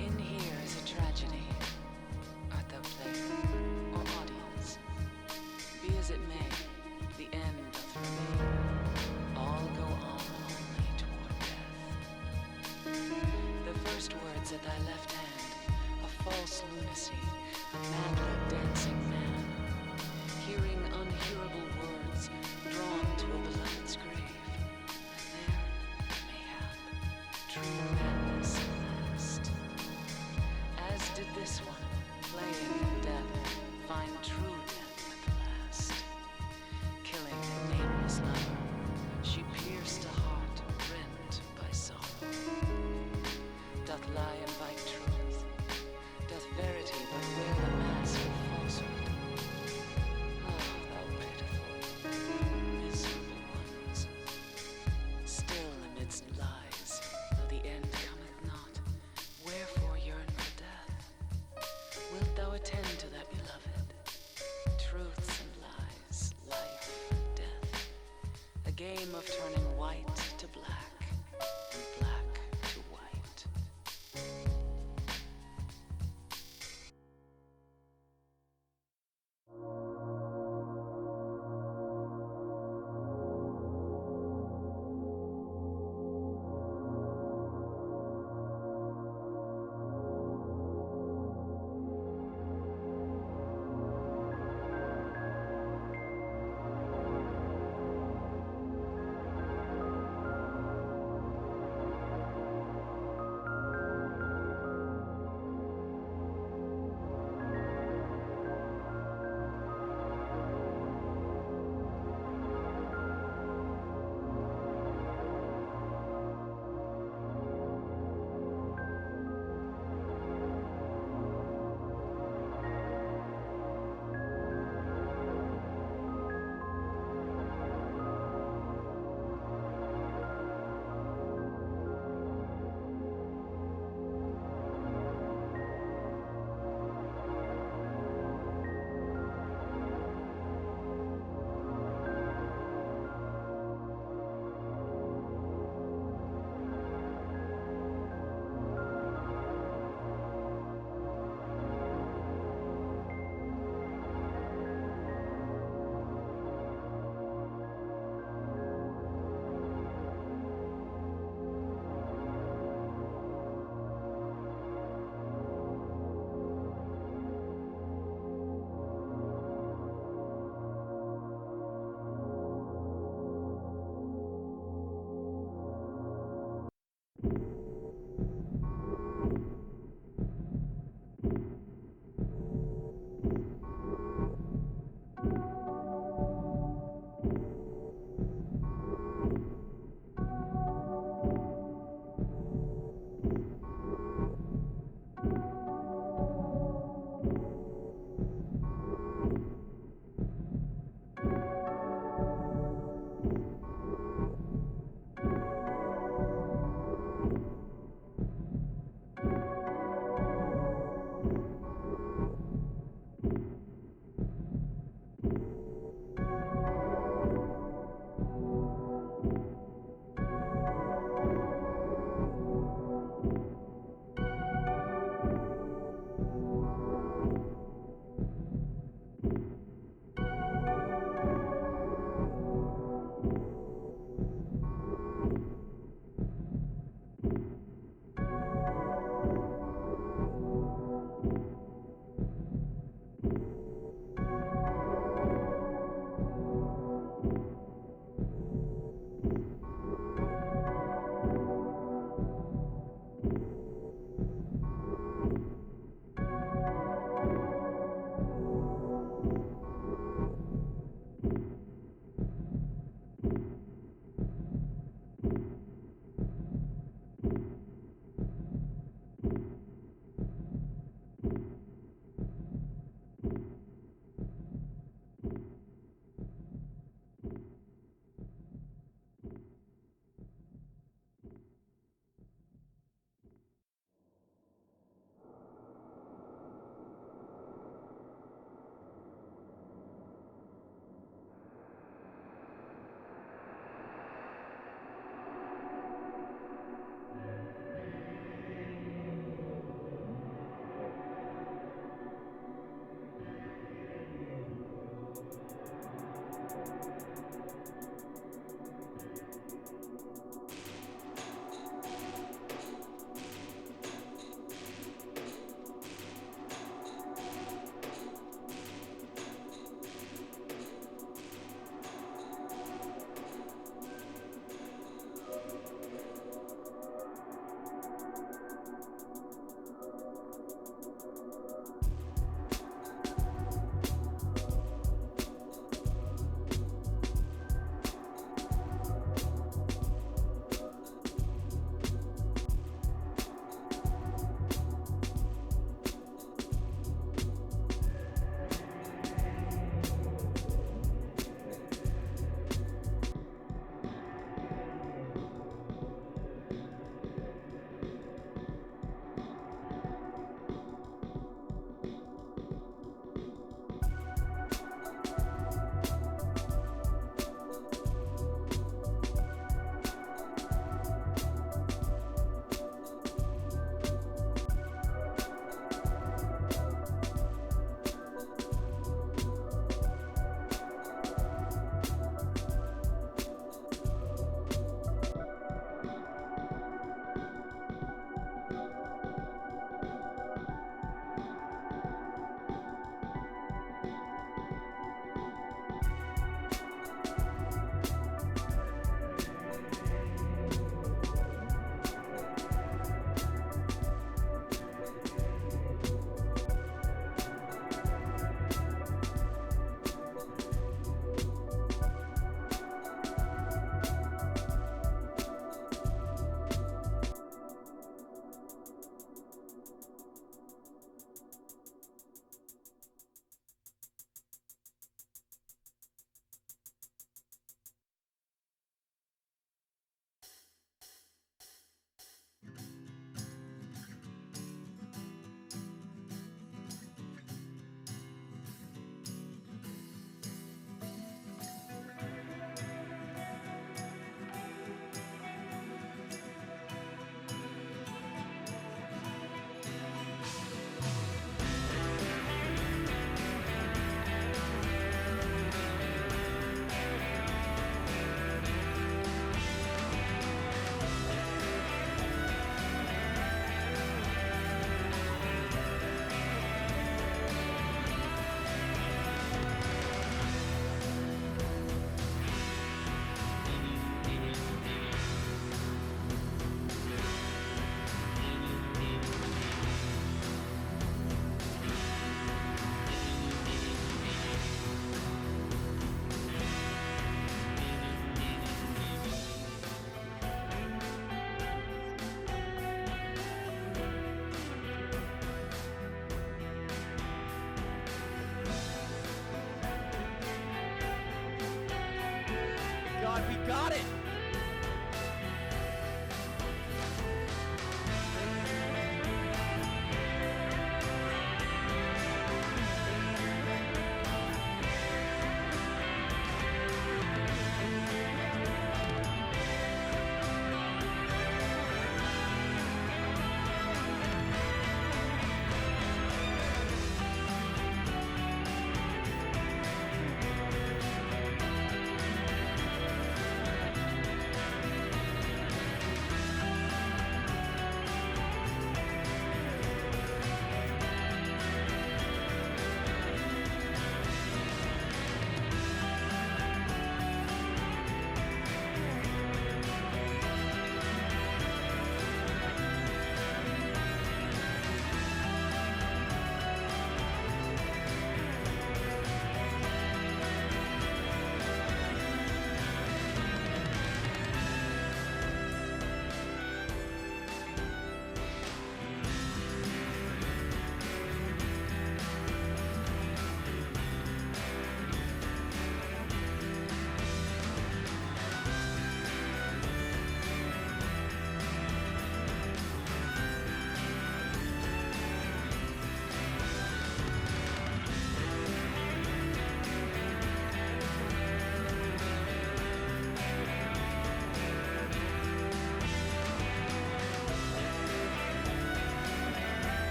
In here is a tragedy. Art thou player or audience? Be as it may, the end doth remain. All go on only toward death. The first words at thy left hand, a false lunacy, a madly dancing man, hearing unhearable words, drawn to a beloved's grave. And there, mayhap, true madness at last. As did this one, playing in death, find true death at the last. Killing a nameless lover, she pierced a heart rent by sorrow. Doth lie invite truth? Doth verity but wear the mask of falsehood? Oh, thou pitiful, miserable ones! Still amidst lies, though the end cometh not, wherefore yearn for death? Wilt thou attend to that beloved? Truths and lies, life, death, a game of turning white to black, and black to white.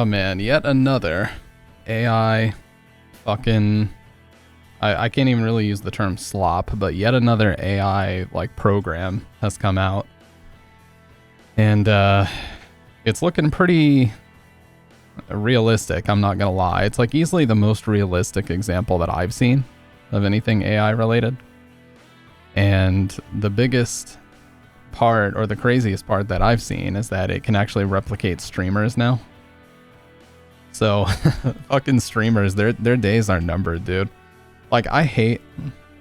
Oh man, yet another AI fucking... I can't even really use the term slop, but yet another AI like program has come out. And it's looking pretty realistic, I'm not gonna lie. It's like easily the most realistic example that I've seen of anything AI related. And the biggest part, or the craziest part that I've seen, is that it can actually replicate streamers now. So fucking streamers, their days are numbered, dude. Like, I hate the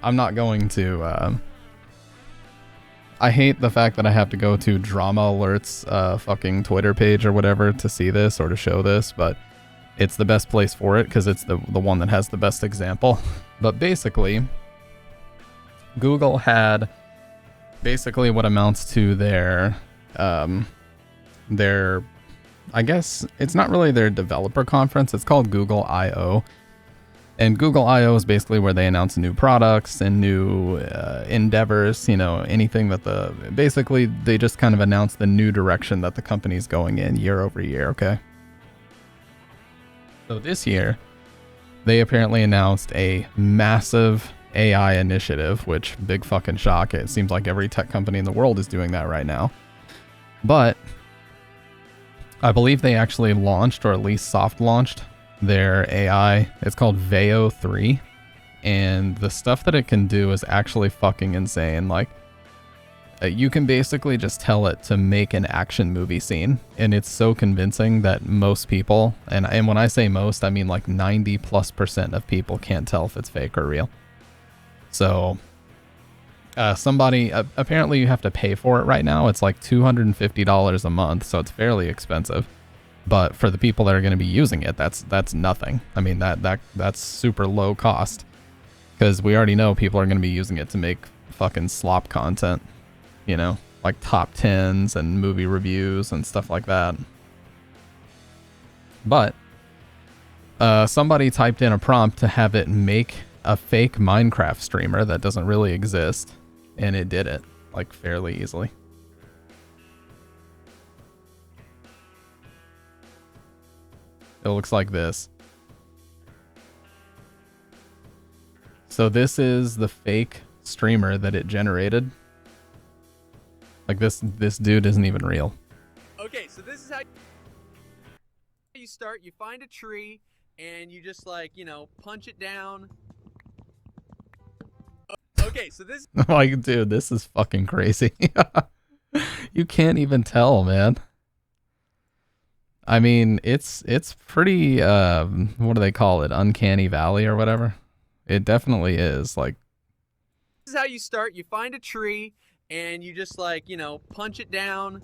fact that I have to go to Drama Alert's fucking Twitter page or whatever to see this or to show this, but it's the best place for it because it's the one that has the best example. But basically, Google had basically what amounts to their, I guess it's not really their developer conference, it's called Google I/O. And Google I/O is basically where they announce new products and new endeavors, you know, anything that basically they just kind of announce the new direction that the company's going in year over year, okay? So this year, they apparently announced a massive AI initiative, which, big fucking shock, it seems like every tech company in the world is doing that right now. But I believe they actually launched, or at least soft launched, their AI. It's called Veo 3, and the stuff that it can do is actually fucking insane. Like, you can basically just tell it to make an action movie scene, and it's so convincing that most people, and when I say most, I mean like 90+% of people can't tell if it's fake or real. So apparently you have to pay for it right now. It's like $250 a month, so it's fairly expensive. But for the people that are going to be using it, that's nothing. I mean, that's super low cost, because we already know people are going to be using it to make fucking slop content, you know, like top 10s and movie reviews and stuff like that. But somebody typed in a prompt to have it make a fake Minecraft streamer that doesn't really exist, and it did it like fairly easily. It looks like this. So this is the fake streamer that it generated. Like this dude isn't even real. Okay, so this is how you start. You find a tree and you just, like, you know, punch it down. Okay, so this like, dude, this is fucking crazy. You can't even tell, man. I mean, it's pretty, what do they call it? Uncanny Valley or whatever? It definitely is. Like, this is how you start. You find a tree and you just, like, you know, punch it down.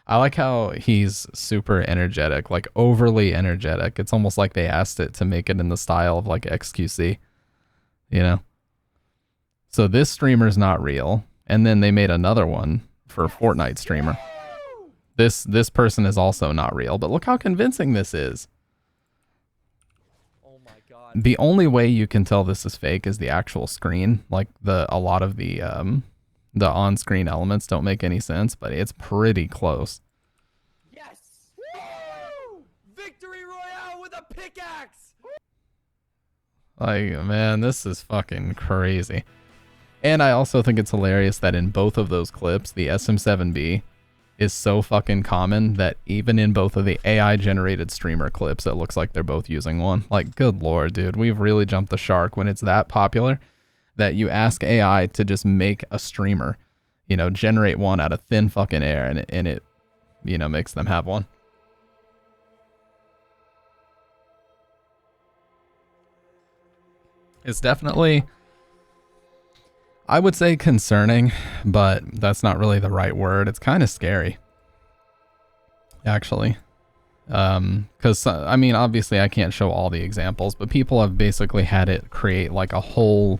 I like how he's super energetic, like overly energetic. It's almost like they asked it to make it in the style of like XQC, you know? So this streamer's not real. And then they made another one for Fortnite streamer. This person is also not real, but look how convincing this is. Oh my god. The only way you can tell this is fake is the actual screen. Like a lot of the on-screen elements don't make any sense, but it's pretty close. Yes! Woo! Victory Royale with a pickaxe! Like, man, this is fucking crazy. And I also think it's hilarious that in both of those clips, the SM7B is so fucking common that even in both of the AI-generated streamer clips, it looks like they're both using one. Like, good lord, dude. We've really jumped the shark when it's that popular that you ask AI to just make a streamer, you know, generate one out of thin fucking air, and it you know, makes them have one. It's definitely, I would say, concerning, but that's not really the right word. It's kind of scary, actually. Because, I mean, obviously I can't show all the examples, but people have basically had it create like a whole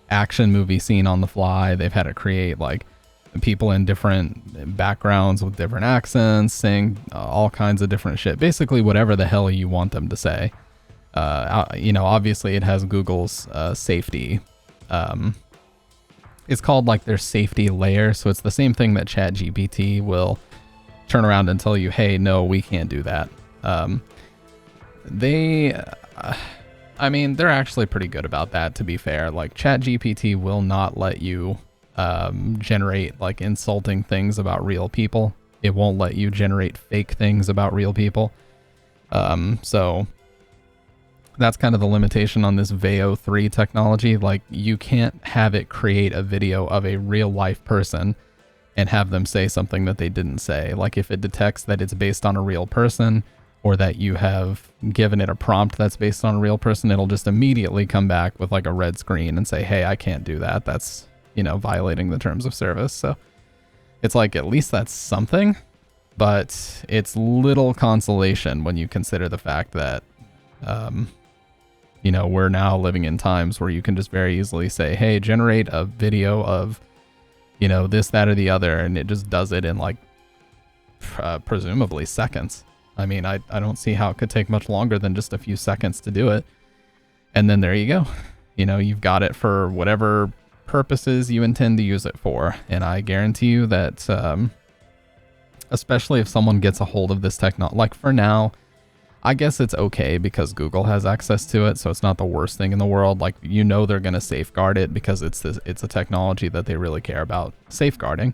action movie scene on the fly. They've had it create like people in different backgrounds with different accents, saying all kinds of different shit. Basically whatever the hell you want them to say. You know, obviously it has Google's safety. It's called like their safety layer. So it's the same thing that ChatGPT will turn around and tell you, hey, no, we can't do that. I mean, they're actually pretty good about that, to be fair. Like, ChatGPT will not let you generate like insulting things about real people. It won't let you generate fake things about real people. So that's kind of the limitation on this Veo 3 technology. Like, you can't have it create a video of a real life person and have them say something that they didn't say. Like, if it detects that it's based on a real person, or that you have given it a prompt that's based on a real person, it'll just immediately come back with like a red screen and say, hey, I can't do that. That's, you know, violating the terms of service. So it's like, at least that's something, but it's little consolation when you consider the fact that, you know, we're now living in times where you can just very easily say, hey, generate a video of, you know, this, that, or the other, and it just does it in like presumably seconds. I mean, I don't see how it could take much longer than just a few seconds to do it. And then there you go. You know, you've got it for whatever purposes you intend to use it for. And I guarantee you that, especially if someone gets a hold of this technology, like for now, I guess it's okay because Google has access to it. So it's not the worst thing in the world. Like, you know, they're going to safeguard it because it's a technology that they really care about safeguarding.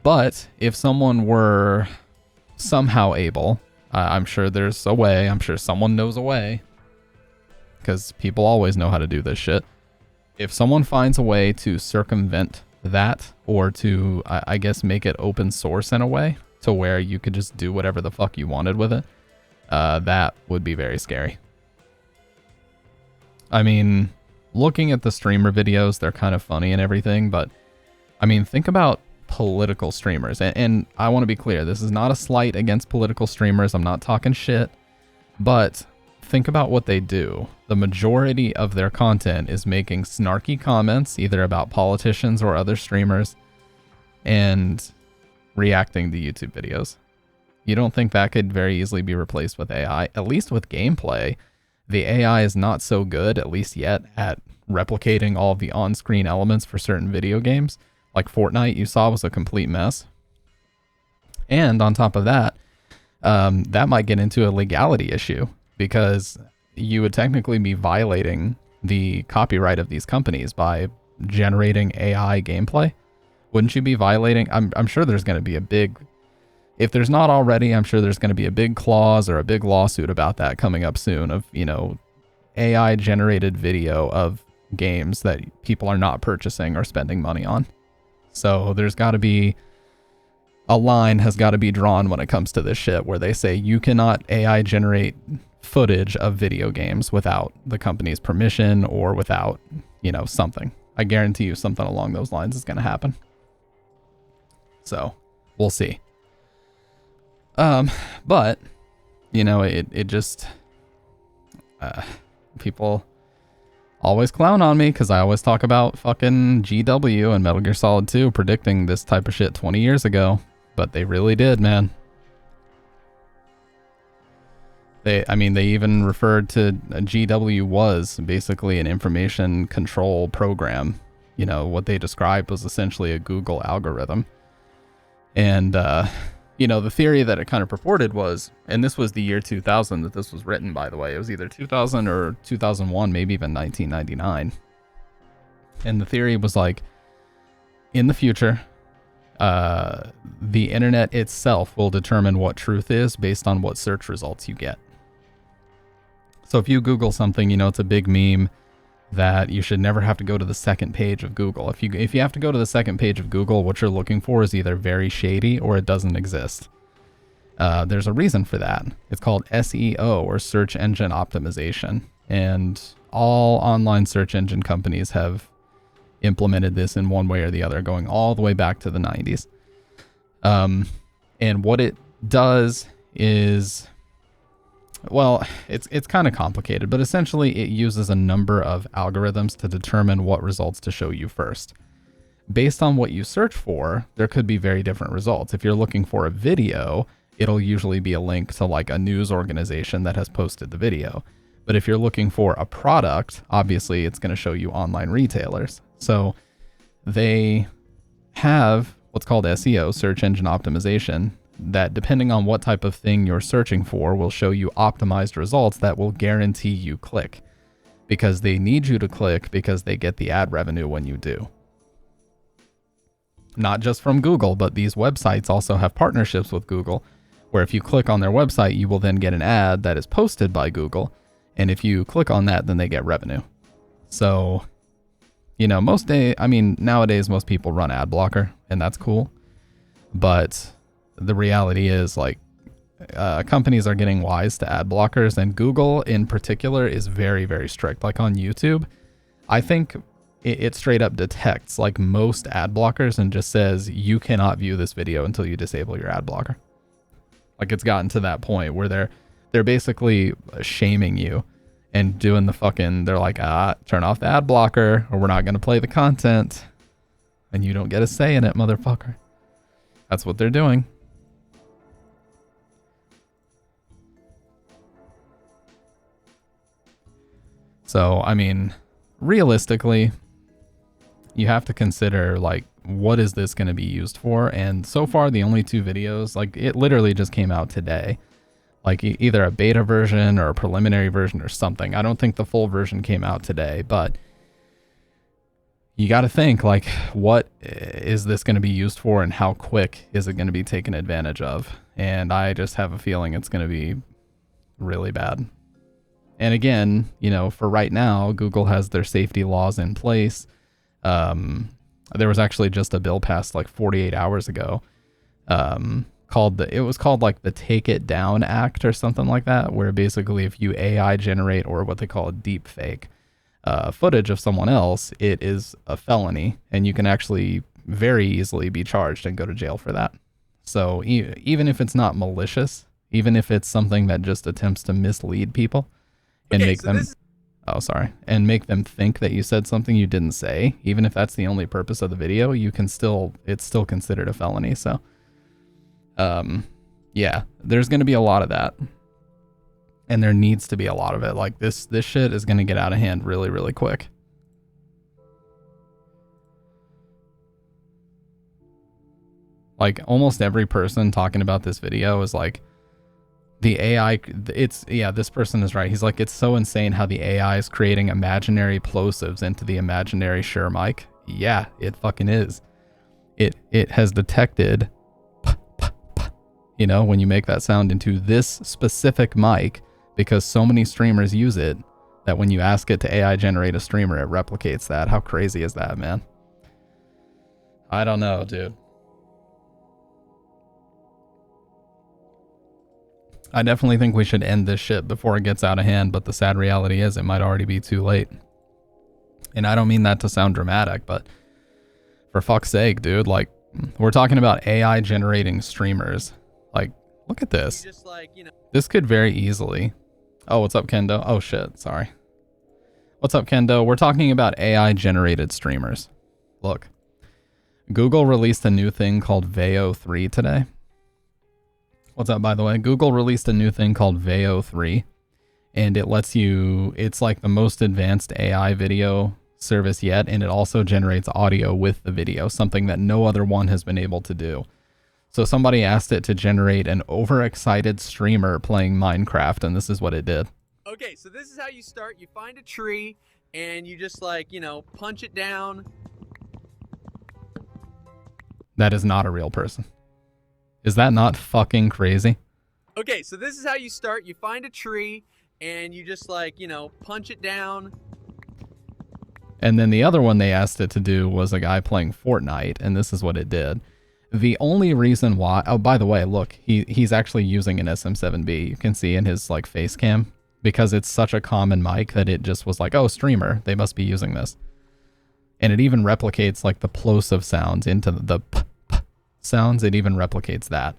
But if someone were somehow able, I'm sure there's a way, I'm sure someone knows a way, because people always know how to do this shit. If someone finds a way to circumvent that, or to, I guess, make it open source in a way to where you could just do whatever the fuck you wanted with it, that would be very scary. I mean, looking at the streamer videos, they're kind of funny and everything, but I mean, think about political streamers, and I want to be clear, this is not a slight against political streamers, I'm not talking shit, but think about what they do. The majority of their content is making snarky comments either about politicians or other streamers and reacting to YouTube videos. You don't think that could very easily be replaced with AI? At least with gameplay, the AI is not so good, at least yet, at replicating all of the on-screen elements for certain video games. Like Fortnite, you saw, was a complete mess. And on top of that, that might get into a legality issue, because you would technically be violating the copyright of these companies by generating AI gameplay. Wouldn't you be violating? I'm sure there's going to be a big, if there's not already, I'm sure there's going to be a big clause or a big lawsuit about that coming up soon, of, you know, AI generated video of games that people are not purchasing or spending money on. So there's got to be, a line has got to be drawn when it comes to this shit, where they say you cannot AI generate footage of video games without the company's permission or without, you know, something. I guarantee you something along those lines is going to happen. So we'll see. But, you know, it just, people always clown on me because I always talk about fucking GW and Metal Gear Solid 2 predicting this type of shit 20 years ago, but they really did, man. They even referred to GW was basically an information control program. You know, what they described was essentially a Google algorithm. And, you know, the theory that it kind of purported was, and this was the year 2000 that this was written, by the way. It was either 2000 or 2001, maybe even 1999. And the theory was like, in the future, the internet itself will determine what truth is based on what search results you get. So if you Google something, you know, it's a big meme that you should never have to go to the second page of Google. If you have to go to the second page of Google, what you're looking for is either very shady or it doesn't exist. There's a reason for that. It's called SEO, or search engine optimization. And all online search engine companies have implemented this in one way or the other, going all the way back to the 90s. And what it does is, well, it's kind of complicated, but essentially it uses a number of algorithms to determine what results to show you first. Based on what you search for, there could be very different results. If you're looking for a video, it'll usually be a link to like a news organization that has posted the video. But if you're looking for a product, obviously it's going to show you online retailers. So they have what's called SEO, search engine optimization, that depending on what type of thing you're searching for will show you optimized results that will guarantee you click, because they need you to click because they get the ad revenue when you do. Not just from Google, but these websites also have partnerships with Google, where if you click on their website, you will then get an ad that is posted by Google. And if you click on that, then they get revenue. So, you know, nowadays most people run ad blocker, and that's cool. But the reality is, like, companies are getting wise to ad blockers, and Google in particular is very, very strict. Like on YouTube, I think it straight up detects like most ad blockers and just says you cannot view this video until you disable your ad blocker. Like, it's gotten to that point where they're basically shaming you and doing the fucking, they're like, turn off the ad blocker or we're not going to play the content, and you don't get a say in it, motherfucker. That's what they're doing. So, I mean, realistically, you have to consider, like, what is this going to be used for? And so far, the only 2 videos, like, it literally just came out today. Like, either a beta version or a preliminary version or something. I don't think the full version came out today, but you got to think, like, what is this going to be used for and how quick is it going to be taken advantage of? And I just have a feeling it's going to be really bad. And again, you know, for right now, Google has their safety laws in place. There was actually just a bill passed like 48 hours ago, it was called like the Take It Down Act or something like that, where basically if you AI generate, or what they call a deep fake, footage of someone else, it is a felony, and you can actually very easily be charged and go to jail for that. So even if it's not malicious, even if it's something that just attempts to mislead people and make them... and make them think that you said something you didn't say, even if that's the only purpose of the video, it's still considered a felony. So, yeah, there's going to be a lot of that, and there needs to be a lot of it. Like, this shit is going to get out of hand really, really quick. Like, almost every person talking about this video is like, the AI, this person is right. He's like, it's so insane how the AI is creating imaginary plosives into the imaginary Shure mic. Yeah, it fucking is. It has detected, you know, when you make that sound into this specific mic, because so many streamers use it, that when you ask it to AI generate a streamer, it replicates that. How crazy is that, man? I don't know, dude. I definitely think we should end this shit before it gets out of hand, but the sad reality is it might already be too late. And I don't mean that to sound dramatic, but for fuck's sake, dude, like, we're talking about AI generating streamers. Like, look at this. Just like, you know. This could very easily... Oh, what's up, Kendo? Oh, shit, sorry. What's up, Kendo? We're talking about AI generated streamers. Look, Google released a new thing called Veo 3 today. What's up, by the way? Google released a new thing called Veo 3, and it lets you, it's like the most advanced AI video service yet, and it also generates audio with the video, something that no other one has been able to do. So somebody asked it to generate an overexcited streamer playing Minecraft, and this is what it did. Okay, so this is how you start. You find a tree, and you just, like, you know, punch it down. That is not a real person. Is that not fucking crazy? Okay, so this is how you start. You find a tree, and you just, like, you know, punch it down. And then the other one they asked it to do was a guy playing Fortnite, and this is what it did. The only reason why... Oh, by the way, look, he's actually using an SM7B. You can see in his, like, face cam, because it's such a common mic that it just was like, oh, streamer, they must be using this. And it even replicates, like, the plosive sounds into the sounds. It even replicates that.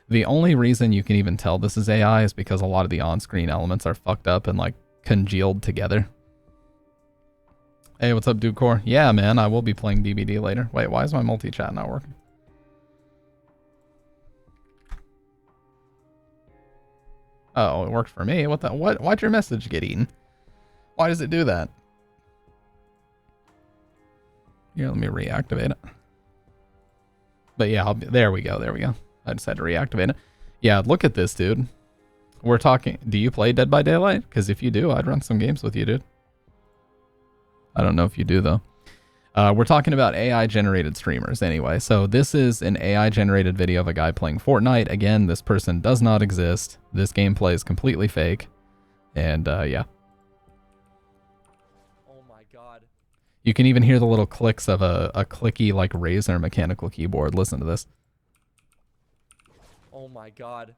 The only reason you can even tell this is AI is because a lot of the on-screen elements are fucked up and, like, congealed together. Hey, what's up, Dude Core? Yeah, man, I will be playing DBD later. Wait, why is my multi-chat not working? Oh, it worked for me. What the? Why'd your message get eaten? Why does it do that? Here, let me reactivate it. But yeah, there we go. There we go. I just had to reactivate it. Yeah, look at this, dude. We're talking. Do you play Dead by Daylight? Because if you do, I'd run some games with you, dude. I don't know if you do, though. We're talking about AI-generated streamers anyway. So this is an AI-generated video of a guy playing Fortnite. Again, this person does not exist. This gameplay is completely fake. And, yeah. Oh my god. You can even hear the little clicks of a clicky, like, Razer mechanical keyboard. Listen to this. Oh my god.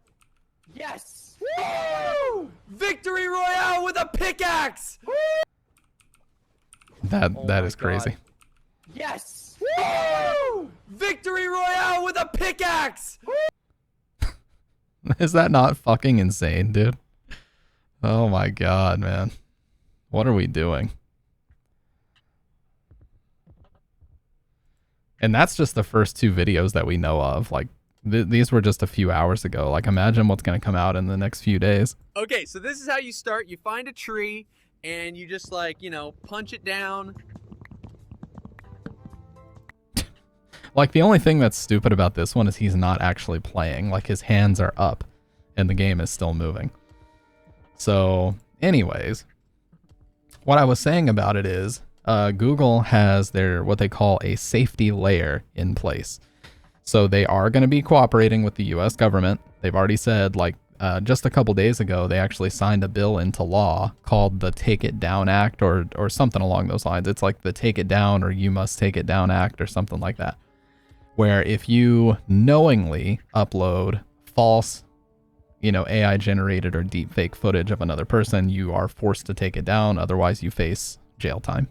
Yes! Woo! Victory Royale with a pickaxe! That is crazy. God. Yes! Woo! Victory Royale with a pickaxe! Is that not fucking insane, dude? Oh my god, man. What are we doing? And that's just the first 2 videos that we know of. Like, these were just a few hours ago. Like, imagine what's going to come out in the next few days. Okay, so this is how you start. You find a tree, and you just, like, you know, punch it down. Like, the only thing that's stupid about this one is he's not actually playing. Like, his hands are up, and the game is still moving. So, anyways, what I was saying about it is, Google has their, what they call a safety layer in place. So they are going to be cooperating with the US government. They've already said, like, just a couple days ago, they actually signed a bill into law called the Take It Down Act or something along those lines. It's like the Take It Down or You Must Take It Down Act or something like that. Where if you knowingly upload false, you know, AI generated or deep fake footage of another person, you are forced to take it down. Otherwise, you face jail time.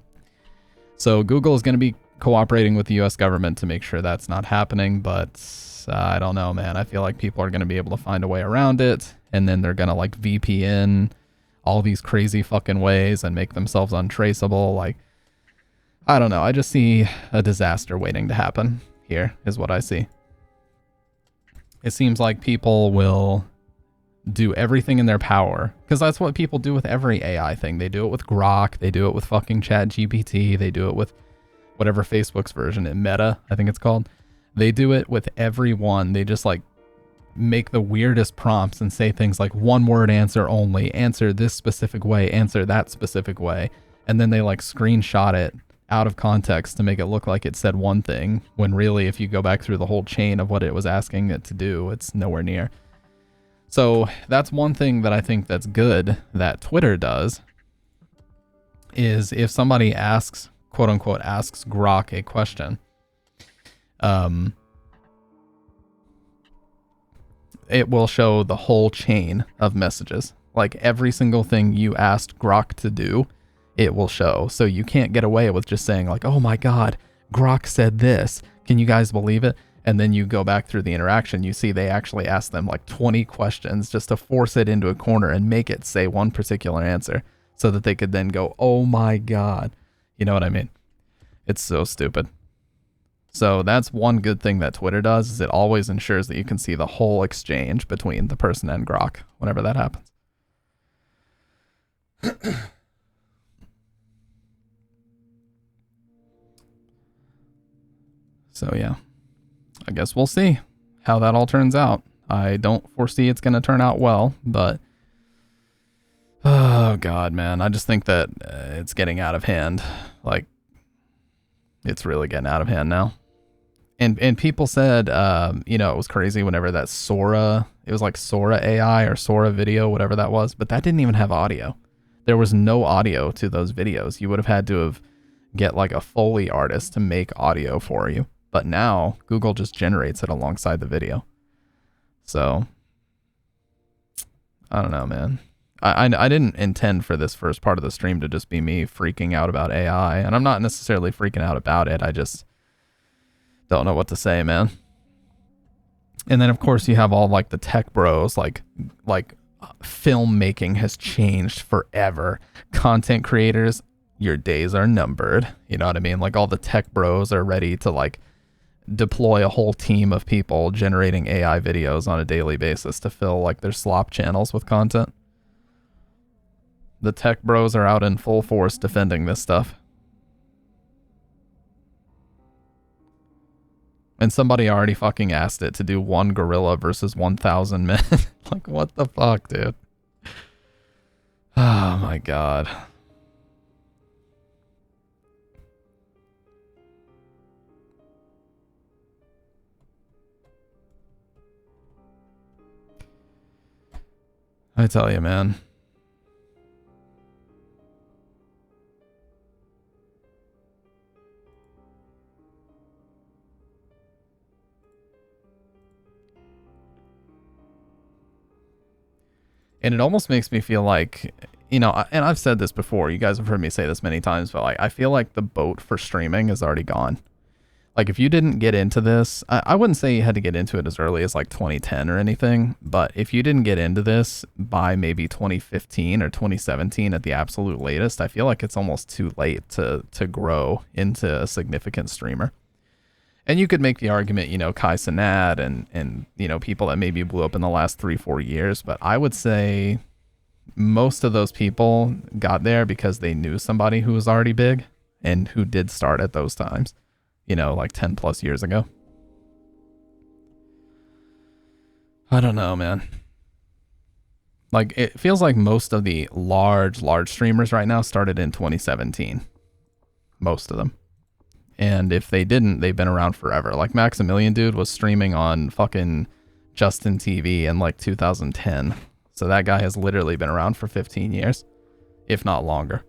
So Google is going to be cooperating with the US government to make sure that's not happening, but I don't know, man. I feel like people are going to be able to find a way around it, and then they're going to like VPN all these crazy fucking ways and make themselves untraceable. Like, I don't know. I just see a disaster waiting to happen here is what I see. It seems like people will do everything in their power, because that's what people do with every AI thing. They do it with Grok, they do it with fucking ChatGPT, they do it with whatever Facebook's version, Meta, I think it's called. They do it with everyone. They just like make the weirdest prompts and say things like 1-word answer only, answer this specific way, answer that specific way, and then they like screenshot it out of context to make it look like it said one thing, when really if you go back through the whole chain of what it was asking it to do, it's nowhere near. So that's one thing that I think that's good that Twitter does, is if somebody asks, quote unquote, asks Grok a question, it will show the whole chain of messages. Like every single thing you asked Grok to do, it will show. So you can't get away with just saying like, oh my God, Grok said this. Can you guys believe it? And then you go back through the interaction, you see they actually asked them like 20 questions just to force it into a corner and make it say one particular answer so that they could then go, oh my God. You know what I mean? It's so stupid. So that's one good thing that Twitter does, is it always ensures that you can see the whole exchange between the person and Grok whenever that happens. So yeah, I guess we'll see how that all turns out. I don't foresee it's going to turn out well, but oh God, man, I just think that it's getting out of hand. Like, it's really getting out of hand now. And people said, you know, it was crazy whenever that Sora, it was like Sora AI or Sora video, whatever that was, but that didn't even have audio. There was no audio to those videos. You would have had to have get like a Foley artist to make audio for you. But now Google just generates it alongside the video. So I don't know, man. I didn't intend for this first part of the stream to just be me freaking out about AI, and I'm not necessarily freaking out about it. I just don't know what to say, man. And then of course you have all like the tech bros, like filmmaking has changed forever. Content creators, your days are numbered. You know what I mean? Like all the tech bros are ready to like deploy a whole team of people generating AI videos on a daily basis to fill like their slop channels with content. The tech bros are out in full force defending this stuff. And somebody already fucking asked it to do one gorilla versus 1,000 men. Like, what the fuck, dude? Oh my god. I tell you, man. And it almost makes me feel like, you know, and I've said this before, you guys have heard me say this many times, but like, I feel like the boat for streaming is already gone. Like, if you didn't get into this, I wouldn't say you had to get into it as early as like 2010 or anything, but if you didn't get into this by maybe 2015 or 2017 at the absolute latest, I feel like it's almost too late to grow into a significant streamer. And you could make the argument, you know, Kai Cenat and you know, people that maybe blew up in the last 3-4 years, but I would say most of those people got there because they knew somebody who was already big and who did start at those times. You know, like 10 plus years ago. I don't know, man. Like, it feels like most of the large streamers right now started in 2017. Most of them. And if they didn't, they've been around forever. Like, Maximilian dude was streaming on fucking Justin TV in like 2010. So that guy has literally been around for 15 years, if not longer.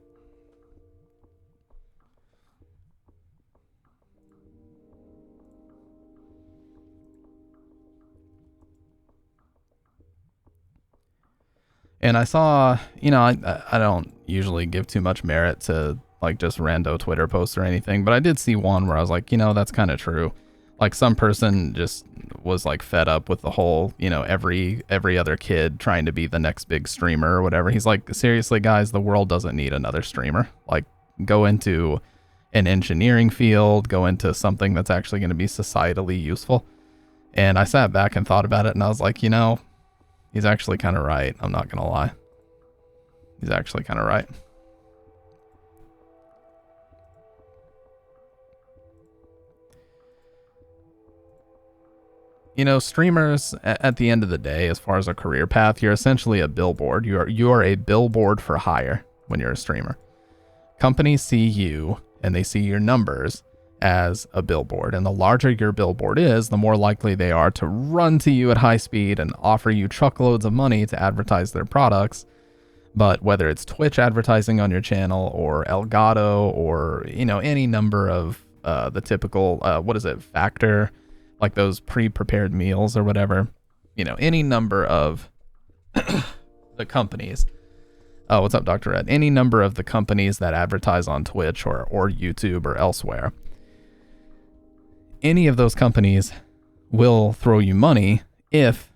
And I saw, you know, I don't usually give too much merit to like just rando Twitter posts or anything, but I did see one where I was like, you know, that's kind of true. Like, some person just was like fed up with the whole, you know, every other kid trying to be the next big streamer or whatever. He's like, seriously, guys, the world doesn't need another streamer. Like, go into an engineering field, go into something that's actually going to be societally useful. And I sat back and thought about it, and I was like, you know, he's actually kind of right. I'm not going to lie. He's actually kind of right. You know, streamers, at the end of the day, as far as a career path, you're essentially a billboard. You are a billboard for hire when you're a streamer. Companies see you and they see your numbers as a billboard, and the larger your billboard is, the more likely they are to run to you at high speed and offer you truckloads of money to advertise their products. But whether it's Twitch advertising on your channel or Elgato or, you know, any number of the typical Factor, like those pre-prepared meals or whatever, you know, any number of the companies. Oh, what's up, Dr. Ed? Any number of the companies that advertise on Twitch or YouTube or elsewhere, any of those companies will throw you money if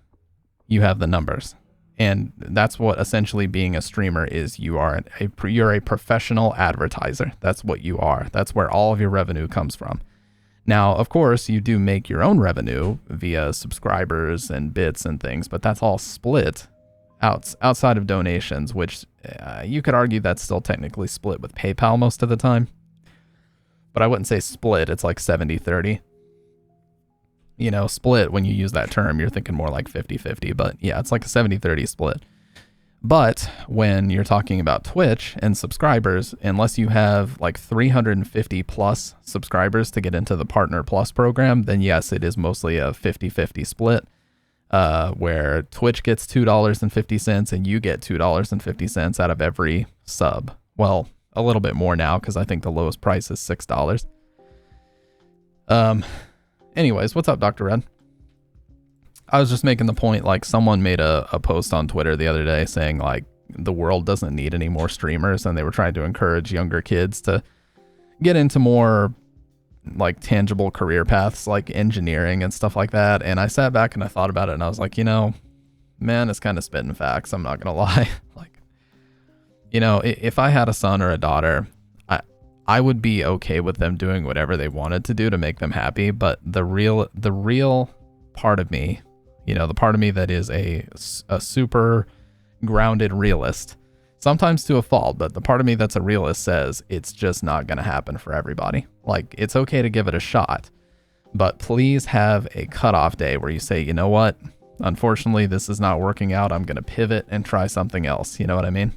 you have the numbers. And that's what essentially being a streamer is. You're a professional advertiser. That's what you are. That's where all of your revenue comes from. Now, of course, you do make your own revenue via subscribers and bits and things, but that's all split outside of donations, which you could argue that's still technically split with PayPal most of the time. But I wouldn't say split. It's like 70-30. You know, split, when you use that term, you're thinking more like 50-50. But yeah, it's like a 70-30 split. But when you're talking about Twitch and subscribers, unless you have like 350 plus subscribers to get into the Partner Plus program, then yes, it is mostly a 50-50 split, where Twitch gets $2.50 and you get $2.50 out of every sub. Well, a little bit more now because I think the lowest price is $6. Anyways, what's up, Dr. Red? I was just making the point, like, someone made a post on Twitter the other day saying, like, the world doesn't need any more streamers, and they were trying to encourage younger kids to get into more, like, tangible career paths, like engineering and stuff like that. And I sat back and I thought about it, and I was like, you know, man, it's kind of spitting facts. I'm not going to lie. Like, you know, if I had a son or a daughter, I would be okay with them doing whatever they wanted to do to make them happy. But the real part of me, you know, the part of me that is a super grounded realist, sometimes to a fault, but the part of me that's a realist says it's just not going to happen for everybody. Like, it's okay to give it a shot, But please have a cutoff day where you say, you know what? Unfortunately, this is not working out. I'm going to pivot and try something else. You know what I mean?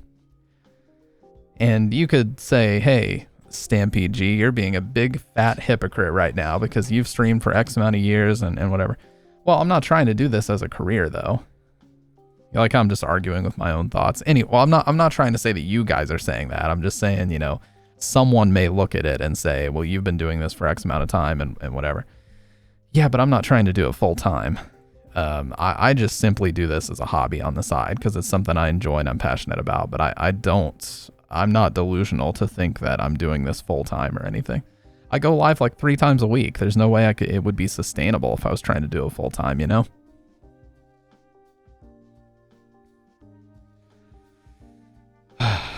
And you could say, hey, Stampede G, you're being a big fat hypocrite right now because you've streamed for X amount of years and whatever. Well, I'm not trying to do this as a career though. Like, I'm just arguing with my own thoughts. Anyway, well, I'm not trying to say that you guys are saying that. I'm just saying, you know, someone may look at it and say, well, you've been doing this for X amount of time and whatever. Yeah, but I'm not trying to do it full time. I just simply do this as a hobby on the side because it's something I enjoy and I'm passionate about. But I'm not delusional to think that I'm doing this full time or anything. I go live like 3 times a week. There's no way it would be sustainable if I was trying to do it full time, you know?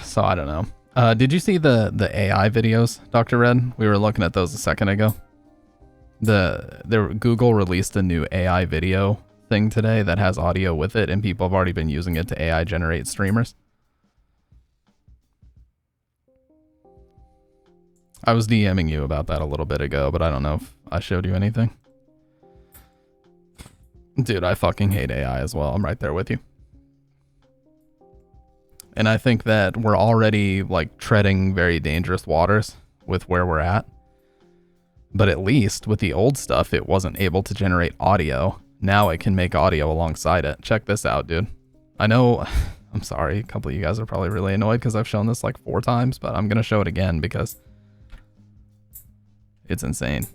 So I don't know. Did you see the AI videos, Dr. Red? We were looking at those a second ago. Google released a new AI video thing today that has audio with it, and people have already been using it to AI generate streamers. I was DMing you about that a little bit ago, but I don't know if I showed you anything. Dude, I fucking hate AI as well. I'm right there with you. And I think that we're already like treading very dangerous waters with where we're at. But at least with the old stuff, it wasn't able to generate audio. Now it can make audio alongside it. Check this out, dude. I know, I'm sorry, a couple of you guys are probably really annoyed because I've shown this like 4 times, but I'm going to show it again because it's insane.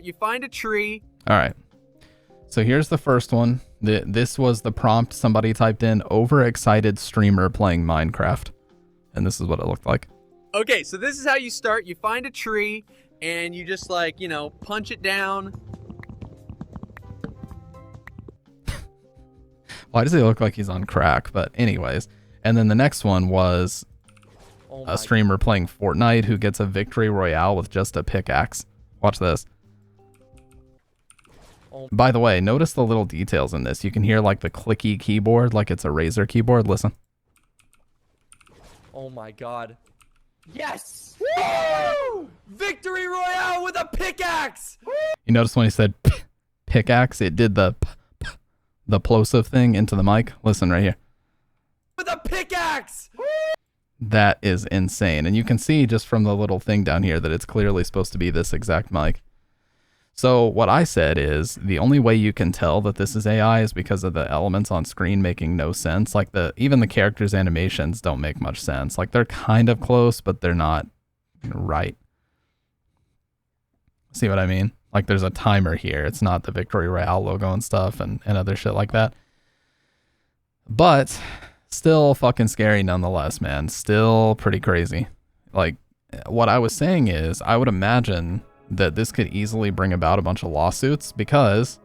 You find a tree. All right. So here's the first one. This was the prompt somebody typed in: overexcited streamer playing Minecraft. And this is what it looked like. Okay, so this is how you start. You find a tree and you just like, you know, punch it down. Why does he look like he's on crack? But anyways. And then the next one was a streamer playing Fortnite who gets a victory royale with just a pickaxe. Watch this. By the way, notice the little details in this. You can hear like the clicky keyboard, like it's a Razer keyboard. Listen. Oh my god. Yes! Woo! Victory Royale with a pickaxe! You notice when he said pickaxe, it did the plosive thing into the mic. Listen right here. With a pickaxe! That is insane. And you can see just from the little thing down here that it's clearly supposed to be this exact mic. So what I said is the only way you can tell that this is AI is because of the elements on screen making no sense. Like even the characters' animations don't make much sense. Like they're kind of close, but they're not right. See what I mean? Like there's a timer here. It's not the Victory Royale logo and stuff and other shit like that. But still fucking scary nonetheless, man. Still pretty crazy. Like what I was saying is I would imagine that this could easily bring about a bunch of lawsuits because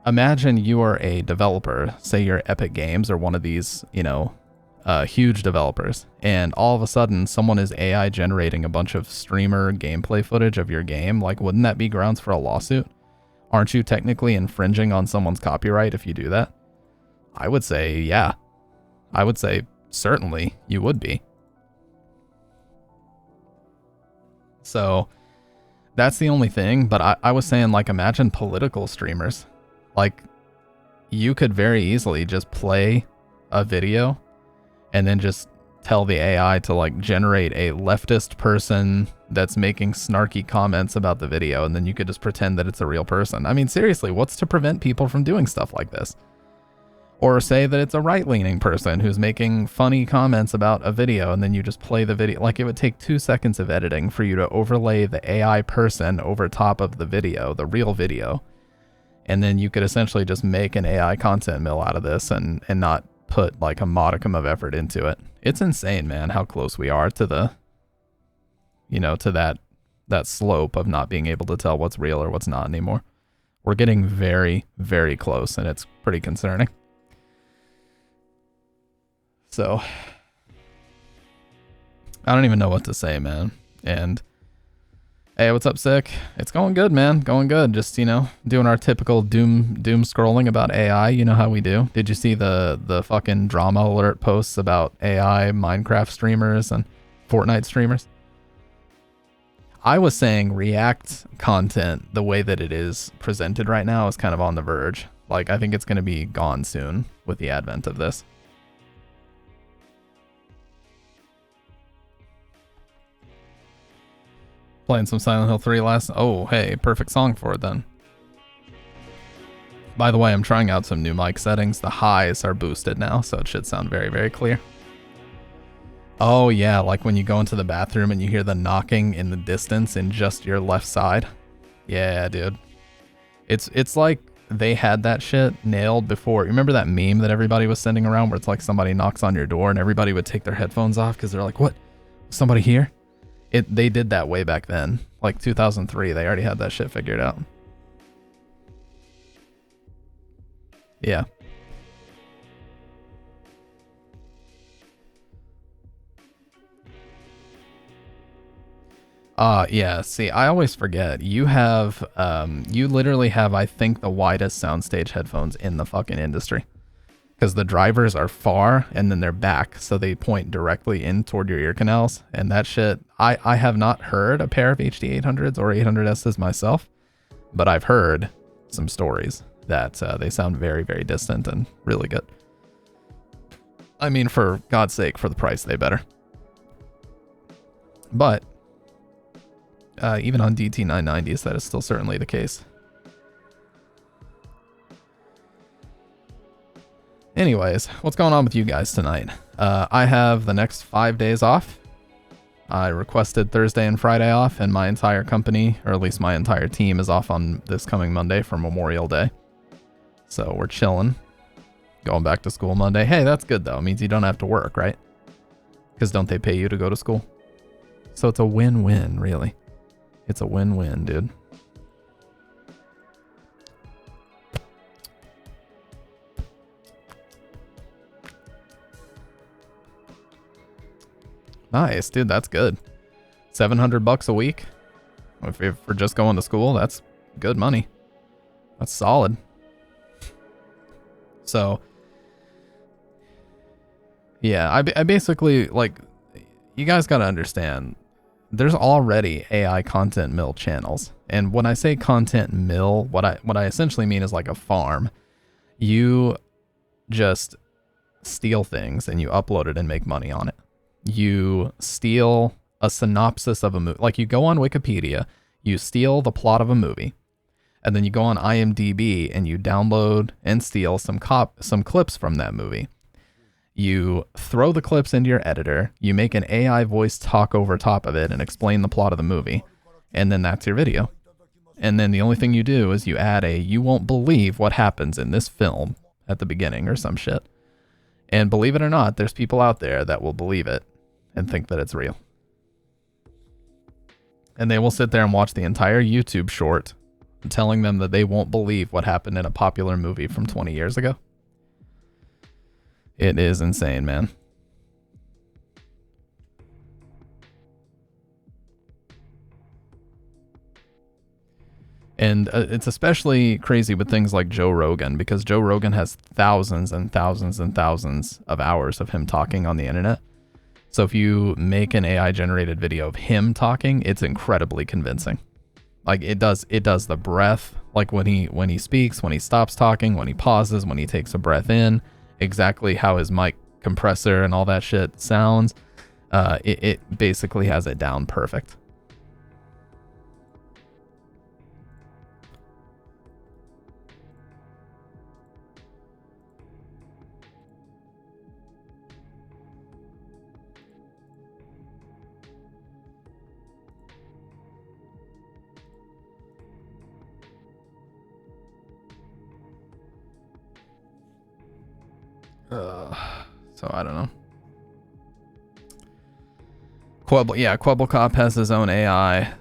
imagine you are a developer, say you're Epic Games or one of these, you know, huge developers, and all of a sudden someone is AI generating a bunch of streamer gameplay footage of your game. Like, wouldn't that be grounds for a lawsuit? Aren't you technically infringing on someone's copyright if you do that? I would say, yeah. I would say certainly you would be. So that's the only thing. But I was saying, like, imagine political streamers. Like, you could very easily just play a video and then just tell the AI to like generate a leftist person that's making snarky comments about the video, and then you could just pretend that it's a real person. I mean, seriously, what's to prevent people from doing stuff like this? Or say that it's a right-leaning person who's making funny comments about a video, and then you just play the video. Like, it would take 2 seconds of editing for you to overlay the AI person over top of the video, the real video. And then you could essentially just make an AI content mill out of this and not put like a modicum of effort into it. It's insane, man, how close we are to the, you know, to that slope of not being able to tell what's real or what's not anymore. We're getting very, very close, and it's pretty concerning. So I don't even know what to say, man. And Hey, what's up, Sick? It's going good, man. Going good. Just, you know, doing our typical doom scrolling about AI. You know how we do. Did you see the fucking drama alert posts about AI Minecraft streamers and Fortnite streamers? I was saying React content, the way that it is presented right now, is kind of on the verge. Like, I think it's going to be gone soon with the advent of this. Playing some Silent Hill 3 last... Oh, hey, perfect song for it then. By the way, I'm trying out some new mic settings. The highs are boosted now, so it should sound very, very clear. Oh yeah, like when you go into the bathroom and you hear the knocking in the distance in just your left side. Yeah, dude. It's like they had that shit nailed before. Remember that meme that everybody was sending around where it's like somebody knocks on your door and everybody would take their headphones off because they're like, what? Somebody here? They did that way back then. Like 2003, they already had that shit figured out. Yeah. Yeah, see, I always forget. You have, you literally have, I think, the widest soundstage headphones in the fucking industry. Because the drivers are far, and then they're back, so they point directly in toward your ear canals. And that shit, I have not heard a pair of HD 800s or 800Ss myself, but I've heard some stories that they sound very, very distant and really good. I mean, for God's sake, for the price, they better. But even on DT990s, that is still certainly the case. Anyways, what's going on with you guys tonight? I have the next 5 days off. I requested Thursday and Friday off, and my entire company, or at least my entire team, is off on this coming Monday for Memorial Day. So we're chilling. Going back to school Monday. Hey, that's good though. It means you don't have to work, right? Because don't they pay you to go to school? So it's a win-win, really. It's a win-win, dude. Nice, dude. That's good. $700 a week. If we're just going to school, that's good money. That's solid. So, yeah, I basically, like, you guys got to understand, there's already AI content mill channels. And when I say content mill, what I essentially mean is like a farm. You just steal things and you upload it and make money on it. You steal a synopsis of a movie. Like, you go on Wikipedia, you steal the plot of a movie, and then you go on IMDb and you download and steal some clips from that movie. You throw the clips into your editor, you make an AI voice talk over top of it and explain the plot of the movie, and then that's your video. And then the only thing you do is you add you won't believe what happens in this film at the beginning or some shit. And believe it or not, there's people out there that will believe it and think that it's real. And they will sit there and watch the entire YouTube short telling them that they won't believe what happened in a popular movie from 20 years ago. It is insane, man. And it's especially crazy with things like Joe Rogan, because Joe Rogan has thousands and thousands and thousands of hours of him talking on the internet. So if you make an AI generated video of him talking, it's incredibly convincing. Like, it does the breath, like when he speaks, when he stops talking, when he pauses, when he takes a breath in, exactly how his mic compressor and all that shit sounds. It basically has it down perfect. So I don't know. Quebblecop has his own AI.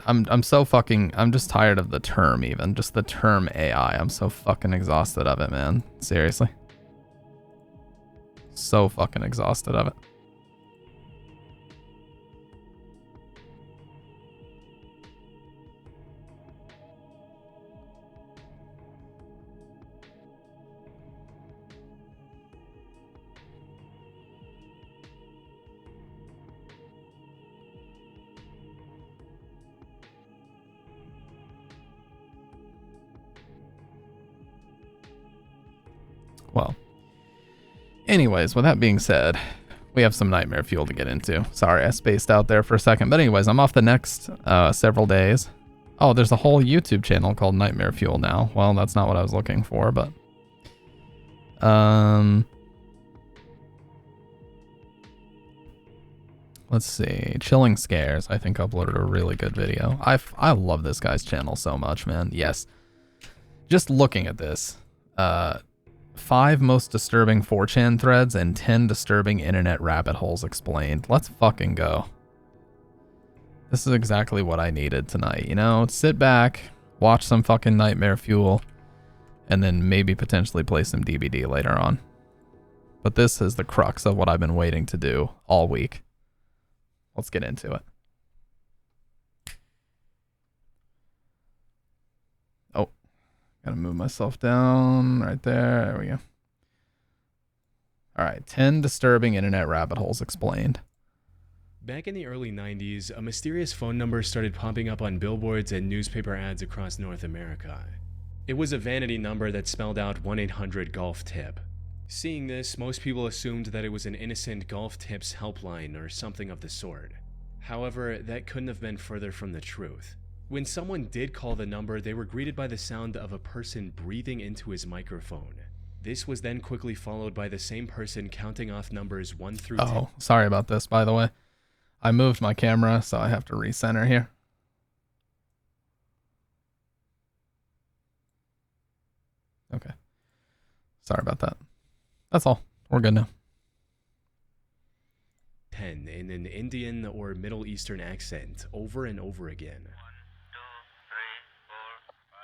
I'm just tired of the term, even just the term AI. I'm so fucking exhausted of it, man. Seriously. So fucking exhausted of it. Well, anyways, with that being said, we have some nightmare fuel to get into. Sorry, I spaced out there for a second. But anyways, I'm off the next several days. Oh, there's a whole YouTube channel called Nightmare Fuel now. Well, that's not what I was looking for, but... Let's see. Chilling Scares, I think, uploaded a really good video. I love this guy's channel so much, man. Yes. Just looking at this. 5 most disturbing 4chan threads and 10 disturbing internet rabbit holes explained. Let's fucking go. This is exactly what I needed tonight, you know? Sit back, watch some fucking Nightmare Fuel, and then maybe potentially play some DBD later on. But this is the crux of what I've been waiting to do all week. Let's get into it. Oh, gotta move myself down right there. There we go. All right, 10 disturbing internet rabbit holes explained. Back in the early 90s, a mysterious phone number started popping up on billboards and newspaper ads across North America. It was a vanity number that spelled out 1-800-GOLF-TIP. Seeing this, most people assumed that it was an innocent golf tips helpline or something of the sort. However, that couldn't have been further from the truth. When someone did call the number, they were greeted by the sound of a person breathing into his microphone. This was then quickly followed by the same person counting off numbers 1 through 10. Oh, sorry about this, by the way. I moved my camera, so I have to recenter here. Okay. Sorry about that. That's all. We're good now. 10 in an Indian or Middle Eastern accent over and over again. 1, 2, 3, 4, 5,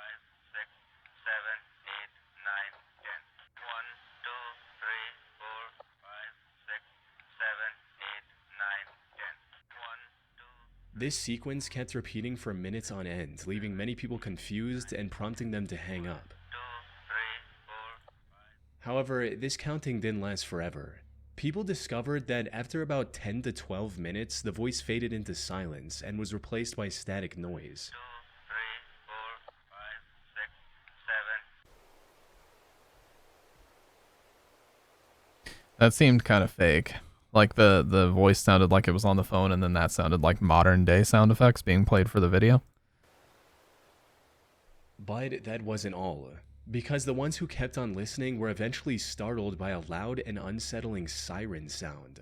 6, 7, 8, 9, 10. 1, 2, 3, 4, 5, 6, 7, 8, 9, 10. 1, 2. This sequence kept repeating for minutes on end, leaving many people confused and prompting them to hang up. 2, 3, 4, 5. However, this counting didn't last forever. People discovered that after about 10 to 12 minutes, the voice faded into silence and was replaced by static noise. 2, 3, 4, 5, 6, 7. That seemed kind of fake. Like the voice sounded like it was on the phone, and then that sounded like modern day sound effects being played for the video. But that wasn't all. Because the ones who kept on listening were eventually startled by a loud and unsettling siren sound.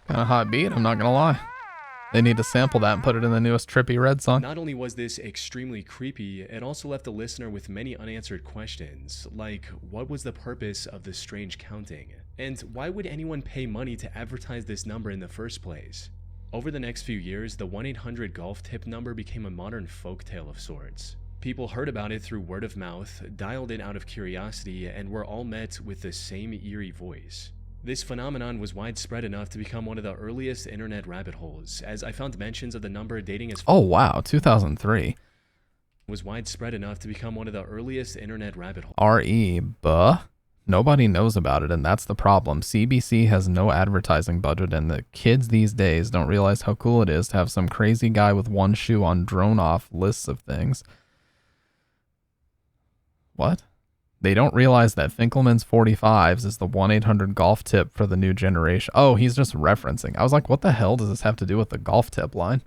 Kind of hot beat, I'm not gonna lie. They need to sample that and put it in the newest Trippie Red song. Not only was this extremely creepy, it also left the listener with many unanswered questions, like what was the purpose of this strange counting? And why would anyone pay money to advertise this number in the first place? Over the next few years, the 1-800-GOLF-TIP number became a modern folktale of sorts. People heard about it through word of mouth, dialed it out of curiosity, and were all met with the same eerie voice. This phenomenon was widespread enough to become one of the earliest internet rabbit holes, as I found mentions of the number dating as Oh wow, 2003. Was widespread enough to become one of the earliest internet rabbit holes. R.E. Buh? Nobody knows about it, and that's the problem. CBC has no advertising budget, and the kids these days don't realize how cool it is to have some crazy guy with one shoe on drone off lists of things. What? They don't realize that Finkelman's 45s is the 1-800-GOLF tip for the new generation. Oh, he's just referencing. I was like, what the hell does this have to do with the golf tip line?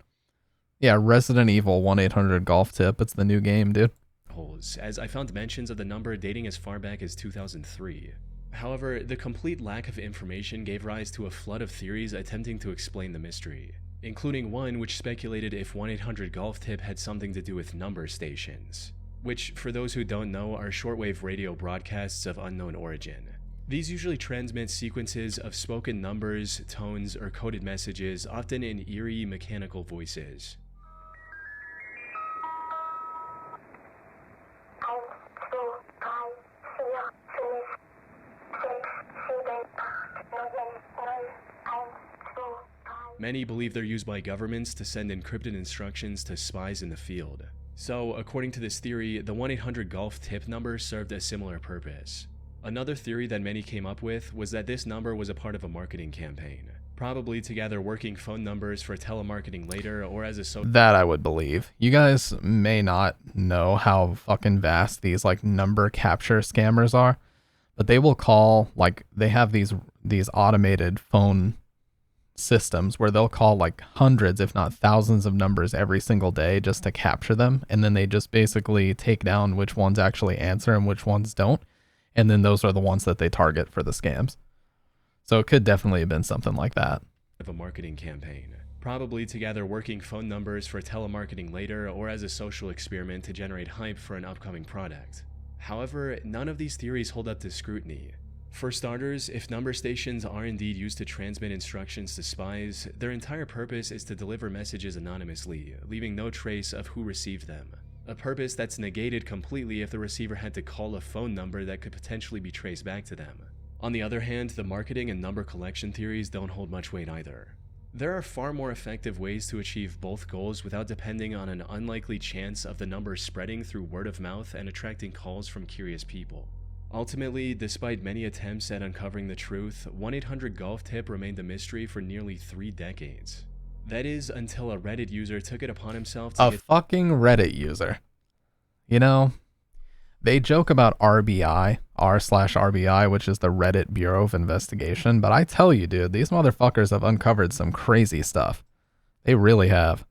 Yeah, Resident Evil 1-800-GOLF tip. It's the new game, dude. Holes, as I found mentions of the number dating as far back as 2003. However, the complete lack of information gave rise to a flood of theories attempting to explain the mystery, including one which speculated if 1-800-GOLF tip had something to do with number stations, which, for those who don't know, are shortwave radio broadcasts of unknown origin. These usually transmit sequences of spoken numbers, tones, or coded messages, often in eerie, mechanical voices. Many believe they're used by governments to send encrypted instructions to spies in the field. So, according to this theory, the 1-800-GOLF tip number served a similar purpose. Another theory that many came up with was that this number was a part of a marketing campaign, probably to gather working phone numbers for telemarketing later or as a social. That I would believe. You guys may not know how fucking vast these like number capture scammers are, but they will call, like, they have these automated phone systems where they'll call like hundreds if not thousands of numbers every single day just to capture them, and then they just basically take down which ones actually answer and which ones don't, and then those are the ones that they target for the scams. So it could definitely have been something like that. Of a marketing campaign, probably to gather working phone numbers for telemarketing later or as a social experiment to generate hype for an upcoming product. However, none of these theories hold up to scrutiny. For starters, if number stations are indeed used to transmit instructions to spies, their entire purpose is to deliver messages anonymously, leaving no trace of who received them. A purpose that's negated completely if the receiver had to call a phone number that could potentially be traced back to them. On the other hand, the marketing and number collection theories don't hold much weight either. There are far more effective ways to achieve both goals without depending on an unlikely chance of the numbers spreading through word of mouth and attracting calls from curious people. Ultimately, despite many attempts at uncovering the truth, 1-800-GOLF-TIP remained a mystery for nearly 3 decades. That is, until a Reddit user took it upon himself to fucking Reddit user. You know, they joke about RBI, r/RBI, which is the Reddit Bureau of Investigation, but I tell you, dude, these motherfuckers have uncovered some crazy stuff. They really have.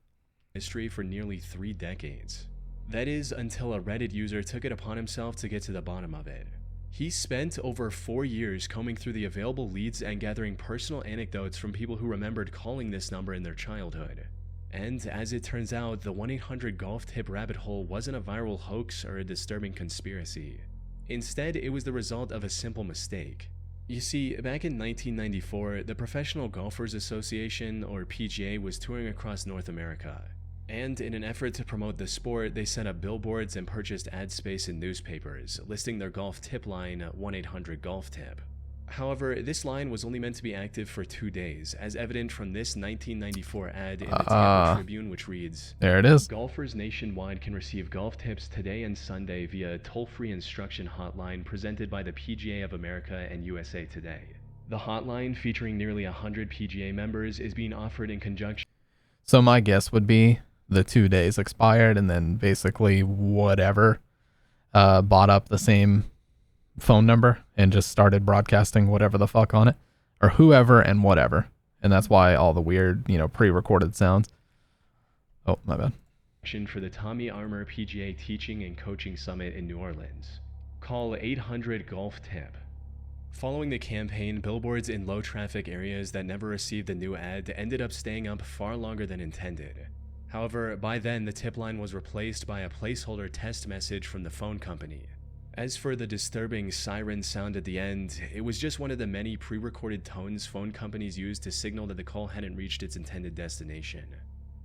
Mystery for nearly 3 decades. That is, until a Reddit user took it upon himself to get to the bottom of it. He spent over 4 years combing through the available leads and gathering personal anecdotes from people who remembered calling this number in their childhood. And as it turns out, the 1-800-GOLF-TIP rabbit hole wasn't a viral hoax or a disturbing conspiracy. Instead, it was the result of a simple mistake. You see, back in 1994, the Professional Golfers Association, or PGA, was touring across North America. And in an effort to promote the sport, they set up billboards and purchased ad space in newspapers, listing their golf tip line 1-800-GOLF-TIP. However, this line was only meant to be active for 2 days, as evident from this 1994 ad in the Tampa Tribune, which reads, there it is. Golfers nationwide can receive golf tips today and Sunday via a toll-free instruction hotline presented by the PGA of America and USA Today. The hotline, featuring nearly 100 PGA members, is being offered in conjunction. So my guess would be the 2 days expired, and then basically whatever bought up the same phone number and just started broadcasting whatever the fuck on it, or whoever and whatever. And that's why all the weird, pre-recorded sounds. Oh, my bad. For the Tommy Armour PGA Teaching and Coaching Summit in New Orleans. Call 800-GOLF-TIP. Following the campaign, billboards in low-traffic areas that never received a new ad ended up staying up far longer than intended. However, by then, the tip line was replaced by a placeholder test message from the phone company. As for the disturbing siren sound at the end, it was just one of the many pre-recorded tones phone companies used to signal that the call hadn't reached its intended destination.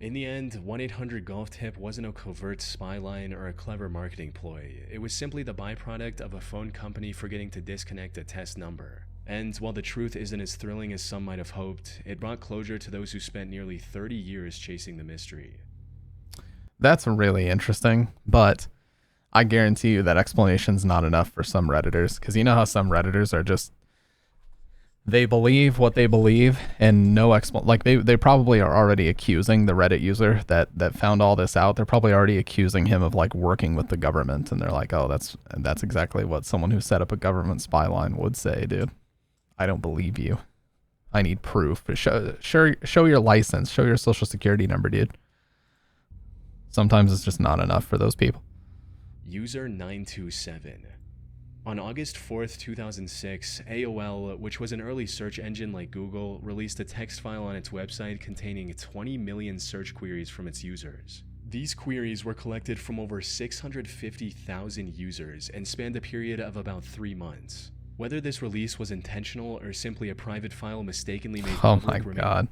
In the end, 1-800-GOLF-TIP wasn't a covert spy line or a clever marketing ploy. It was simply the byproduct of a phone company forgetting to disconnect a test number. And while the truth isn't as thrilling as some might have hoped, it brought closure to those who spent nearly 30 years chasing the mystery. That's really interesting, but I guarantee you that explanation's not enough for some Redditors, because you know how some Redditors are just, they believe what they believe and no like they probably are already accusing the Reddit user that found all this out. They're probably already accusing him of like working with the government, and they're like, oh, that's exactly what someone who set up a government spy line would say, dude. I don't believe you. I need proof. Show your license, show your social security number, dude. Sometimes it's just not enough for those people. User 927. On August 4th, 2006, AOL, which was an early search engine like Google, released a text file on its website containing 20 million search queries from its users. These queries were collected from over 650,000 users and spanned a period of about 3 months. Whether this release was intentional or simply a private file mistakenly made public. Oh my god.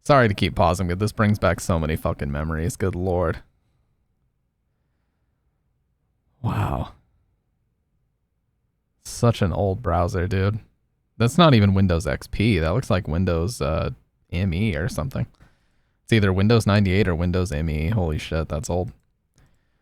Sorry to keep pausing, but this brings back so many fucking memories. Good lord. Wow. Such an old browser, dude. That's not even Windows XP. That looks like Windows ME or something. It's either Windows 98 or Windows ME. Holy shit, that's old.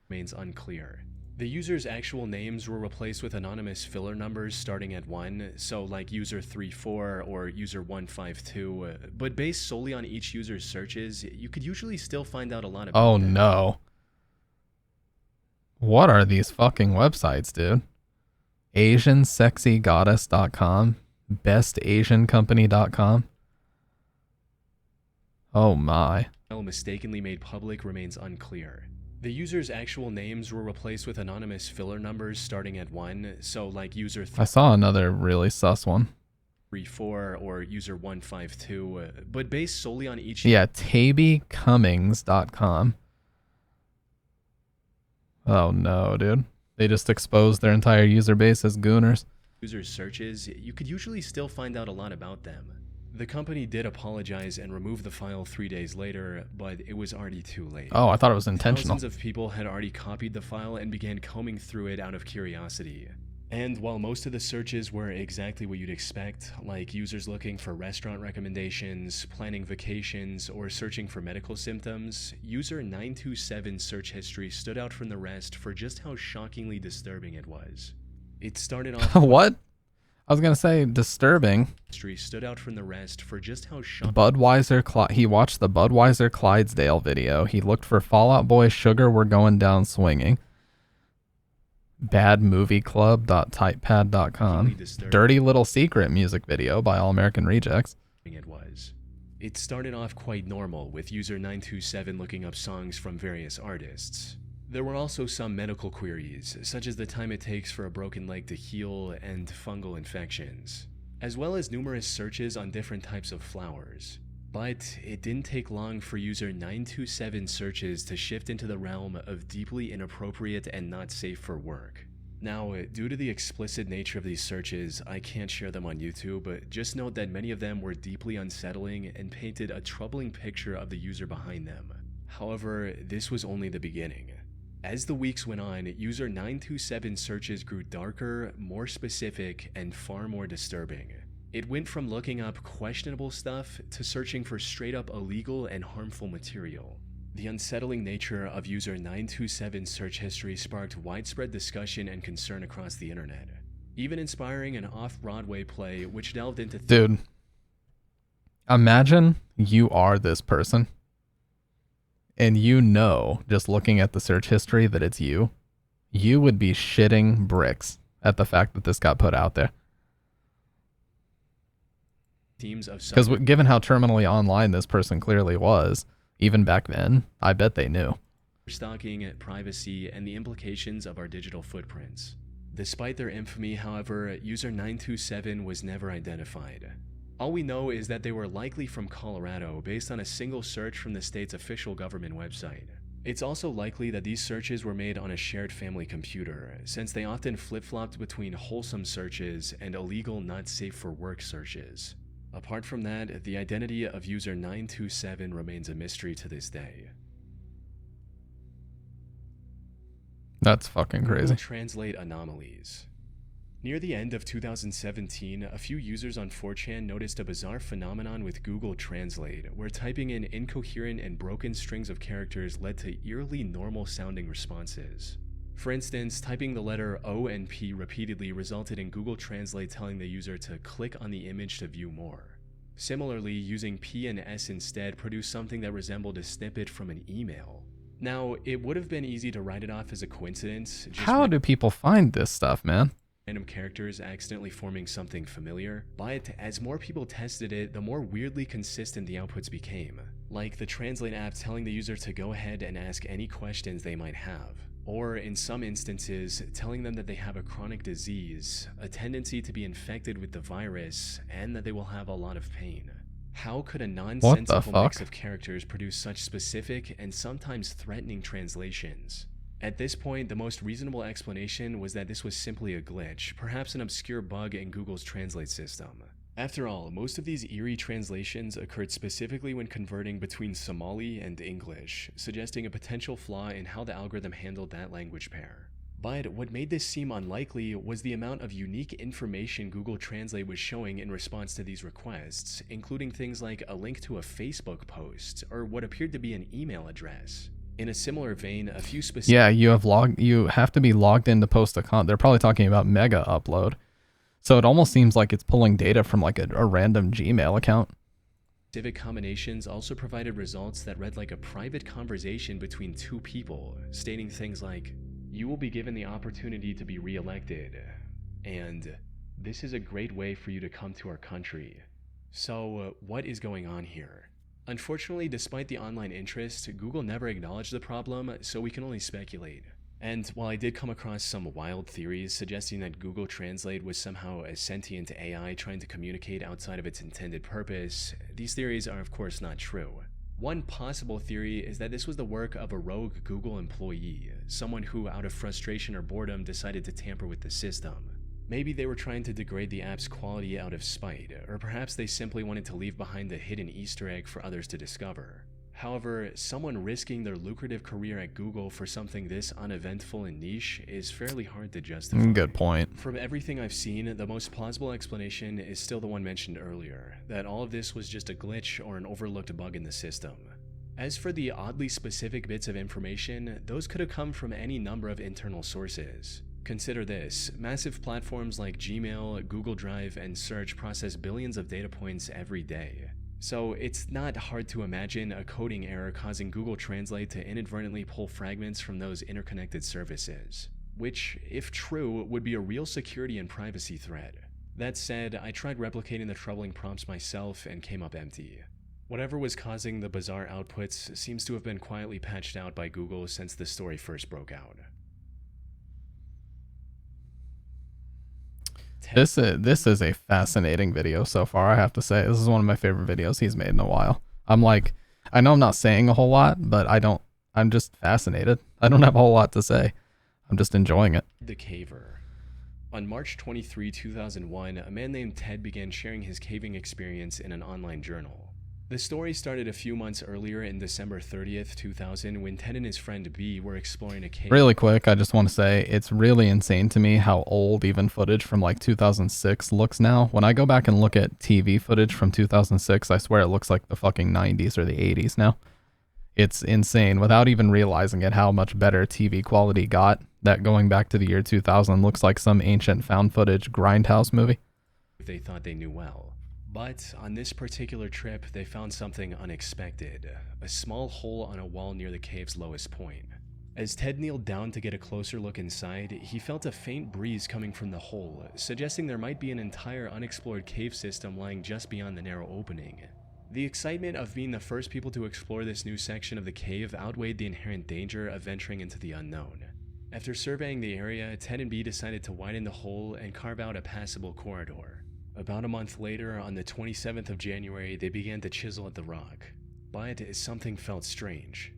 Remains unclear. The user's actual names were replaced with anonymous filler numbers starting at 1, so like user 34 or user 152, but based solely on each user's searches, you could usually still find out a lot about Oh them. no. What are these fucking websites, dude? AsianSexyGoddess.com, BestAsianCompany.com. Oh my. Mistakenly made public remains unclear. The user's actual names were replaced with anonymous filler numbers starting at 1, so like user I saw another really sus one. 34 or user 152, but based solely on each Yeah, TabyCummings.com. Oh no, dude. They just exposed their entire user base as gooners. user's searches, you could usually still find out a lot about them. The company did apologize and remove the file 3 days later, but it was already too late. Oh, I thought it was intentional. Thousands of people had already copied the file and began combing through it out of curiosity. And while most of the searches were exactly what you'd expect, like users looking for restaurant recommendations, planning vacations, or searching for medical symptoms, user 927's search history stood out from the rest for just how shockingly disturbing it was. It started off What? I was gonna say disturbing. history stood out from the rest for just how shocking He watched the Budweiser Clydesdale video. He looked for Fall Out Boy Sugar We're Going Down Swinging. Badmovieclub.typepad.com. Dirty Little Secret music video by All American Rejects. it was. It started off quite normal, with user 927 looking up songs from various artists. There were also some medical queries, such as the time it takes for a broken leg to heal and fungal infections, as well as numerous searches on different types of flowers. But it didn't take long for user 927 searches to shift into the realm of deeply inappropriate and not safe for work. Now, due to the explicit nature of these searches, I can't share them on YouTube, but just note that many of them were deeply unsettling and painted a troubling picture of the user behind them. However, this was only the beginning. As the weeks went on, user 927 searches grew darker, more specific, and far more disturbing. It went from looking up questionable stuff to searching for straight up illegal and harmful material. The unsettling nature of user 927's search history sparked widespread discussion and concern across the internet, even inspiring an off-Broadway play which delved into Dude, imagine you are this person and you know, just looking at the search history, that it's you. You would be shitting bricks at the fact that this got put out there. themes of Because given how terminally online this person clearly was, even back then, I bet they knew. stalking, privacy, and the implications of our digital footprints. Despite their infamy, however, user 927 was never identified. All we know is that they were likely from Colorado based on a single search from the state's official government website. It's also likely that these searches were made on a shared family computer, since they often flip-flopped between wholesome searches and illegal not safe for work searches. Apart from that, the identity of user 927 remains a mystery to this day. That's fucking crazy. Google Translate anomalies. Near the end of 2017, a few users on 4chan noticed a bizarre phenomenon with Google Translate, where typing in incoherent and broken strings of characters led to eerily normal-sounding responses. For instance, typing the letter O and P repeatedly resulted in Google Translate telling the user to click on the image to view more. Similarly, using P and S instead produced something that resembled a snippet from an email. Now, it would have been easy to write it off as a coincidence. How do people find this stuff, man? Random characters accidentally forming something familiar, but as more people tested it, the more weirdly consistent the outputs became. Like the Translate app telling the user to go ahead and ask any questions they might have. Or in some instances, telling them that they have a chronic disease, a tendency to be infected with the virus, and that they will have a lot of pain. How could a nonsensical mix of characters produce such specific and sometimes threatening translations? At this point, the most reasonable explanation was that this was simply a glitch, perhaps an obscure bug in Google's translate system. After all, most of these eerie translations occurred specifically when converting between Somali and English, suggesting a potential flaw in how the algorithm handled that language pair. But what made this seem unlikely was the amount of unique information Google Translate was showing in response to these requests, including things like a link to a Facebook post or what appeared to be an email address. In a similar vein, a few specific... Yeah, you have to be logged in to post a they're probably talking about mega upload. So it almost seems like it's pulling data from like a random Gmail account. Specific combinations also provided results that read like a private conversation between two people, stating things like, "You will be given the opportunity to be re-elected," and "This is a great way for you to come to our country." So, what is going on here? Unfortunately, despite the online interest, Google never acknowledged the problem, so we can only speculate. And while I did come across some wild theories suggesting that Google Translate was somehow a sentient AI trying to communicate outside of its intended purpose, these theories are of course not true. One possible theory is that this was the work of a rogue Google employee, someone who out of frustration or boredom decided to tamper with the system. Maybe they were trying to degrade the app's quality out of spite, or perhaps they simply wanted to leave behind a hidden Easter egg for others to discover. However, someone risking their lucrative career at Google for something this uneventful and niche is fairly hard to justify. Good point. From everything I've seen, the most plausible explanation is still the one mentioned earlier, that all of this was just a glitch or an overlooked bug in the system. As for the oddly specific bits of information, those could have come from any number of internal sources. Consider this: massive platforms like Gmail, Google Drive, and Search process billions of data points every day. So it's not hard to imagine a coding error causing Google Translate to inadvertently pull fragments from those interconnected services, which, if true, would be a real security and privacy threat. That said, I tried replicating the troubling prompts myself and came up empty. Whatever was causing the bizarre outputs seems to have been quietly patched out by Google since the story first broke out. This is a fascinating video so far, I have to say. This is one of my favorite videos he's made in a while. I know I'm not saying a whole lot, but I'm just fascinated. I don't have a whole lot to say. I'm just enjoying it. The Caver. On March 23, 2001, a man named Ted began sharing his caving experience in an online journal. The story started a few months earlier in December 30th, 2000, when Ted and his friend B were exploring a cave. Really quick, I just want to say it's really insane to me how old even footage from like 2006 looks now. When I go back and look at TV footage from 2006, I swear it looks like the fucking 90s or the 80s now. It's insane without even realizing it how much better TV quality got, that going back to the year 2000 looks like some ancient found footage grindhouse movie. They thought they knew well. But on this particular trip, they found something unexpected, a small hole on a wall near the cave's lowest point. As Ted kneeled down to get a closer look inside, he felt a faint breeze coming from the hole, suggesting there might be an entire unexplored cave system lying just beyond the narrow opening. The excitement of being the first people to explore this new section of the cave outweighed the inherent danger of venturing into the unknown. After surveying the area, Ted and B decided to widen the hole and carve out a passable corridor. About a month later, on the 27th of January, they began to chisel at the rock. But something felt strange.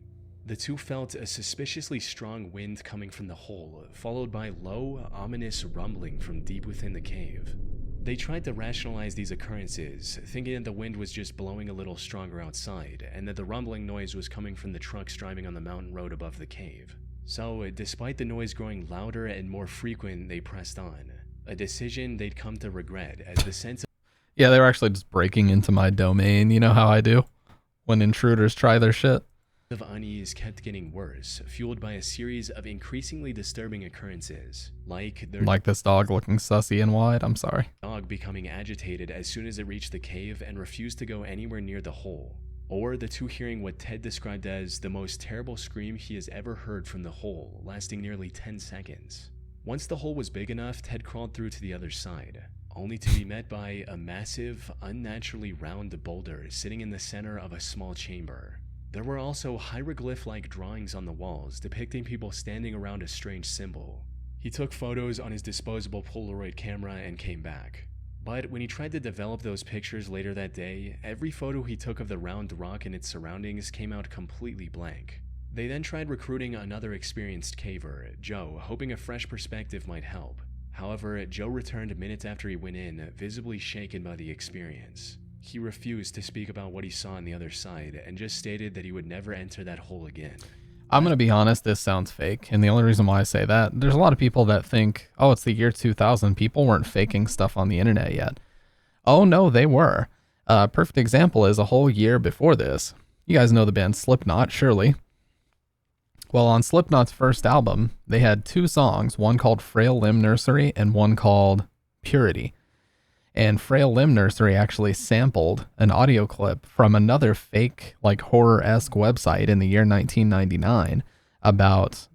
The two felt a suspiciously strong wind coming from the hole, followed by low, ominous rumbling from deep within the cave. They tried to rationalize these occurrences, thinking that the wind was just blowing a little stronger outside, and that the rumbling noise was coming from the trucks driving on the mountain road above the cave. So, despite the noise growing louder and more frequent, they pressed on. A decision they'd come to regret, as the sense of... Yeah, they were actually just breaking into my domain. You know how I do when intruders try their shit. ...of unease kept getting worse, fueled by a series of increasingly disturbing occurrences, like this dog looking sussy and wide. I'm sorry. Dog becoming agitated as soon as it reached the cave and refused to go anywhere near the hole, or the two hearing what Ted described as the most terrible scream he has ever heard from the hole, lasting nearly 10 seconds. Once the hole was big enough, Ted crawled through to the other side, only to be met by a massive, unnaturally round boulder sitting in the center of a small chamber. There were also hieroglyph-like drawings on the walls depicting people standing around a strange symbol. He took photos on his disposable Polaroid camera and came back. But when he tried to develop those pictures later that day, every photo he took of the round rock and its surroundings came out completely blank. They then tried recruiting another experienced caver, Joe, hoping a fresh perspective might help. However, Joe returned minutes after he went in, visibly shaken by the experience. He refused to speak about what he saw on the other side and just stated that he would never enter that hole again. I'm going to be honest, this sounds fake. And the only reason why I say that, there's a lot of people that think, oh, it's the year 2000. People weren't faking stuff on the internet yet. Oh, no, they were. A perfect example is a whole year before this. You guys know the band Slipknot, surely. Well, on Slipknot's first album, they had 2 songs, one called Frail Limb Nursery and one called Purity. And Frail Limb Nursery actually sampled an audio clip from another fake, like horror-esque website in the year 1999 about,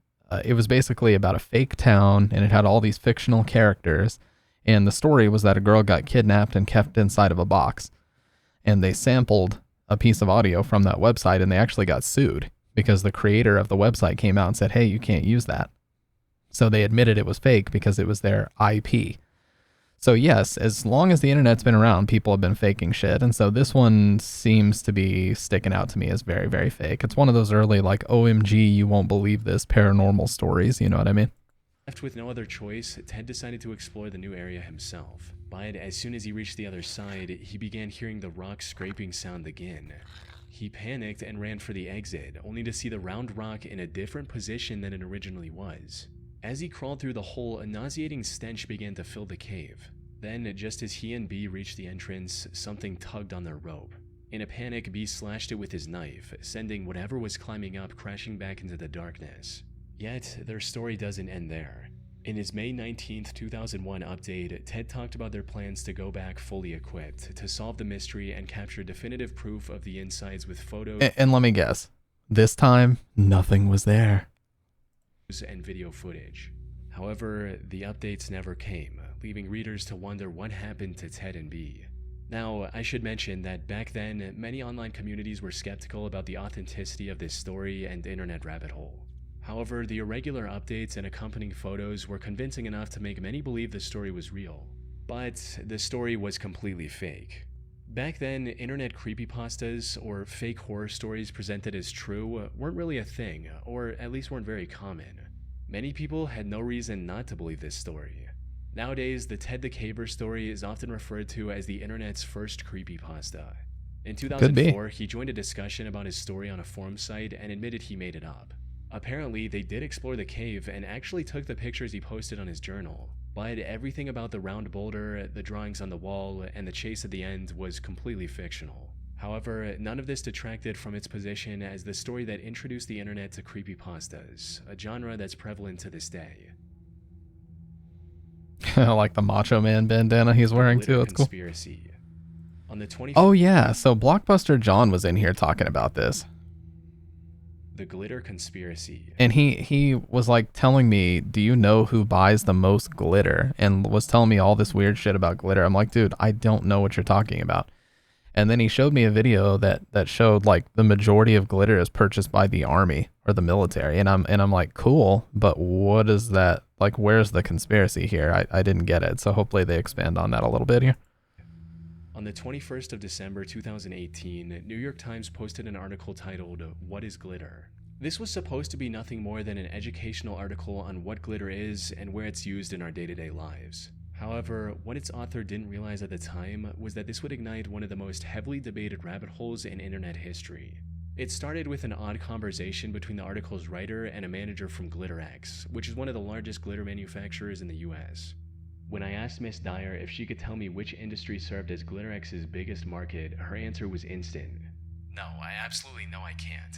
it was basically about a fake town, and it had all these fictional characters. And the story was that a girl got kidnapped and kept inside of a box. And they sampled a piece of audio from that website, and they actually got sued because the creator of the website came out and said, hey, you can't use that. So they admitted it was fake because it was their IP. So yes, as long as the internet's been around, people have been faking shit. And so this one seems to be sticking out to me as very, very fake. It's one of those early, like, OMG, you won't believe this paranormal stories. You know what I mean? Left with no other choice, Ted decided to explore the new area himself. But as soon as he reached the other side, he began hearing the rock scraping sound again. He panicked and ran for the exit, only to see the round rock in a different position than it originally was. As he crawled through the hole, a nauseating stench began to fill the cave. Then, just as he and B reached the entrance, something tugged on their rope. In a panic, B slashed it with his knife, sending whatever was climbing up crashing back into the darkness. Yet, their story doesn't end there. In his May 19th, 2001 update, Ted talked about their plans to go back fully equipped, to solve the mystery and capture definitive proof of the insides with photos And let me guess, this time, nothing was there. and video footage. However, the updates never came, leaving readers to wonder what happened to Ted and B. Now, I should mention that back then, many online communities were skeptical about the authenticity of this story and internet rabbit hole. However, the irregular updates and accompanying photos were convincing enough to make many believe the story was real. But the story was completely fake. Back then, internet creepypastas, or fake horror stories presented as true, weren't really a thing, or at least weren't very common. Many people had no reason not to believe this story. Nowadays, the Ted the Caver story is often referred to as the internet's first creepypasta. In 2004, he joined a discussion about his story on a forum site and admitted he made it up. Apparently, they did explore the cave and actually took the pictures he posted on his journal, but everything about the round boulder, the drawings on the wall, and the chase at the end was completely fictional. However, none of this detracted from its position as the story that introduced the internet to creepypastas, a genre that's prevalent to this day. Like the Macho Man bandana he's wearing too. It's cool. Conspiracy. On the 25th, Oh yeah, so Blockbuster John was in here talking about this. the glitter conspiracy. And he was like telling me, do you know who buys the most glitter? And was telling me all this weird shit about glitter. I'm like, dude, I don't know what you're talking about. And then he showed me a video that showed like the majority of glitter is purchased by the army or the military. And I'm like, cool, but what is that? Like, where's the conspiracy here? I didn't get it. So hopefully they expand on that a little bit here. On the 21st of December 2018, New York Times posted an article titled, "What is Glitter?" This was supposed to be nothing more than an educational article on what glitter is and where it's used in our day-to-day lives. However, what its author didn't realize at the time was that this would ignite one of the most heavily debated rabbit holes in internet history. It started with an odd conversation between the article's writer and a manager from GlitterX, which is one of the largest glitter manufacturers in the US. When I asked Miss Dyer if she could tell me which industry served as GlitterX's biggest market, her answer was instant. "No, I absolutely know I can't."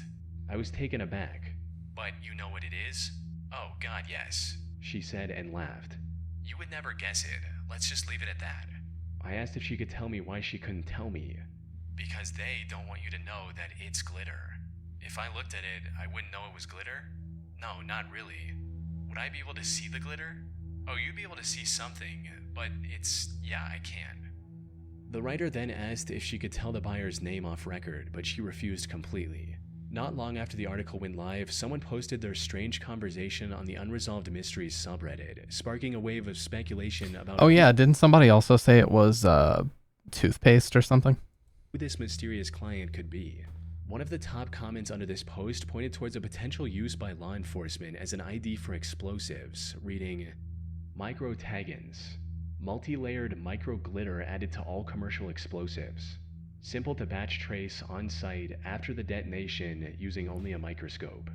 I was taken aback. "But you know what it is?" "Oh, God, yes," she said and laughed. "You would never guess it. Let's just leave it at that." I asked if she could tell me why she couldn't tell me. "Because they don't want you to know that it's glitter. If I looked at it, I wouldn't know it was glitter?" "No, not really." "Would I be able to see the glitter?" "Oh, you'd be able to see something, but yeah, I can." The writer then asked if she could tell the buyer's name off record, but she refused completely. Not long after the article went live, someone posted their strange conversation on the Unresolved Mysteries subreddit, sparking a wave of speculation about Oh yeah, didn't somebody also say it was toothpaste or something? who this mysterious client could be. One of the top comments under this post pointed towards a potential use by law enforcement as an ID for explosives, reading, "Micro-taggants, multi-layered micro-glitter added to all commercial explosives. Simple to batch trace on-site after the detonation using only a microscope.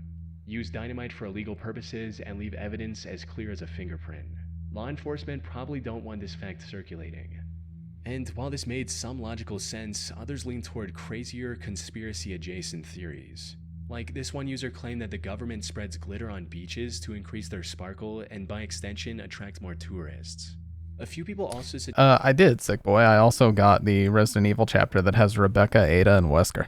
Use dynamite for illegal purposes and leave evidence as clear as a fingerprint. Law enforcement probably don't want this fact circulating." And while this made some logical sense, others leaned toward crazier conspiracy-adjacent theories. Like, this one user claimed that the government spreads glitter on beaches to increase their sparkle and by extension attract more tourists. A few people also I did, sick boy. I also got the Resident Evil chapter that has Rebecca, Ada, and Wesker.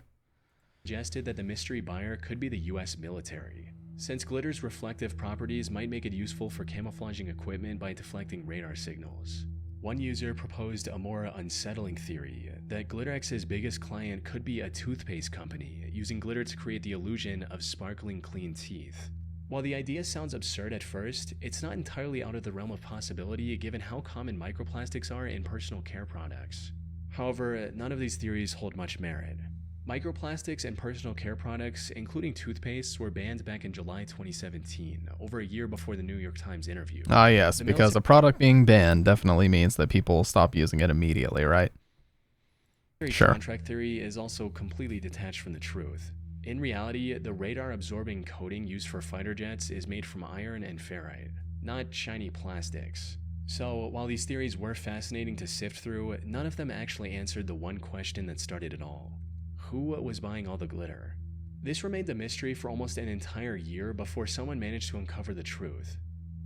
suggested that the mystery buyer could be the US military, since glitter's reflective properties might make it useful for camouflaging equipment by deflecting radar signals. One user proposed a more unsettling theory that GlitterX's biggest client could be a toothpaste company using glitter to create the illusion of sparkling clean teeth. While the idea sounds absurd at first, it's not entirely out of the realm of possibility given how common microplastics are in personal care products. However, none of these theories hold much merit. Microplastics in personal care products, including toothpaste, were banned back in July 2017, over a year before the New York Times interview. Ah, yes, because a product being banned definitely means that people stop using it immediately, right? Sure. Contract theory is also completely detached from the truth. In reality, the radar-absorbing coating used for fighter jets is made from iron and ferrite, not shiny plastics. So, while these theories were fascinating to sift through, none of them actually answered the one question that started it all. Who was buying all the glitter? This remained a mystery for almost an entire year before someone managed to uncover the truth.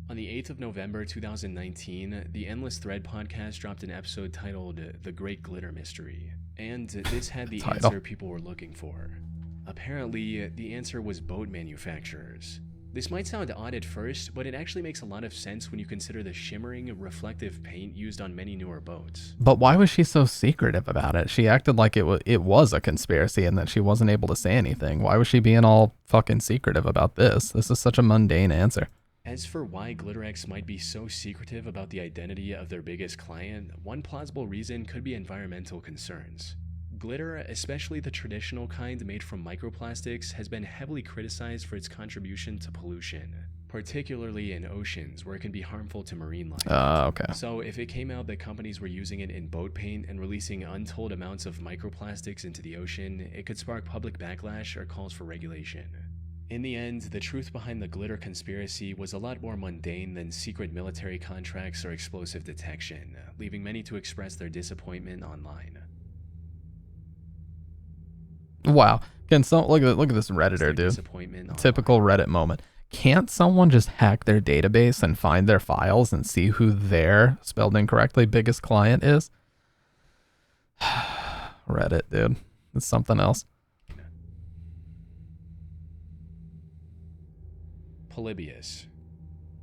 On the 8th of November 2019, the Endless Thread podcast dropped an episode titled The Great Glitter Mystery, and this had the answer people were looking for. Apparently, the answer was boat manufacturers. This might sound odd at first, but it actually makes a lot of sense when you consider the shimmering, reflective paint used on many newer boats. But why was she so secretive about it? She acted like it was a conspiracy and that she wasn't able to say anything. Why was she being all fucking secretive about this? This is such a mundane answer. As for why GlitterX might be so secretive about the identity of their biggest client, one plausible reason could be environmental concerns. Glitter, especially the traditional kind made from microplastics, has been heavily criticized for its contribution to pollution, particularly in oceans where it can be harmful to marine life. Okay. So if it came out that companies were using it in boat paint and releasing untold amounts of microplastics into the ocean, it could spark public backlash or calls for regulation. In the end, the truth behind the glitter conspiracy was a lot more mundane than secret military contracts or explosive detection, leaving many to express their disappointment online. Wow. Look at this Redditor, dude. Typical Reddit moment. Can't someone just hack their database and find their files and see who their, spelled incorrectly, biggest client is? Reddit, dude. It's something else. Polybius.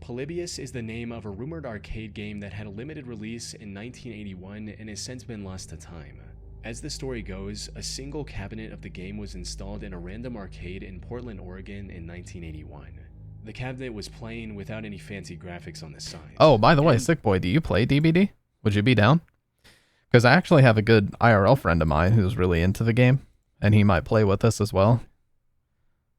Polybius is the name of a rumored arcade game that had a limited release in 1981 and has since been lost to time. As the story goes, a single cabinet of the game was installed in a random arcade in Portland, Oregon in 1981. The cabinet was plain without any fancy graphics on the side. Oh, by the way, sick boy, do you play DBD? Would you be down? Because I actually have a good IRL friend of mine who's really into the game, and he might play with us as well.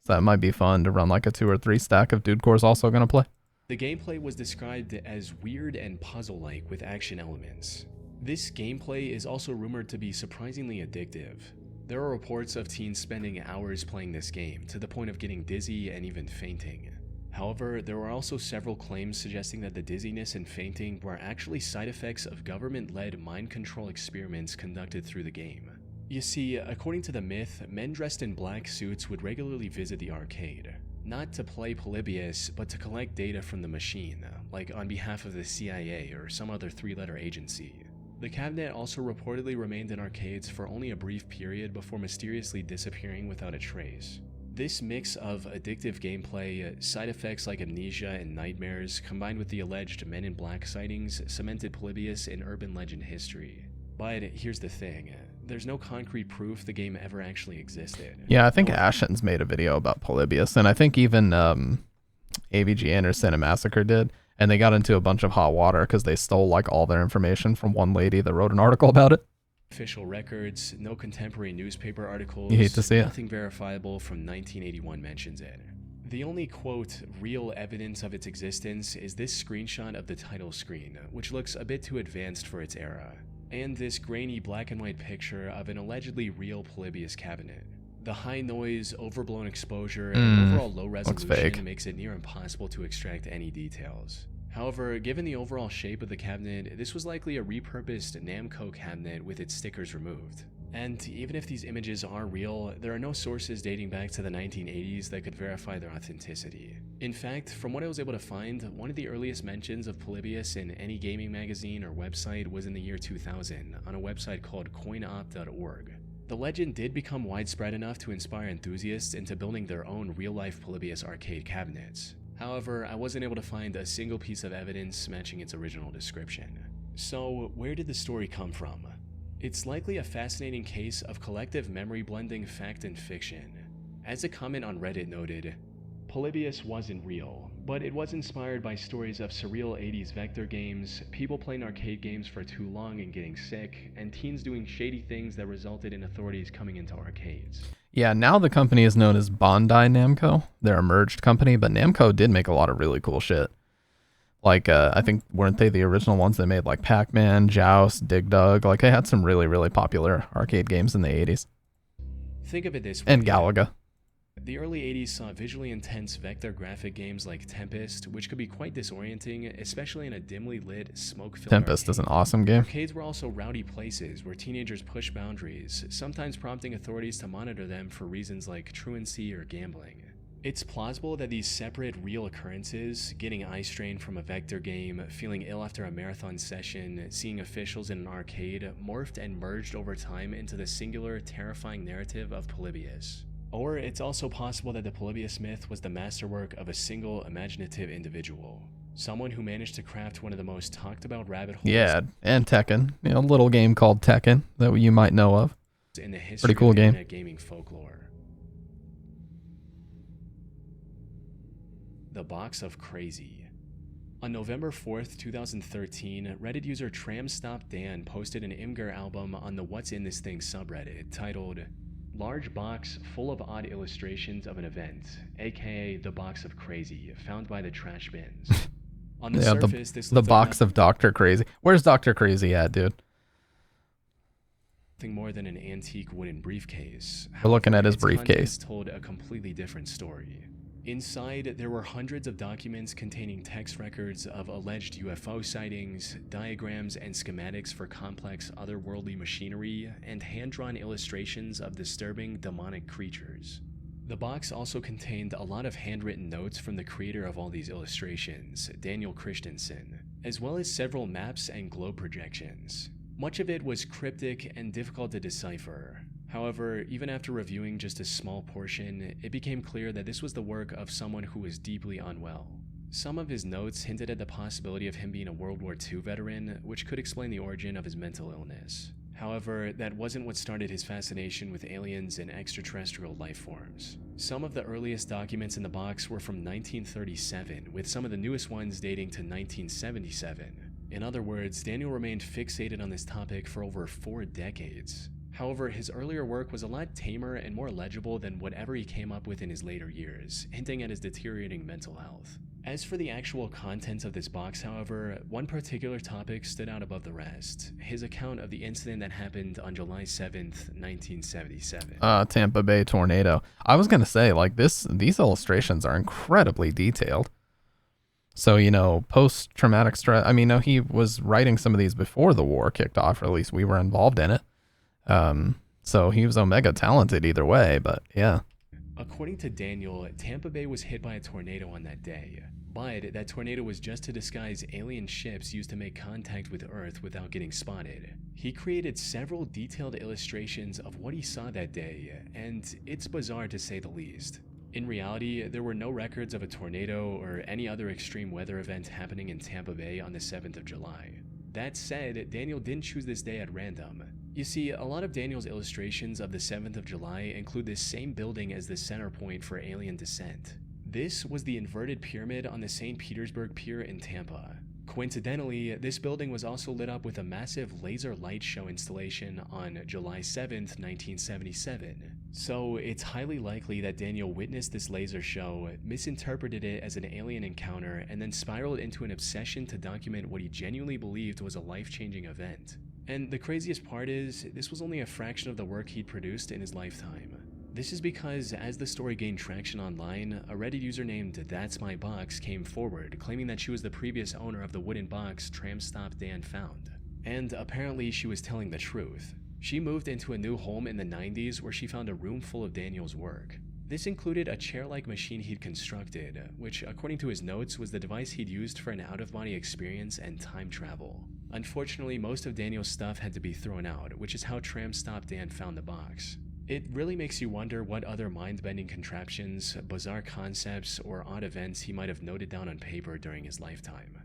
So that might be fun to run like a 2 or 3 stack if Dude Core's also going to play. The gameplay was described as weird and puzzle-like with action elements. This gameplay is also rumored to be surprisingly addictive. There are reports of teens spending hours playing this game, to the point of getting dizzy and even fainting. However, there were also several claims suggesting that the dizziness and fainting were actually side effects of government-led mind control experiments conducted through the game. You see, according to the myth, men dressed in black suits would regularly visit the arcade, not to play Polybius, but to collect data from the machine, like on behalf of the CIA or some other 3-letter agency. The cabinet also reportedly remained in arcades for only a brief period before mysteriously disappearing without a trace. This mix of addictive gameplay, side effects like amnesia and nightmares, combined with the alleged Men in Black sightings, cemented Polybius in urban legend history. But here's the thing, there's no concrete proof the game ever actually existed. Yeah, I think Ashen's made a video about Polybius, and I think even AVG and or Cinemassacre did. And they got into a bunch of hot water because they stole like all their information from one lady that wrote an article about it. Official records, no contemporary newspaper articles, you hate to see nothing verifiable from 1981 mentions it. The only, quote, real evidence of its existence is this screenshot of the title screen, which looks a bit too advanced for its era, and this grainy black and white picture of an allegedly real Polybius cabinet. The high noise, overblown exposure, and overall low resolution makes it near impossible to extract any details. However, given the overall shape of the cabinet, this was likely a repurposed Namco cabinet with its stickers removed. And even if these images are real, there are no sources dating back to the 1980s that could verify their authenticity. In fact, from what I was able to find, one of the earliest mentions of Polybius in any gaming magazine or website was in the year 2000 on a website called coinop.org. The legend did become widespread enough to inspire enthusiasts into building their own real-life Polybius arcade cabinets. However, I wasn't able to find a single piece of evidence matching its original description. So, where did the story come from? It's likely a fascinating case of collective memory blending fact and fiction. As a comment on Reddit noted, Polybius wasn't real, but it was inspired by stories of surreal 80s vector games, people playing arcade games for too long and getting sick, and teens doing shady things that resulted in authorities coming into arcades. Yeah, now the company is known as Bandai Namco. They're a merged company, but Namco did make a lot of really cool shit. Like, I think, weren't they the original ones that made, like, Pac-Man, Joust, Dig Dug? Like, they had some really, really popular arcade games in the 80s. Think of it this way. And Galaga. The early 80s saw visually intense vector graphic games like Tempest, which could be quite disorienting, especially in a dimly lit, smoke-filled Tempest is an awesome game. Arcades were also rowdy places where teenagers pushed boundaries, sometimes prompting authorities to monitor them for reasons like truancy or gambling. It's plausible that these separate real occurrences, getting eye strain from a vector game, feeling ill after a marathon session, seeing officials in an arcade, morphed and merged over time into the singular, terrifying narrative of Polybius. Or it's also possible that the Polybius myth was the masterwork of a single imaginative individual. Someone who managed to craft one of the most talked about rabbit holes. Yeah, and Tekken. You know, a little game called Tekken that you might know of. In the history Pretty cool of game. internet gaming folklore. The Box of Crazy. On November 4th, 2013, Reddit user TramStopDan posted an Imgur album on the What's In This Thing subreddit titled Large Box Full of Odd Illustrations of an Event, aka The Box of Crazy, found by the trash bins. On the surface, this the looks box like of Dr. Crazy. Where's Dr. Crazy at, dude? nothing more than an antique wooden briefcase. We're looking at his Its briefcase. contents told a completely different story. Inside, there were hundreds of documents containing text records of alleged UFO sightings, diagrams and schematics for complex otherworldly machinery, and hand-drawn illustrations of disturbing demonic creatures. The box also contained a lot of handwritten notes from the creator of all these illustrations, Daniel Christensen, as well as several maps and globe projections. Much of it was cryptic and difficult to decipher. However, even after reviewing just a small portion, it became clear that this was the work of someone who was deeply unwell. Some of his notes hinted at the possibility of him being a World War II veteran, which could explain the origin of his mental illness. However, that wasn't what started his fascination with aliens and extraterrestrial life forms. Some of the earliest documents in the box were from 1937, with some of the newest ones dating to 1977. In other words, Daniel remained fixated on this topic for over 4 decades. However, his earlier work was a lot tamer and more legible than whatever he came up with in his later years, hinting at his deteriorating mental health. As for the actual contents of this box, however, one particular topic stood out above the rest: his account of the incident that happened on July 7th, 1977. Tampa Bay tornado. I was gonna say, like, these illustrations are incredibly detailed. So, you know, post-traumatic stress. I mean, no, he was writing some of these before the war kicked off, or at least we were involved in it. So he was omega talented either way, but yeah. According to Daniel, Tampa Bay was hit by a tornado on that day, but that tornado was just to disguise alien ships used to make contact with Earth without getting spotted. He created several detailed illustrations of what he saw that day, and it's bizarre to say the least. In reality, there were no records of a tornado or any other extreme weather event happening in Tampa Bay on the 7th of July. That said, Daniel didn't choose this day at random. You see, a lot of Daniel's illustrations of the 7th of July include this same building as the center point for alien descent. This was the inverted pyramid on the St. Petersburg Pier in Tampa. Coincidentally, this building was also lit up with a massive laser light show installation on July 7th, 1977. So it's highly likely that Daniel witnessed this laser show, misinterpreted it as an alien encounter, and then spiraled into an obsession to document what he genuinely believed was a life-changing event. And the craziest part is, this was only a fraction of the work he'd produced in his lifetime. This is because, as the story gained traction online, a Reddit user named That's My Box came forward, claiming that she was the previous owner of the wooden box TramStopDan found. And apparently she was telling the truth. She moved into a new home in the 90s where she found a room full of Daniel's work. This included a chair-like machine he'd constructed, which, according to his notes, was the device he'd used for an out-of-body experience and time travel. Unfortunately, most of Daniel's stuff had to be thrown out, which is how Tram Stop Dan found the box. It really makes you wonder what other mind-bending contraptions, bizarre concepts, or odd events he might have noted down on paper during his lifetime.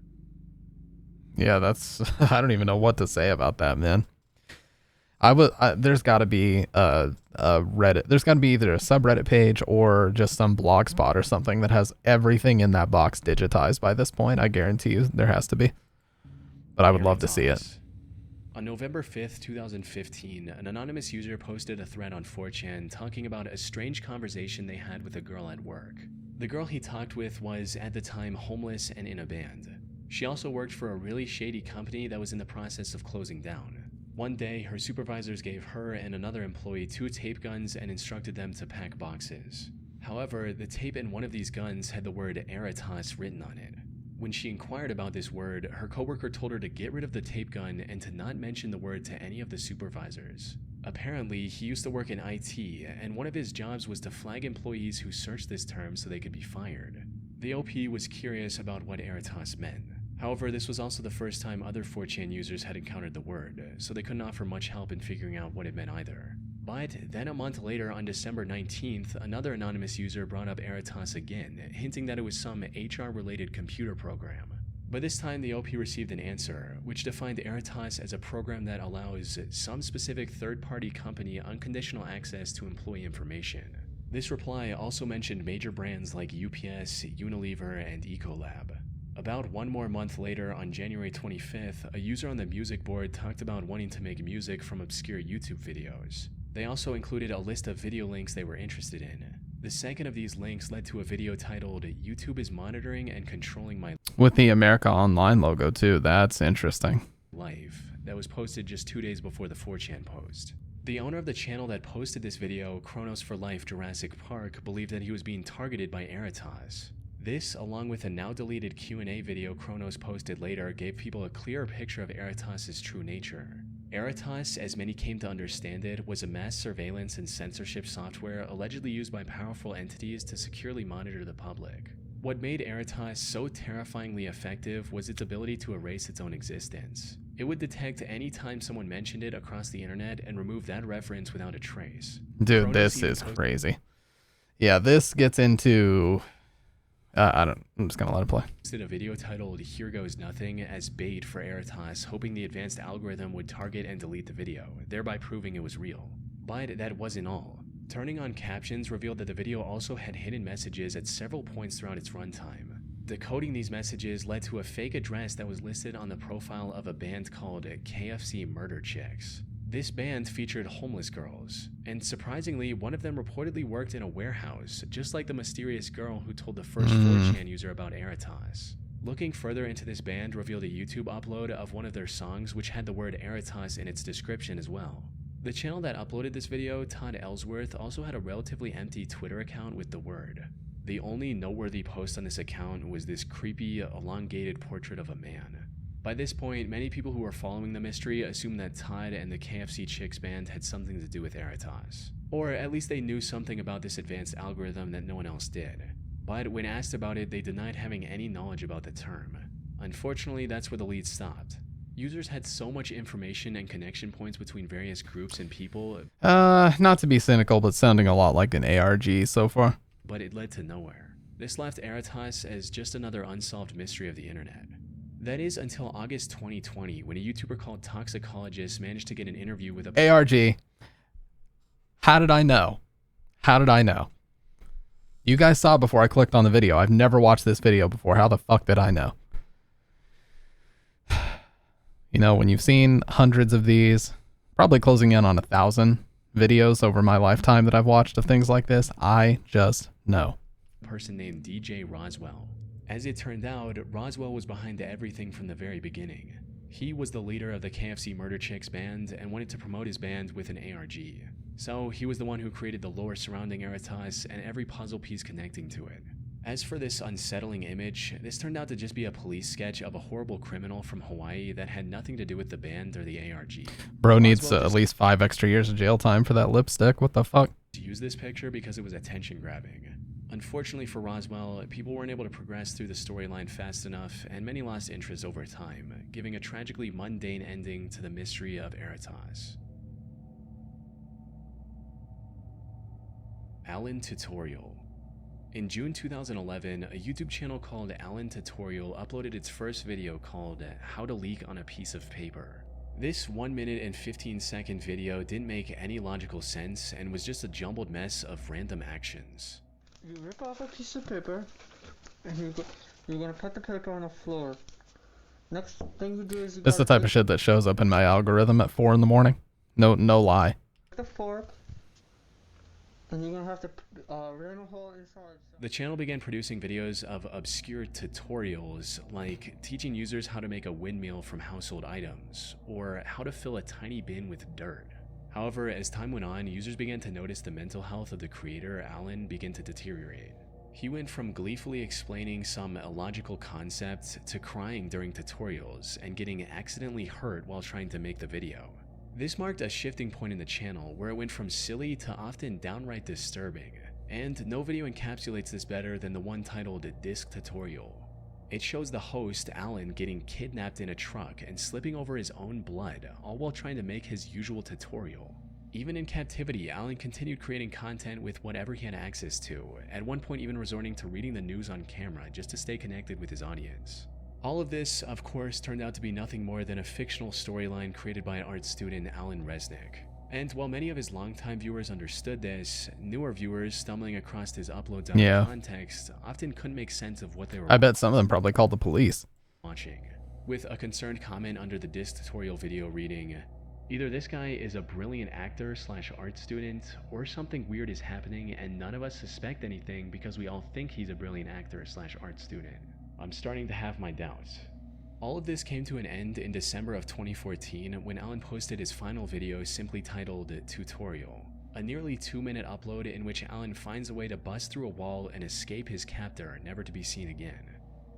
Yeah, that's I don't even know what to say about that, man. There's got to be a Reddit. There's got to be either a subreddit page or just some blog spot or something that has everything in that box digitized by this point. I guarantee you there has to be. But I would love to see it. On November 5th, 2015, an anonymous user posted a thread on 4chan talking about a strange conversation they had with a girl at work. The girl he talked with was, at the time, homeless and in a band. She also worked for a really shady company that was in the process of closing down. One day, her supervisors gave her and another employee 2 tape guns and instructed them to pack boxes. However, the tape in one of these guns had the word Eritas written on it. When she inquired about this word, her coworker told her to get rid of the tape gun and to not mention the word to any of the supervisors. Apparently, he used to work in IT, and one of his jobs was to flag employees who searched this term so they could be fired. The OP was curious about what Eritas meant. However, this was also the first time other 4chan users had encountered the word, so they couldn't offer much help in figuring out what it meant either. But then a month later, on December 19th, another anonymous user brought up Eritas again, hinting that it was some HR-related computer program. But this time, the OP received an answer, which defined Eritas as a program that allows some specific third-party company unconditional access to employee information. This reply also mentioned major brands like UPS, Unilever, and Ecolab. About one more month later, on January 25th, a user on the music board talked about wanting to make music from obscure YouTube videos. They also included a list of video links they were interested in. The second of these links led to a video titled, "YouTube is monitoring and controlling my with the America Online logo too. That's interesting. life," that was posted just 2 days before the 4chan post. The owner of the channel that posted this video, Chronos for Life Jurassic Park, believed that he was being targeted by Eritas. This, along with a now-deleted Q&A video Chronos posted later, gave people a clearer picture of Eritas' true nature. Eritas, as many came to understand it, was a mass surveillance and censorship software allegedly used by powerful entities to securely monitor the public. What made Eritas so terrifyingly effective was its ability to erase its own existence. It would detect any time someone mentioned it across the internet and remove that reference without a trace. Dude, Chronos this even is crazy. Yeah, this gets into... I'm just gonna let it play. Posted a video titled "Here Goes Nothing" as bait for Eritas, hoping the advanced algorithm would target and delete the video, thereby proving it was real. But that wasn't all. Turning on captions revealed that the video also had hidden messages at several points throughout its runtime. Decoding these messages led to a fake address that was listed on the profile of a band called KFC Murder Chicks. This band featured homeless girls, and surprisingly, one of them reportedly worked in a warehouse, just like the mysterious girl who told the first 4chan user about Eritas. Looking further into this band revealed a YouTube upload of one of their songs which had the word Eritas in its description as well. The channel that uploaded this video, Todd Ellsworth, also had a relatively empty Twitter account with the word. The only noteworthy post on this account was this creepy, elongated portrait of a man. By this point, many people who were following the mystery assumed that Todd and the KFC Chicks band had something to do with Eritas. Or at least they knew something about this advanced algorithm that no one else did. But when asked about it, they denied having any knowledge about the term. Unfortunately, that's where the lead stopped. Users had so much information and connection points between various groups and people. Not to be cynical, but sounding a lot like an ARG so far. But it led to nowhere. This left Eritas as just another unsolved mystery of the internet. That is until August 2020, when a YouTuber called Toxicologist managed to get an interview with a ARG. How did I know? How did I know? You guys saw it before I clicked on the video. I've never watched this video before. How the fuck did I know? You know, when you've seen hundreds of these, probably closing in on 1,000 videos over my lifetime that I've watched of things like this, I just know. person named DJ Roswell. As it turned out, Roswell was behind everything from the very beginning. He was the leader of the KFC Murder Chicks band and wanted to promote his band with an ARG. So he was the one who created the lore surrounding Eritas and every puzzle piece connecting to it. As for this unsettling image, this turned out to just be a police sketch of a horrible criminal from Hawaii that had nothing to do with the band or the ARG. Bro needs Roswell at least 5 extra years of jail time for that lipstick. What the fuck? Use this picture because it was attention grabbing. Unfortunately for Roswell, people weren't able to progress through the storyline fast enough, and many lost interest over time, giving a tragically mundane ending to the mystery of Eritas. Alan Tutorial. In June 2011, a YouTube channel called Alan Tutorial uploaded its first video called How to Leak on a Piece of Paper. This 1 minute and 15-second video didn't make any logical sense and was just a jumbled mess of random actions. You rip off a piece of paper, and you're gonna put the paper on the floor. Next thing you do is you This is the type of shit that shows up in my algorithm at 4 in the morning. No lie. the fork, and you're gonna have to run a hole inside. The channel began producing videos of obscure tutorials like teaching users how to make a windmill from household items, or how to fill a tiny bin with dirt. However, as time went on, users began to notice the mental health of the creator, Alan, begin to deteriorate. He went from gleefully explaining some illogical concept to crying during tutorials and getting accidentally hurt while trying to make the video. This marked a shifting point in the channel where it went from silly to often downright disturbing, and no video encapsulates this better than the one titled Disc Tutorial. It shows the host, Alan, getting kidnapped in a truck and slipping over his own blood, all while trying to make his usual tutorial. Even in captivity, Alan continued creating content with whatever he had access to, at one point even resorting to reading the news on camera just to stay connected with his audience. All of this, of course, turned out to be nothing more than a fictional storyline created by art student Alan Resnick. And while many of his longtime viewers understood this, newer viewers stumbling across his uploads out of context often couldn't make sense of what they were I bet some of them probably called the police. watching, with a concerned comment under the disc tutorial video reading, "Either this guy is a brilliant actor / art student, or something weird is happening and none of us suspect anything because we all think he's a brilliant actor / art student. I'm starting to have my doubts." All of this came to an end in December of 2014 when Alan posted his final video simply titled Tutorial, a nearly 2-minute upload in which Alan finds a way to bust through a wall and escape his captor, never to be seen again.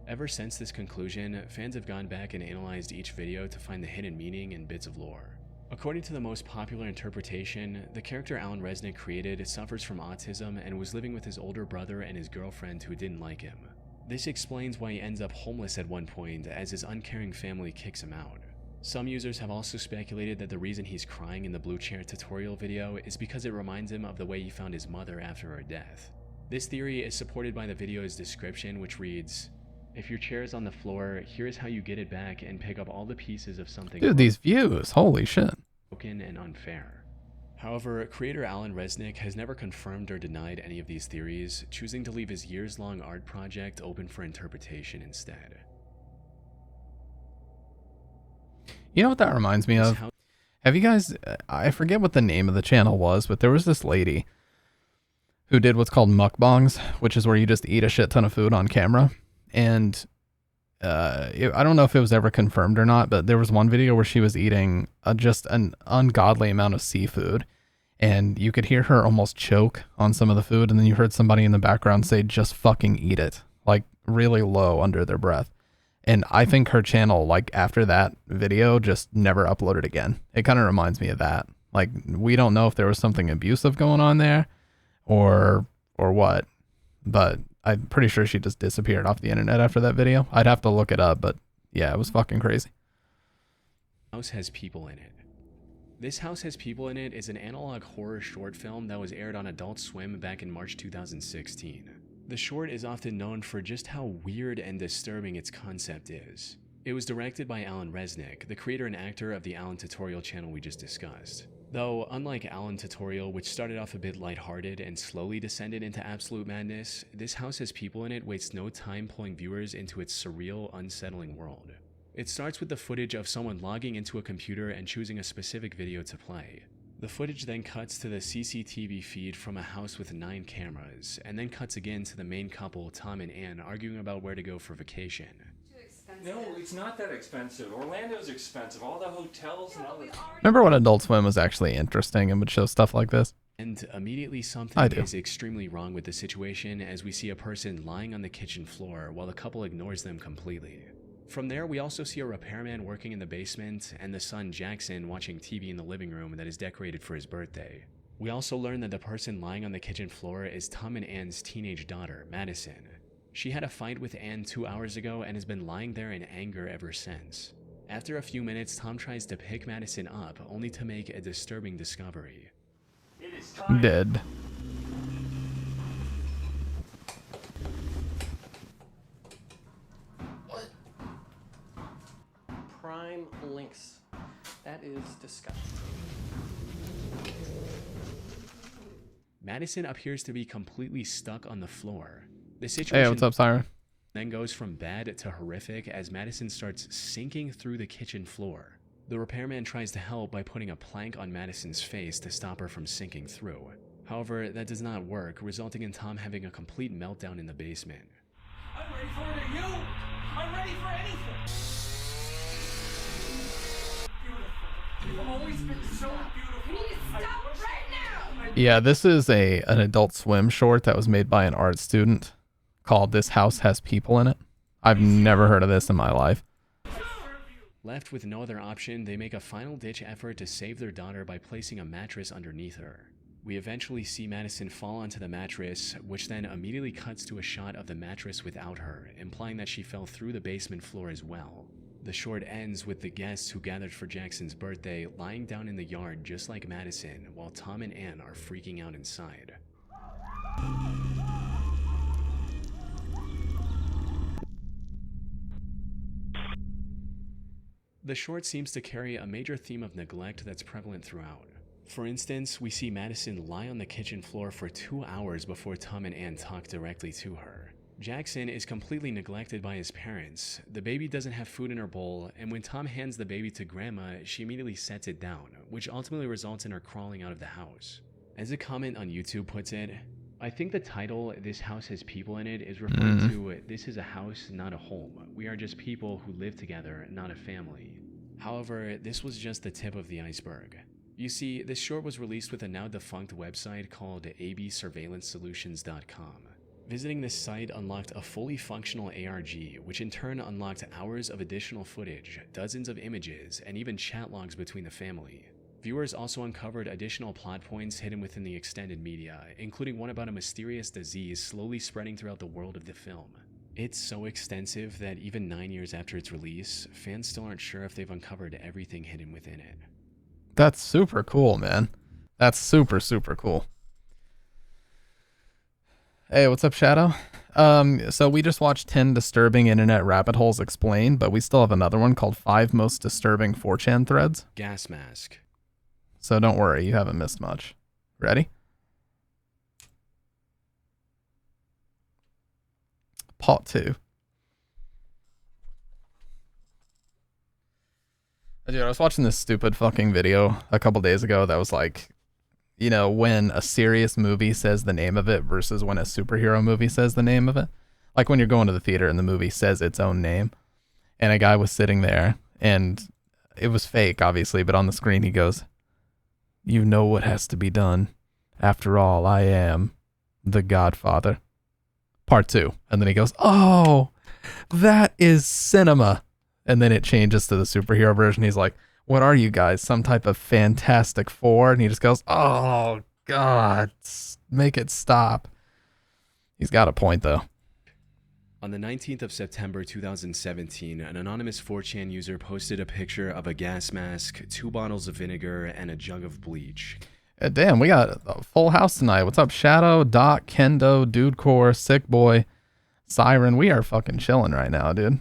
Ever since this conclusion, fans have gone back and analyzed each video to find the hidden meaning and bits of lore. According to the most popular interpretation, the character Alan Resnick created suffers from autism and was living with his older brother and his girlfriend who didn't like him. This explains why he ends up homeless at one point as his uncaring family kicks him out. Some users have also speculated that the reason he's crying in the blue chair tutorial video is because it reminds him of the way he found his mother after her death. This theory is supported by the video's description, which reads, "If your chair is on the floor, here is how you get it back and pick up all the pieces of something Dude, these views, holy shit. broken and unfair." However, creator Alan Resnick has never confirmed or denied any of these theories, choosing to leave his years-long art project open for interpretation instead. You know what that reminds me of? Have you guys, I forget what the name of the channel was, but there was this lady who did what's called mukbangs, which is where you just eat a shit ton of food on camera. And I don't know if it was ever confirmed or not, but there was one video where she was eating just an ungodly amount of seafood, and you could hear her almost choke on some of the food, and then you heard somebody in the background say, "Just fucking eat it," like really low under their breath. And I think her channel, like after that video, just never uploaded again. It kind of reminds me of that. Like, we don't know if there was something abusive going on there or what, but I'm pretty sure she just disappeared off the internet after that video. I'd have to look it up, but yeah, it was fucking crazy. House Has People in It. This House Has People in It is an analog horror short film that was aired on Adult Swim back in March 2016. The short is often known for just how weird and disturbing its concept is. It was directed by Alan Resnick, the creator and actor of the Alan Tutorial channel we just discussed. Though, unlike Alan Tutorial, which started off a bit lighthearted and slowly descended into absolute madness, this House Has People in It wastes no time pulling viewers into its surreal, unsettling world. It starts with the footage of someone logging into a computer and choosing a specific video to play. The footage then cuts to the CCTV feed from a house with 9 cameras, and then cuts again to the main couple, Tom and Ann, arguing about where to go for vacation. No, it's not that expensive. Orlando's expensive. All the hotels and all the... Remember when Adult Swim was actually interesting and would show stuff like this? And immediately I something do. is extremely wrong with the situation as we see a person lying on the kitchen floor while the couple ignores them completely. From there, we also see a repairman working in the basement and the son Jackson watching TV in the living room that is decorated for his birthday. We also learn that the person lying on the kitchen floor is Tom and Ann's teenage daughter, Madison. She had a fight with Ann 2 hours ago and has been lying there in anger ever since. After a few minutes, Tom tries to pick Madison up, only to make a disturbing discovery. Dead. Prime links. That is disgusting. Madison appears to be completely stuck on the floor. The Hey, situation what's up, Siren? then goes from bad to horrific as Madison starts sinking through the kitchen floor. The repairman tries to help by putting a plank on Madison's face to stop her from sinking through. However, that does not work, resulting in Tom having a complete meltdown in the basement. I'm ready for it, are you? I'm ready for anything. Beautiful. You've always been so beautiful. You need to stop right now. Yeah, this is an Adult Swim short that was made by an art student called "This House Has People in It." I've never heard of this in my life. Left with no other option, they make a final-ditch effort to save their daughter by placing a mattress underneath her. We eventually see Madison fall onto the mattress, which then immediately cuts to a shot of the mattress without her, implying that she fell through the basement floor as well. The short ends with the guests who gathered for Jackson's birthday lying down in the yard just like Madison, while Tom and Ann are freaking out inside. The short seems to carry a major theme of neglect that's prevalent throughout. For instance, we see Madison lie on the kitchen floor for 2 hours before Tom and Ann talk directly to her. Jackson is completely neglected by his parents. The baby doesn't have food in her bowl, and when Tom hands the baby to Grandma, she immediately sets it down, which ultimately results in her crawling out of the house. As a comment on YouTube puts it, I think the title, "This House Has People in It," is referring to this is a house, not a home. We are just people who live together, not a family. However, this was just the tip of the iceberg. You see, this short was released with a now defunct website called absurveillancesolutions.com. Visiting this site unlocked a fully functional ARG, which in turn unlocked hours of additional footage, dozens of images, and even chat logs between the family. Viewers also uncovered additional plot points hidden within the extended media, including one about a mysterious disease slowly spreading throughout the world of the film. It's so extensive that even 9 years after its release, fans still aren't sure if they've uncovered everything hidden within it. That's super cool, man. That's super, super cool. Hey, what's up, Shadow? So we just watched 10 disturbing internet rabbit holes explained, but we still have another one called 5 most disturbing 4chan threads. Gas mask. So don't worry, you haven't missed much. Ready? Part 2. Dude, I was watching this stupid fucking video a couple days ago that was like, you know, when a serious movie says the name of it versus when a superhero movie says the name of it. Like when you're going to the theater and the movie says its own name. And a guy was sitting there and it was fake, obviously, but on the screen he goes, "You know what has to be done. After all, I am the Godfather." Part 2. And then he goes, "Oh, that is cinema." And then it changes to the superhero version. He's like, "What are you guys? Some type of Fantastic Four?" And he just goes, "Oh, God, make it stop." He's got a point, though. On the 19th of September 2017, an anonymous 4chan user posted a picture of a gas mask, 2 bottles of vinegar, and a jug of bleach. Damn, we got a full house tonight. What's up, Shadow, Doc, Kendo, Dudecore, Sick Boy, Siren? We are fucking chilling right now, dude.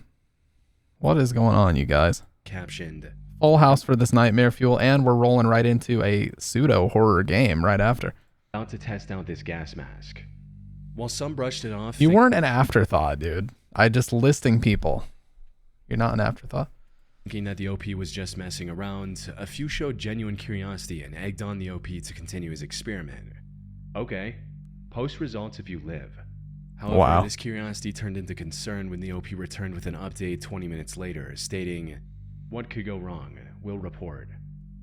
What is going on, you guys? Captioned, Full house for this Nightmare Fuel, and we're rolling right into a pseudo-horror game right after. about to test out this gas mask. While some brushed it off, You weren't an afterthought, dude. I just listing people. You're not an afterthought. thinking that the OP was just messing around, a few showed genuine curiosity and egged on the OP to continue his experiment. Okay, post results if you live. However, Wow. this curiosity turned into concern when the OP returned with an update 20 minutes later, stating, "What could go wrong? We'll report."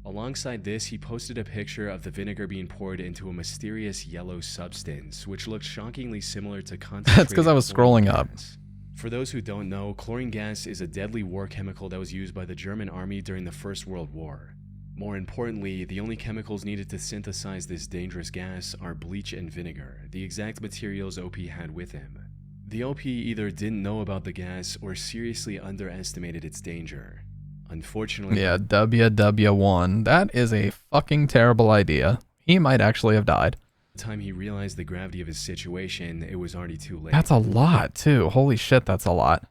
Alongside this, he posted a picture of the vinegar being poured into a mysterious yellow substance, which looked shockingly similar to concentrated That's because I was chlorine scrolling up. gas. For those who don't know, chlorine gas is a deadly war chemical that was used by the German army during the First World War. More importantly, the only chemicals needed to synthesize this dangerous gas are bleach and vinegar, the exact materials OP had with him. The OP either didn't know about the gas or seriously underestimated its danger. Unfortunately, Yeah, WW1. That is a fucking terrible idea. He might actually have died. by the time he realized the gravity of his situation, it was already too late. That's a lot, too. Holy shit, that's a lot.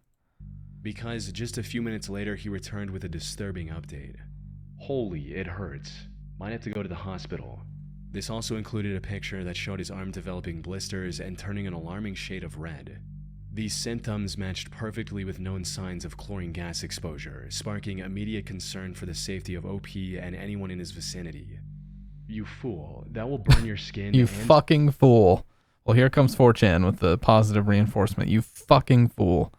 Because just a few minutes later, he returned with a disturbing update. Holy, it hurts. Might have to go to the hospital. This also included a picture that showed his arm developing blisters and turning an alarming shade of red. These symptoms matched perfectly with known signs of chlorine gas exposure, sparking immediate concern for the safety of OP and anyone in his vicinity. You fool, that will burn your skin. You and fucking fool. Well, here comes 4chan with the positive reinforcement. You fucking fool.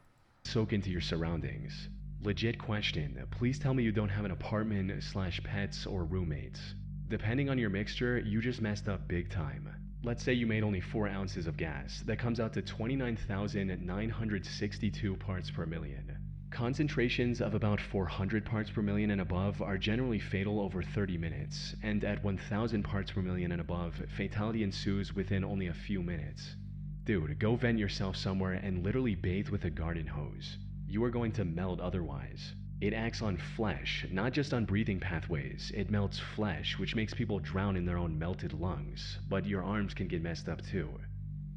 soak into your surroundings. Legit question, please tell me you don't have an apartment/pets or roommates. Depending on your mixture, you just messed up big time. Let's say you made only 4 ounces of gas. That comes out to 29,962 parts per million. Concentrations of about 400 parts per million and above are generally fatal over 30 minutes, and at 1,000 parts per million and above, fatality ensues within only a few minutes. Dude, go vent yourself somewhere and literally bathe with a garden hose. You are going to melt otherwise. It acts on flesh, not just on breathing pathways. It melts flesh, which makes people drown in their own melted lungs, but your arms can get messed up too.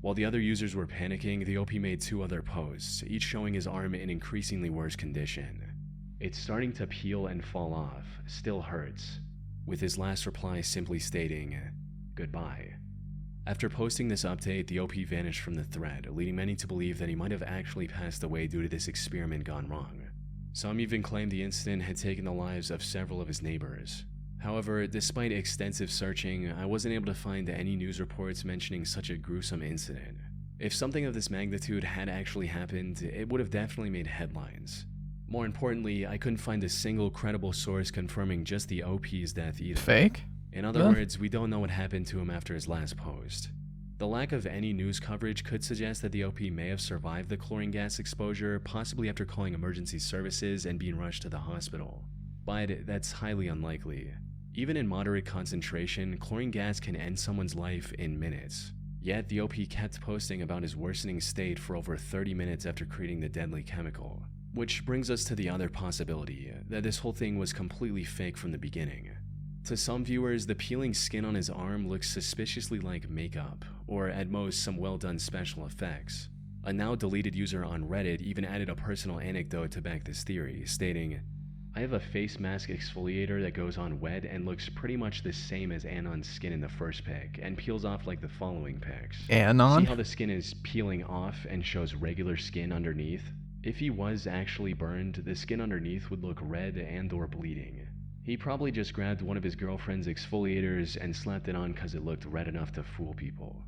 While the other users were panicking, the OP made 2 other posts, each showing his arm in increasingly worse condition. It's starting to peel and fall off, still hurts, with his last reply simply stating, "Goodbye." After posting this update, the OP vanished from the thread, leading many to believe that he might have actually passed away due to this experiment gone wrong. Some even claimed the incident had taken the lives of several of his neighbors. However, despite extensive searching, I wasn't able to find any news reports mentioning such a gruesome incident. If something of this magnitude had actually happened, it would have definitely made headlines. More importantly, I couldn't find a single credible source confirming just the OP's death either. Fake? In other words, we don't know what happened to him after his last post. The lack of any news coverage could suggest that the OP may have survived the chlorine gas exposure, possibly after calling emergency services and being rushed to the hospital. But that's highly unlikely. Even in moderate concentration, chlorine gas can end someone's life in minutes. Yet the OP kept posting about his worsening state for over 30 minutes after creating the deadly chemical. Which brings us to the other possibility, that this whole thing was completely fake from the beginning. To some viewers, the peeling skin on his arm looks suspiciously like makeup, or at most some well-done special effects. A now deleted user on Reddit even added a personal anecdote to back this theory, stating, "I have a face mask exfoliator that goes on wet and looks pretty much the same as Anon's skin in the first pic, and peels off like the following pics. Anon? See how the skin is peeling off and shows regular skin underneath? If he was actually burned, the skin underneath would look red and or bleeding. He probably just grabbed one of his girlfriend's exfoliators and slapped it on because it looked red enough to fool people."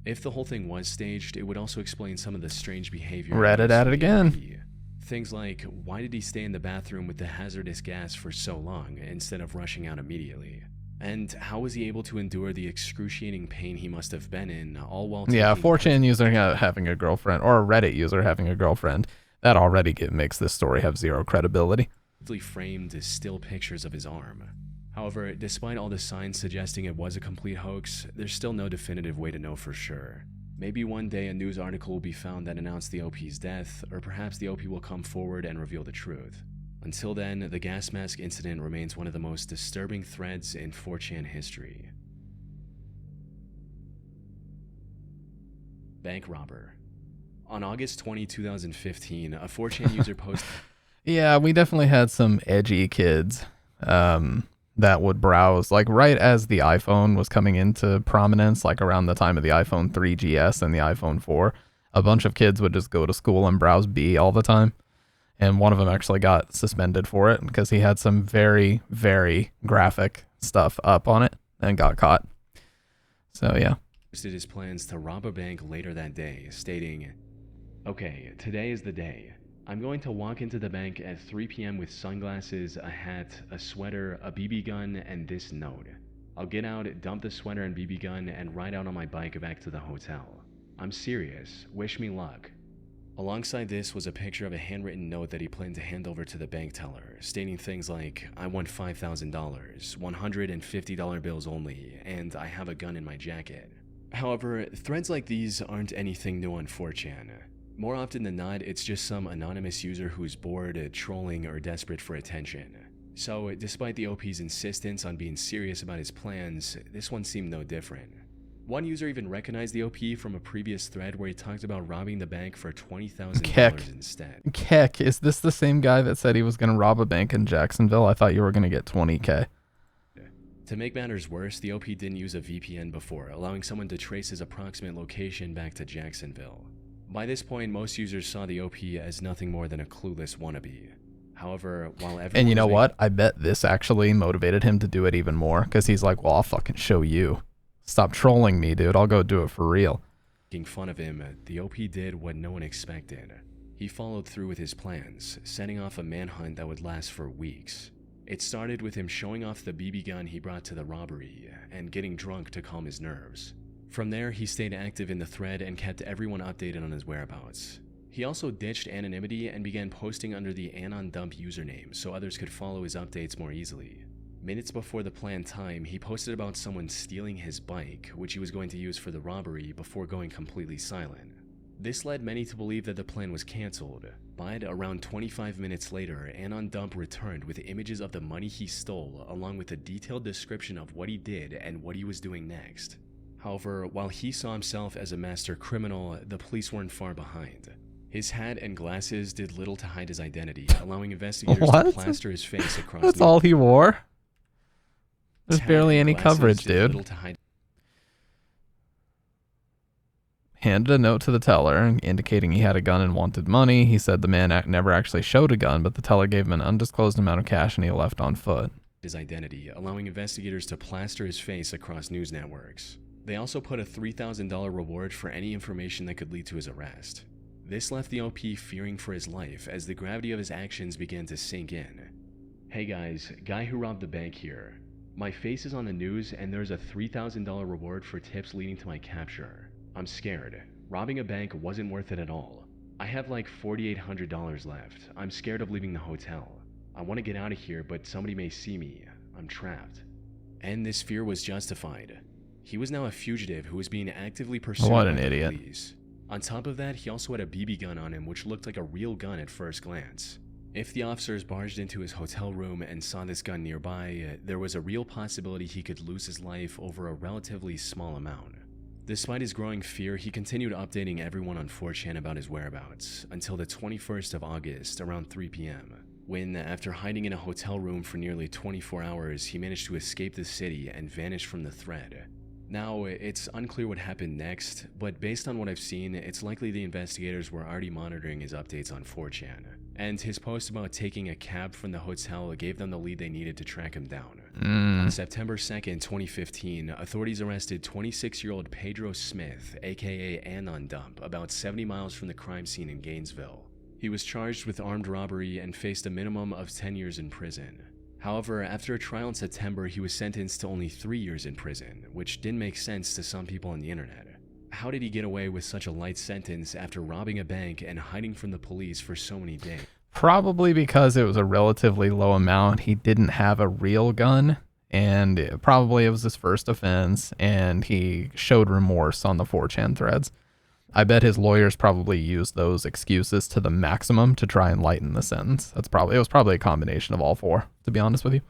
If the whole thing was staged, it would also explain some of the strange behavior. Reddit at it again. Things like, why did he stay in the bathroom with the hazardous gas for so long instead of rushing out immediately? And how was he able to endure the excruciating pain he must have been in, all while Yeah, taking 4chan user having a girlfriend, or a Reddit user having a girlfriend, that already makes this story have 0 credibility. framed as still pictures of his arm. However, despite all the signs suggesting it was a complete hoax, there's still no definitive way to know for sure. Maybe one day a news article will be found that announced the OP's death, or perhaps the OP will come forward and reveal the truth. Until then, the gas mask incident remains one of the most disturbing threads in 4chan history. Bank robber. On August 20, 2015, a 4chan user posted... Yeah, we definitely had some edgy kids that would browse, like right as the iPhone was coming into prominence, like around the time of the iPhone 3GS and the iPhone 4. A bunch of kids would just go to school and browse B all the time. And one of them actually got suspended for it because he had some very, very graphic stuff up on it and got caught. So, yeah. Posted his plans to rob a bank later that day, stating, "Okay, today is the day. I'm going to walk into the bank at 3 p.m. with sunglasses, a hat, a sweater, a BB gun, and this note. I'll get out, dump the sweater and BB gun, and ride out on my bike back to the hotel. I'm serious. Wish me luck. Alongside this was a picture of a handwritten note that he planned to hand over to the bank teller, stating things like, I want $5,000, $150 bills only, and I have a gun in my jacket. However, threads like these aren't anything new on 4chan. More often than not, it's just some anonymous user who's bored, trolling, or desperate for attention. So, despite the OP's insistence on being serious about his plans, this one seemed no different. One user even recognized the OP from a previous thread where he talked about robbing the bank for $20,000 instead. Keck, is this the same guy that said he was going to rob a bank in Jacksonville? I thought you were going to get 20K. To make matters worse, the OP didn't use a VPN before, allowing someone to trace his approximate location back to Jacksonville. By this point, most users saw the OP as nothing more than a clueless wannabe. However, while everyone And you know what? I bet this actually motivated him to do it even more, because he's like, well, I'll fucking show you. Stop trolling me, dude. I'll go do it for real. Making fun of him, the OP did what no one expected. He followed through with his plans, setting off a manhunt that would last for weeks. It started with him showing off the BB gun he brought to the robbery and getting drunk to calm his nerves. From there, he stayed active in the thread and kept everyone updated on his whereabouts. He also ditched anonymity and began posting under the AnonDump username so others could follow his updates more easily. Minutes before the planned time, he posted about someone stealing his bike, which he was going to use for the robbery, before going completely silent. This led many to believe that the plan was cancelled, but around 25 minutes later, AnonDump returned with images of the money he stole along with a detailed description of what he did and what he was doing next. However, while he saw himself as a master criminal, the police weren't far behind. His hat and glasses did little to hide his identity, allowing investigators to plaster his face across. That's all he wore? There's barely any coverage, dude. Handed a note to the teller, indicating he had a gun and wanted money. He said the man never actually showed a gun, but the teller gave him an undisclosed amount of cash and he left on foot. His identity, allowing investigators to plaster his face across news networks. They also put a $3,000 reward for any information that could lead to his arrest. This left the OP fearing for his life as the gravity of his actions began to sink in. Hey guys, guy who robbed the bank here. My face is on the news and there's a $3,000 reward for tips leading to my capture. I'm scared. Robbing a bank wasn't worth it at all. I have like $4,800 left. I'm scared of leaving the hotel. I want to get out of here, but somebody may see me. I'm trapped. And this fear was justified. He was now a fugitive who was being actively pursued by the police. On top of that, he also had a BB gun on him, which looked like a real gun at first glance. If the officers barged into his hotel room and saw this gun nearby, there was a real possibility he could lose his life over a relatively small amount. Despite his growing fear, he continued updating everyone on 4chan about his whereabouts until the 21st of August around 3 p.m. when, after hiding in a hotel room for nearly 24 hours, he managed to escape the city and vanish from the thread. Now, it's unclear what happened next, but based on what I've seen, it's likely the investigators were already monitoring his updates on 4chan, and his post about taking a cab from the hotel gave them the lead they needed to track him down. On September 2nd, 2015, authorities arrested 26-year-old Pedro Smith, aka AnonDump, about 70 miles from the crime scene in Gainesville. He was charged with armed robbery and faced a minimum of 10 years in prison. However, after a trial in September, he was sentenced to only 3 years in prison, which didn't make sense to some people on the internet. How did he get away with such a light sentence after robbing a bank and hiding from the police for so many days? Probably because it was a relatively low amount. He didn't have a real gun, and probably it was his first offense, and he showed remorse on the 4chan threads. I bet his lawyers probably used those excuses to the maximum to try and lighten the sentence. It was probably a combination of all four, to be honest with you.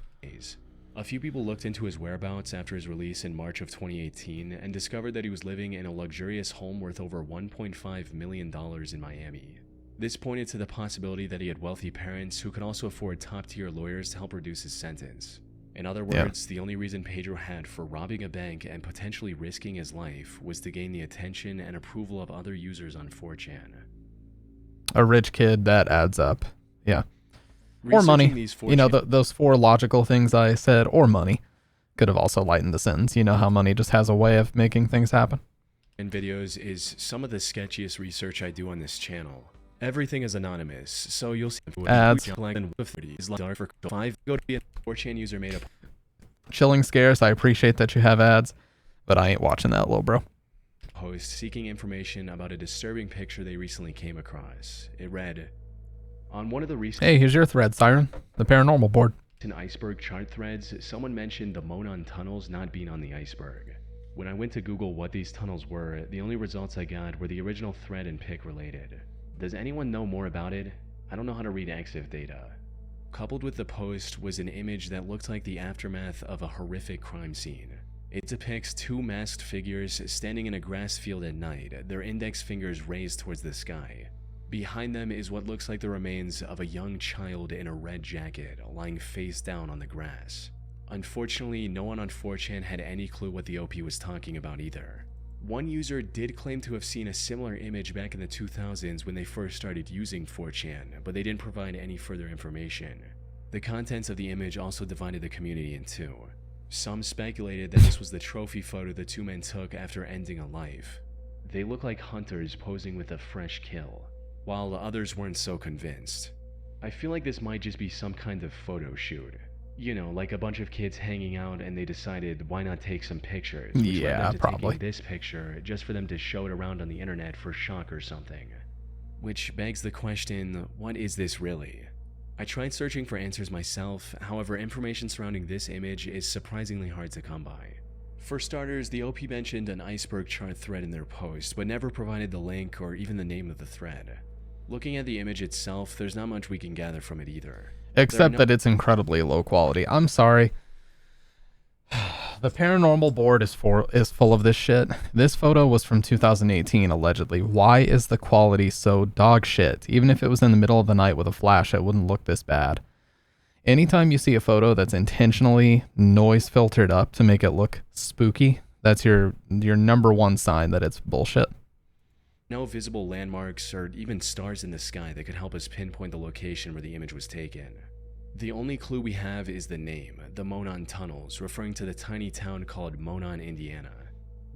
A few people looked into his whereabouts after his release in March of 2018 and discovered that he was living in a luxurious home worth over $1.5 million in Miami. This pointed to the possibility that he had wealthy parents who could also afford top-tier lawyers to help reduce his sentence. In other words, the only reason Pedro had for robbing a bank and potentially risking his life was to gain the attention and approval of other users on 4chan. A rich kid, that adds up. Yeah. Or money. You know, those four logical things I said, or money, could have also lightened the sentence. You know how money just has a way of making things happen. And videos is some of the sketchiest research I do on this channel. Everything is anonymous, so you'll see Ads. is dark for 5. Go to be a 4chan user made up. Chilling scares. I appreciate that you have ads, but I ain't watching that, little bro. Post seeking information about a disturbing picture they recently came across. It read, on one of the recent Hey, here's your thread, Siren. The paranormal board. iceberg chart threads, someone mentioned the Monon tunnels not being on the iceberg. When I went to Google what these tunnels were, the only results I got were the original thread and pic related. Does anyone know more about it? I don't know how to read EXIF data. Coupled with the post was an image that looked like the aftermath of a horrific crime scene. It depicts 2 masked figures standing in a grass field at night, their index fingers raised towards the sky. Behind them is what looks like the remains of a young child in a red jacket, lying face down on the grass. Unfortunately, no one on 4chan had any clue what the OP was talking about either. One user did claim to have seen a similar image back in the 2000s when they first started using 4chan, but they didn't provide any further information. The contents of the image also divided the community in two. Some speculated that this was the trophy photo the 2 men took after ending a life. They look like hunters posing with a fresh kill, while others weren't so convinced. I feel like this might just be some kind of photo shoot. You know, like a bunch of kids hanging out and they decided, why not take some pictures? Which led them to probably. taking this picture just for them to show it around on the internet for shock or something. Which begs the question, what is this really? I tried searching for answers myself, however information surrounding this image is surprisingly hard to come by. For starters, the OP mentioned an iceberg chart thread in their post, but never provided the link or even the name of the thread. Looking at the image itself, there's not much we can gather from it either. Except that it's incredibly low quality. I'm sorry. The paranormal board is full of this shit. This photo was from 2018, allegedly. Why is the quality so dog shit? Even if it was in the middle of the night with a flash, it wouldn't look this bad. Anytime you see a photo that's intentionally noise filtered up to make it look spooky, that's your number one sign that it's bullshit. No visible landmarks or even stars in the sky that could help us pinpoint the location where the image was taken. The only clue we have is the name, the Monon Tunnels, referring to the tiny town called Monon, Indiana.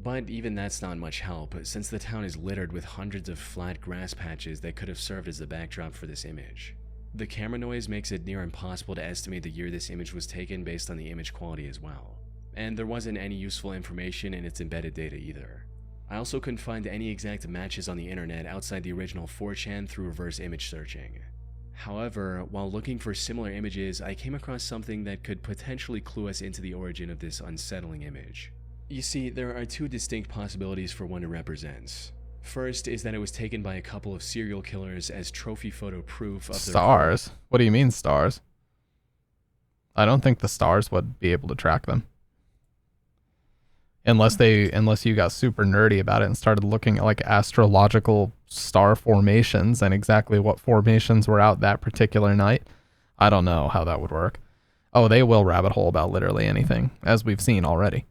But even that's not much help, since the town is littered with hundreds of flat grass patches that could have served as the backdrop for this image. The camera noise makes it near impossible to estimate the year this image was taken based on the image quality as well. And there wasn't any useful information in its embedded data either. I also couldn't find any exact matches on the internet outside the original 4chan through reverse image searching. However, while looking for similar images, I came across something that could potentially clue us into the origin of this unsettling image. You see, there are 2 distinct possibilities for what it represents. First is that it was taken by a couple of serial killers as trophy photo proof of their stars? What do you mean stars? I don't think the stars would be able to track them. Unless you got super nerdy about it and started looking at like astrological star formations and exactly what formations were out that particular night. I don't know how that would work. Oh, they will rabbit hole about literally anything, as we've seen already.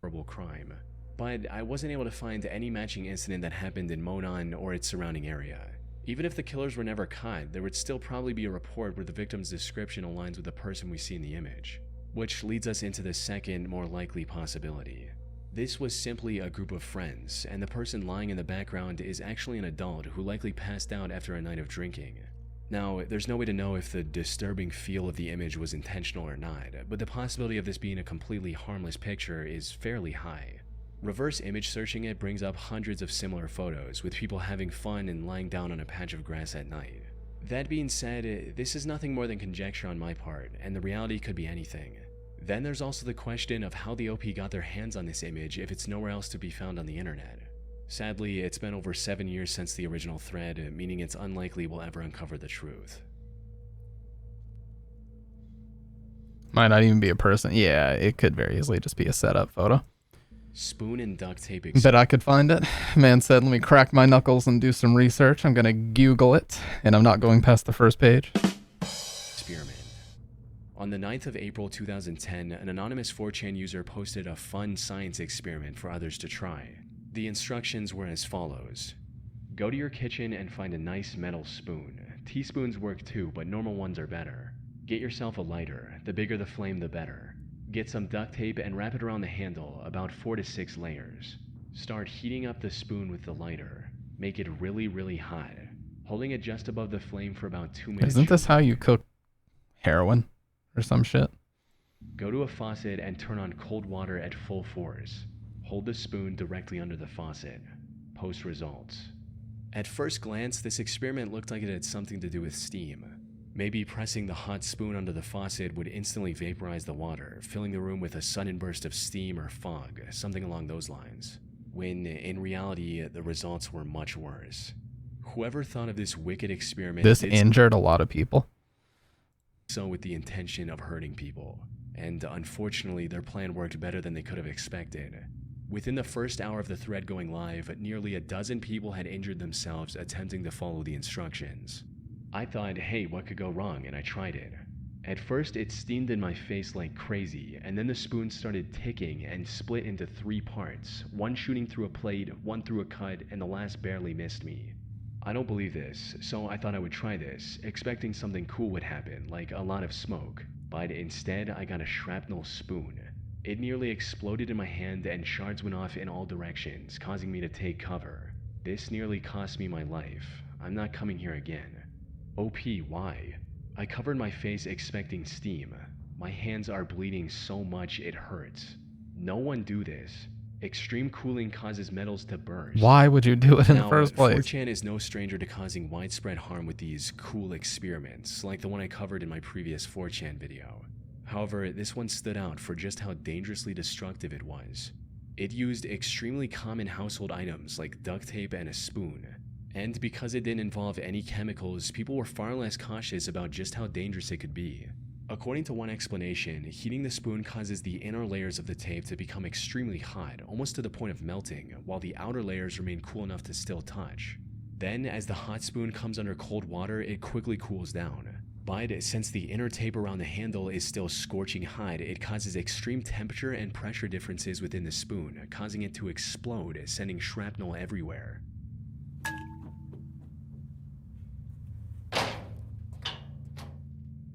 Horrible crime. But I wasn't able to find any matching incident that happened in Monon or its surrounding area. Even if the killers were never caught, there would still probably be a report where the victim's description aligns with the person we see in the image. Which leads us into the second, more likely possibility. This was simply a group of friends, and the person lying in the background is actually an adult who likely passed out after a night of drinking. Now, there's no way to know if the disturbing feel of the image was intentional or not, but the possibility of this being a completely harmless picture is fairly high. Reverse image searching it brings up hundreds of similar photos, with people having fun and lying down on a patch of grass at night. That being said, this is nothing more than conjecture on my part, and the reality could be anything. Then there's also the question of how the OP got their hands on this image if it's nowhere else to be found on the internet. Sadly, it's been over 7 years since the original thread, meaning it's unlikely we'll ever uncover the truth. Might not even be a person. Yeah, it could very easily just be a setup photo. Spoon and duct tape. Bet I could find it. Man said, let me crack my knuckles and do some research. I'm gonna Google it, and I'm not going past the first page. Experiment. On the 9th of April 2010, an anonymous 4chan user posted a fun science experiment for others to try. The instructions were as follows. Go to your kitchen and find a nice metal spoon. Teaspoons work too, but normal ones are better. Get yourself a lighter. The bigger the flame, the better. Get some duct tape and wrap it around the handle, about 4 to 6 layers. Start heating up the spoon with the lighter. Make it really, really hot, holding it just above the flame for about 2 minutes. Isn't this how you cook heroin or some shit? Go to a faucet and turn on cold water at full force. Hold the spoon directly under the faucet. Post results. At first glance, this experiment looked like it had something to do with steam. Maybe pressing the hot spoon under the faucet would instantly vaporize the water, filling the room with a sudden burst of steam or fog, something along those lines. When, in reality, the results were much worse. Whoever thought of this wicked experiment This did injured a lot of people. so with the intention of hurting people. And unfortunately, their plan worked better than they could have expected. Within the first hour of the thread going live, nearly a dozen people had injured themselves attempting to follow the instructions. I thought, hey, what could go wrong? And I tried it. At first, it steamed in my face like crazy, and then the spoon started ticking and split into 3 parts, one shooting through a plate, one through a cut, and the last barely missed me. I don't believe this, so I thought I would try this, expecting something cool would happen, like a lot of smoke. But instead, I got a shrapnel spoon. It nearly exploded in my hand and shards went off in all directions, causing me to take cover. This nearly cost me my life. I'm not coming here again. OP, why? I covered my face expecting steam. My hands are bleeding so much it hurts. No one do this. Extreme cooling causes metals to burst. Why would you do it in the Now, first place? 4chan is no stranger to causing widespread harm with these cool experiments, like the one I covered in my previous 4chan video. However, this one stood out for just how dangerously destructive it was. It used extremely common household items like duct tape and a spoon. And because it didn't involve any chemicals, people were far less cautious about just how dangerous it could be. According to one explanation, heating the spoon causes the inner layers of the tape to become extremely hot, almost to the point of melting, while the outer layers remain cool enough to still touch. Then, as the hot spoon comes under cold water, it quickly cools down. But since the inner tape around the handle is still scorching hot, it causes extreme temperature and pressure differences within the spoon, causing it to explode, sending shrapnel everywhere.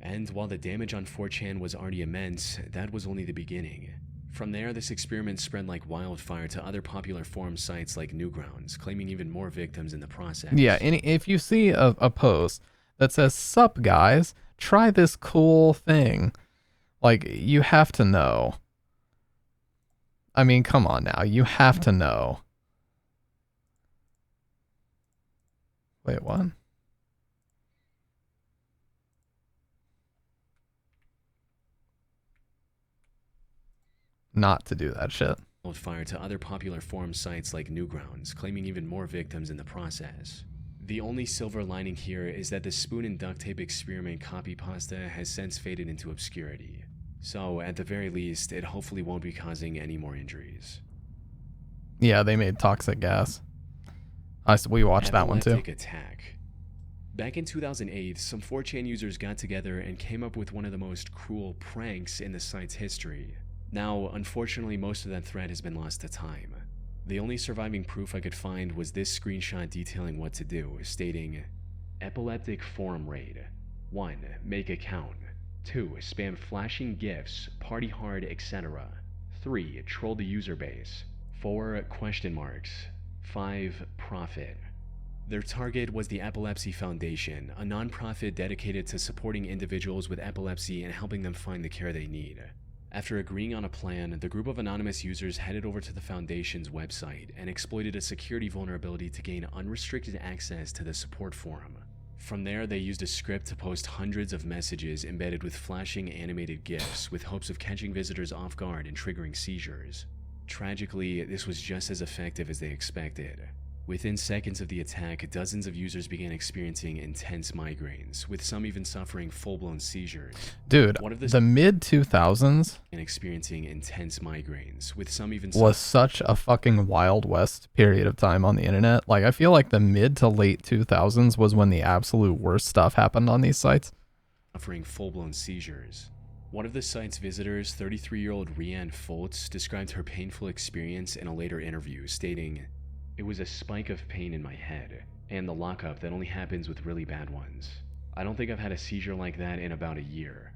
And while the damage on 4chan was already immense, that was only the beginning. From there, this experiment spread like wildfire to other popular forum sites like Newgrounds, claiming even more victims in the process. Yeah, if you see a post that says, "Sup guys, try this cool thing," like, you have to know. I mean, come on now, you have to know. Wait, what? Not to do that shit. Fire to other popular forum sites like Newgrounds, claiming even more victims in the process. The only silver lining here is that the spoon and duct tape experiment copy pasta has since faded into obscurity. So, at the very least, it hopefully won't be causing any more injuries. Yeah, they made toxic gas. We watched that one too. Epileptic attack. Back in 2008, some 4chan users got together and came up with one of the most cruel pranks in the site's history. Now, unfortunately, most of that thread has been lost to time. The only surviving proof I could find was this screenshot detailing what to do, stating, "Epileptic forum raid. 1. Make account. 2. Spam flashing gifs, party hard, etc. 3. Troll the user base. 4. Question marks. 5. Profit." Their target was the Epilepsy Foundation, a non-profit dedicated to supporting individuals with epilepsy and helping them find the care they need. After agreeing on a plan, the group of anonymous users headed over to the Foundation's website and exploited a security vulnerability to gain unrestricted access to the support forum. From there, they used a script to post hundreds of messages embedded with flashing animated GIFs with hopes of catching visitors off guard and triggering seizures. Tragically, this was just as effective as they expected. Within seconds of the attack, dozens of users began experiencing intense migraines, with some even suffering full-blown seizures. Dude, the mid-2000s and experiencing intense migraines, with some even was such a fucking Wild West period of time on the internet. Like, I feel like the mid to late 2000s was when the absolute worst stuff happened on these sites. Suffering full-blown seizures. One of the site's visitors, 33-year-old Rianne Foltz, described her painful experience in a later interview, stating, "It was a spike of pain in my head, and the lockup that only happens with really bad ones. I don't think I've had a seizure like that in about a year."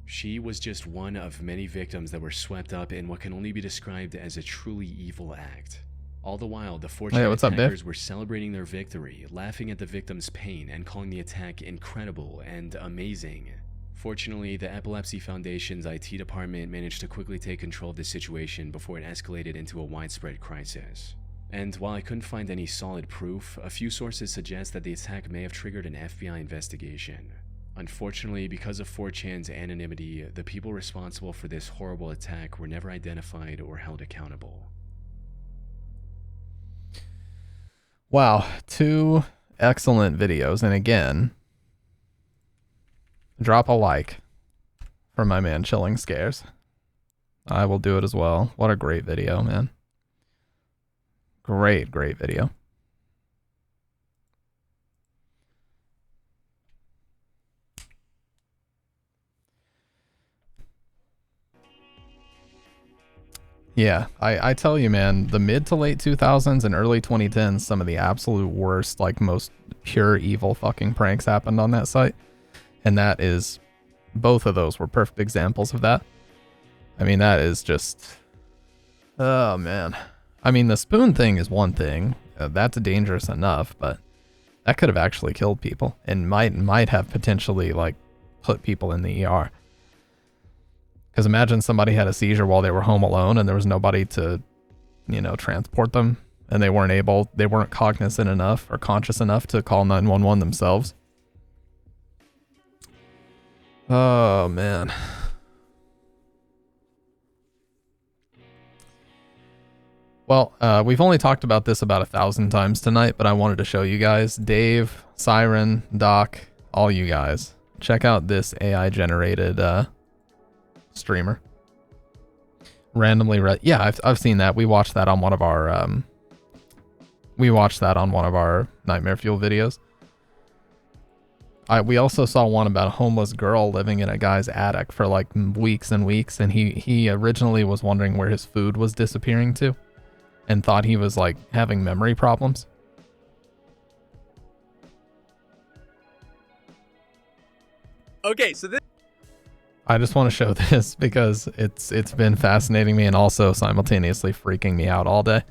She was just one of many victims that were swept up in what can only be described as a truly evil act. All the while, the fortunate Hey, what's up, Dave? attackers were celebrating their victory, laughing at the victim's pain, and calling the attack incredible and amazing. Fortunately, the Epilepsy Foundation's IT department managed to quickly take control of the situation before it escalated into a widespread crisis. And while I couldn't find any solid proof, a few sources suggest that the attack may have triggered an FBI investigation. Unfortunately, because of 4chan's anonymity, the people responsible for this horrible attack were never identified or held accountable. Wow, 2 excellent videos. And again, drop a like for my man Chilling Scares. I will do it as well. What a great video, man. Great video. Yeah, I tell you, man, the mid to late 2000s and early 2010s, some of the absolute worst, like most pure evil fucking pranks happened on that site. And that is, both of those were perfect examples of that. I mean, that is just, oh man. I mean, the spoon thing is one thing. That's dangerous enough, but that could have actually killed people and might have potentially like put people in the ER. Because imagine somebody had a seizure while they were home alone and there was nobody to, you know, transport them, and they weren't cognizant enough or conscious enough to call 911 themselves. Oh, man. Well, we've only talked about this about 1,000 times tonight, but I wanted to show you guys. Dave, Siren, Doc, all you guys. Check out this AI-generated streamer. Randomly yeah, I've seen that. We watched that on one of our Nightmare Fuel videos. We also saw one about a homeless girl living in a guy's attic for like weeks and weeks, and he originally was wondering where his food was disappearing to and thought he was like having memory problems. Okay, so this. I just want to show this because it's been fascinating me and also simultaneously freaking me out all day.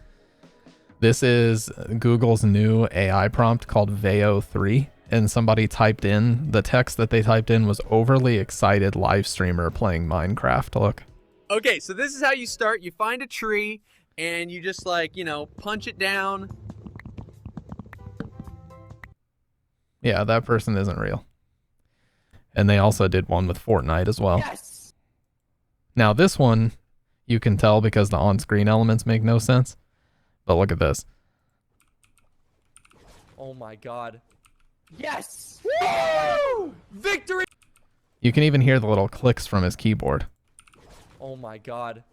This is Google's new AI prompt called Veo 3, and somebody typed in, the text that they typed in was overly excited live streamer playing Minecraft. Look. Okay, so this is how you start. You find a tree and you just like, you know, punch it down. Yeah, that person isn't real. And they also did one with Fortnite as well. Yes. Now this one, you can tell because the on-screen elements make no sense. But look at this. Oh my god. Yes! Woo! Victory! You can even hear the little clicks from his keyboard. Oh my god.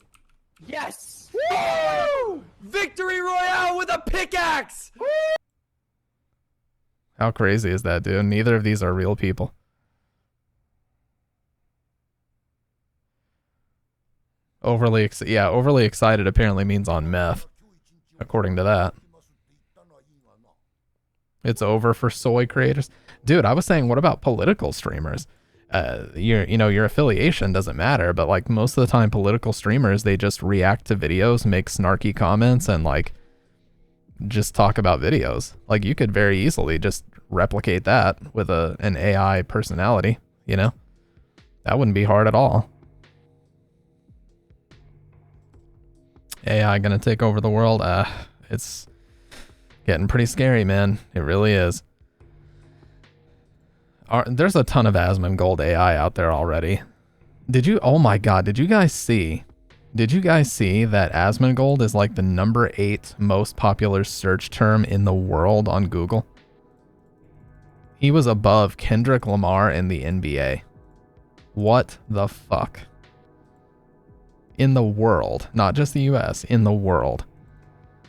Yes! Woo! Victory Royale with a pickaxe! Woo! How crazy is that, dude? Neither of these are real people. Overly excited apparently means on meth, according to that. It's over for soy creators. Dude, I was saying, what about political streamers? Your affiliation doesn't matter, but like most of the time political streamers, they just react to videos, make snarky comments, and like just talk about videos. Like you could very easily just replicate that with an AI personality, you know? That wouldn't be hard at all. AI gonna take over the world? It's getting pretty scary, man. It really is. There's a ton of Asmongold AI out there already. Oh my god, did you guys see that Asmongold is like the number 8 most popular search term in the world on Google? He was above Kendrick Lamar in the NBA. What the fuck? In the world, not just the US, in the world.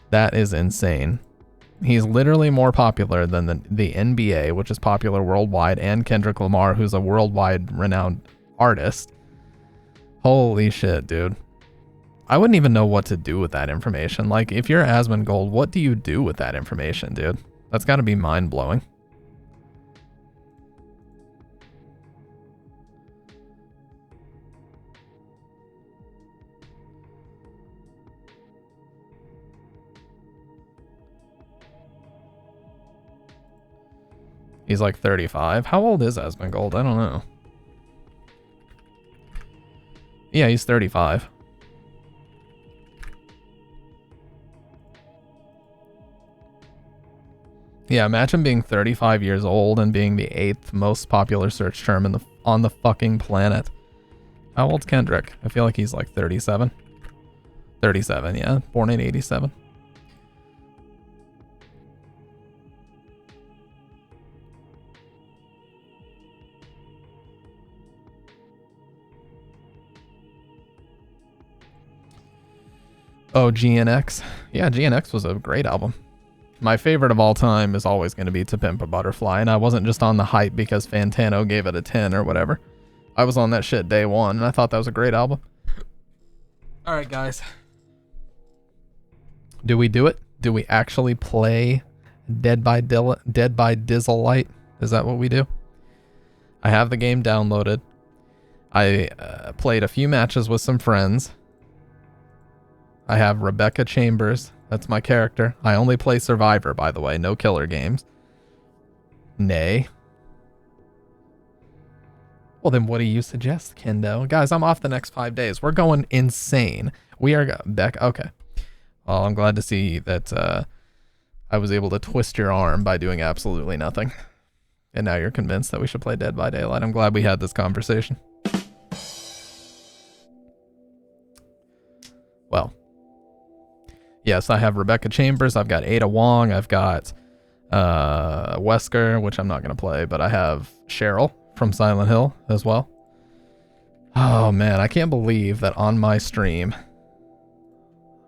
That is insane. He's literally more popular than the NBA, which is popular worldwide, and Kendrick Lamar, who's a worldwide renowned artist. Holy shit, dude. I wouldn't even know what to do with that information. Like, if you're Asmongold, what do you do with that information, dude? That's gotta be mind-blowing. He's like 35. How old is Asmongold? I don't know. Yeah, he's 35. Yeah, imagine being 35 years old and being the 8th most popular search term on the fucking planet. How old's Kendrick? I feel like he's like 37. 37, yeah. Born in 87. Oh, GNX. Yeah, GNX was a great album. My favorite of all time is always going to be To Pimp a Butterfly, and I wasn't just on the hype because Fantano gave it a 10 or whatever. I was on that shit day one, and I thought that was a great album. Alright, guys. Do we do it? Do we actually play Dead by Dizzlelight? Is that what we do? I have the game downloaded. I played a few matches with some friends. I have Rebecca Chambers. That's my character. I only play Survivor, by the way. No killer games. Nay. Well, then what do you suggest, Kendo? Guys, I'm off the next 5 days. We're going insane. We are back. Okay. Well, I'm glad to see that I was able to twist your arm by doing absolutely nothing. And now you're convinced that we should play Dead by Daylight. I'm glad we had this conversation. Well. Yes, I have Rebecca Chambers. I've got Ada Wong. I've got Wesker, which I'm not going to play. But I have Cheryl from Silent Hill as well. Oh, man. I can't believe that on my stream,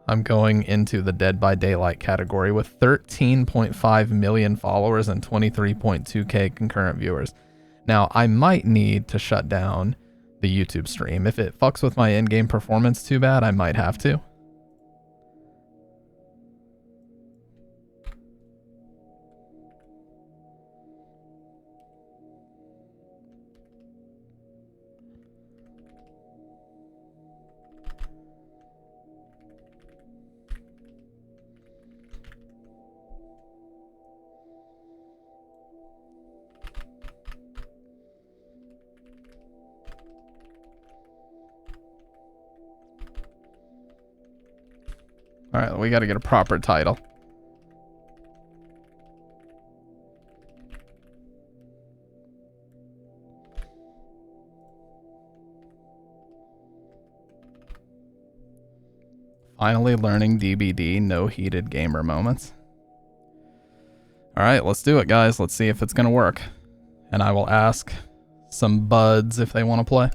I'm going into the Dead by Daylight category with 13.5 million followers and 23.2k concurrent viewers. Now, I might need to shut down the YouTube stream. If it fucks with my in-game performance too bad, I might have to. Alright, we gotta get a proper title. Finally learning DBD, no heated gamer moments. Alright, let's do it, guys. Let's see if it's gonna work. And I will ask some buds if they want to play.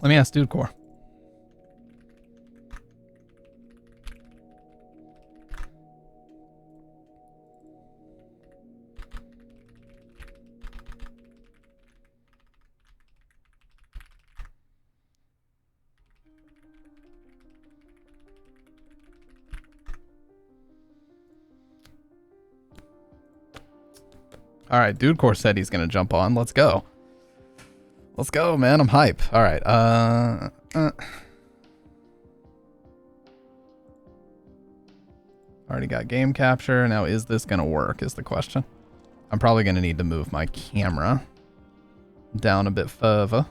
Let me ask Dude Core. All right, Dude Core said he's gonna jump on. Let's go. Let's go, man. I'm hype. All right. Already got game capture. Now, is this gonna work? Is the question. I'm probably gonna need to move my camera down a bit further.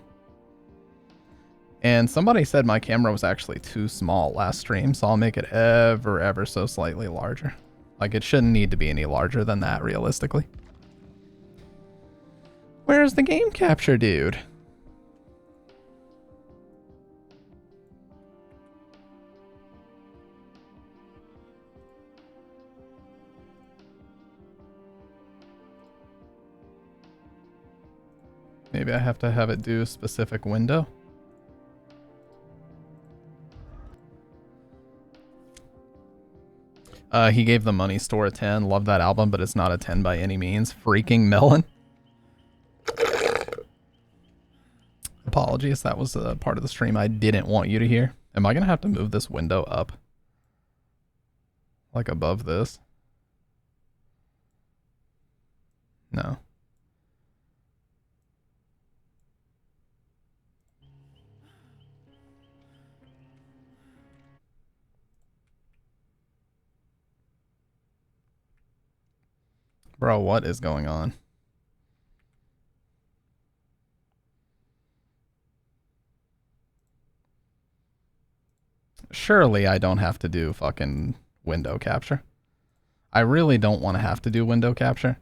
And somebody said my camera was actually too small last stream, so I'll make it ever so slightly larger. Like, it shouldn't need to be any larger than that, realistically. Where's the game capture, dude? Maybe I have to have it do a specific window. He gave The Money Store a 10. Love that album, but it's not a 10 by any means. Freaking melon. Apologies, that was a part of the stream I didn't want you to hear. Am I gonna have to move this window up? Like above this? No. Bro, what is going on? Surely I don't have to do fucking window capture. I really don't want to have to do window capture.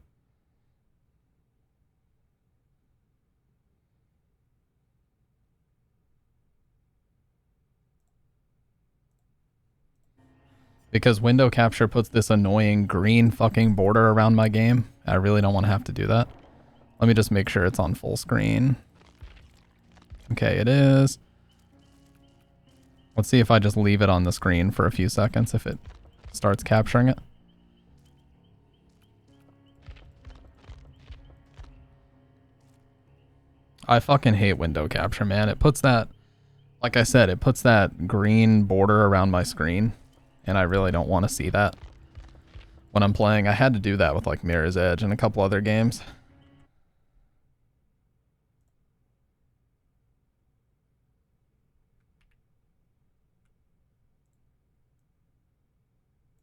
Because window capture puts this annoying green fucking border around my game. I really don't want to have to do that. Let me just make sure it's on full screen. Okay, it is. Let's see if I just leave it on the screen for a few seconds if it starts capturing it. I fucking hate window capture, man. It puts that, like I said, it puts that green border around my screen. And I really don't want to see that when I'm playing. I had to do that with like Mirror's Edge and a couple other games.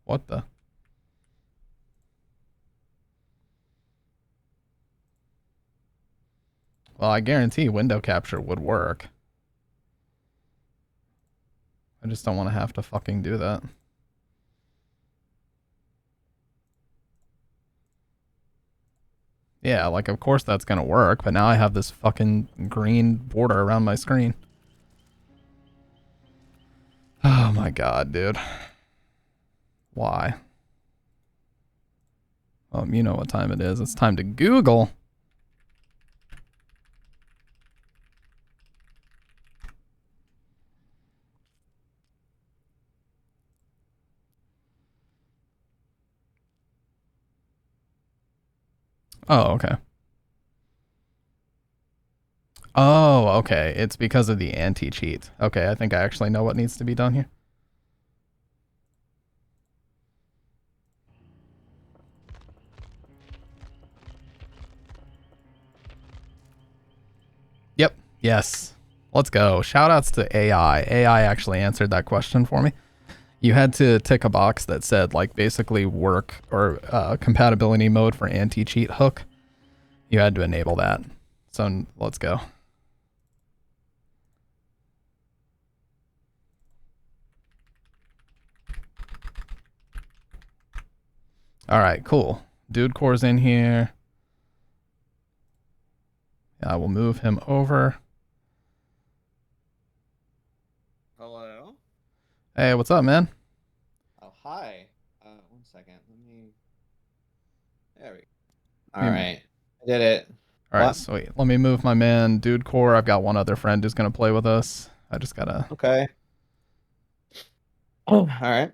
What the? Well, I guarantee window capture would work. I just don't want to have to fucking do that. Yeah, like of course that's gonna work, but now I have this fucking green border around my screen. Oh my god, dude. Why? You know what time it is. It's time to Google. Oh, okay. Oh, okay. It's because of the anti-cheat. Okay, I think I actually know what needs to be done here. Yep. Yes. Let's go. Shoutouts to AI. AI actually answered that question for me. You had to tick a box that said like basically work or compatibility mode for anti-cheat hook. You had to enable that. So let's go. All right, cool. Dude core's in here. I will move him over. Hello? Hey, what's up, man? Oh, hi. 1 second. There we go. Alright. I did it. Alright, sweet. Let me move my man, Dude Core. I've got one other friend who's going to play with us. I just gotta... Okay. Oh, alright.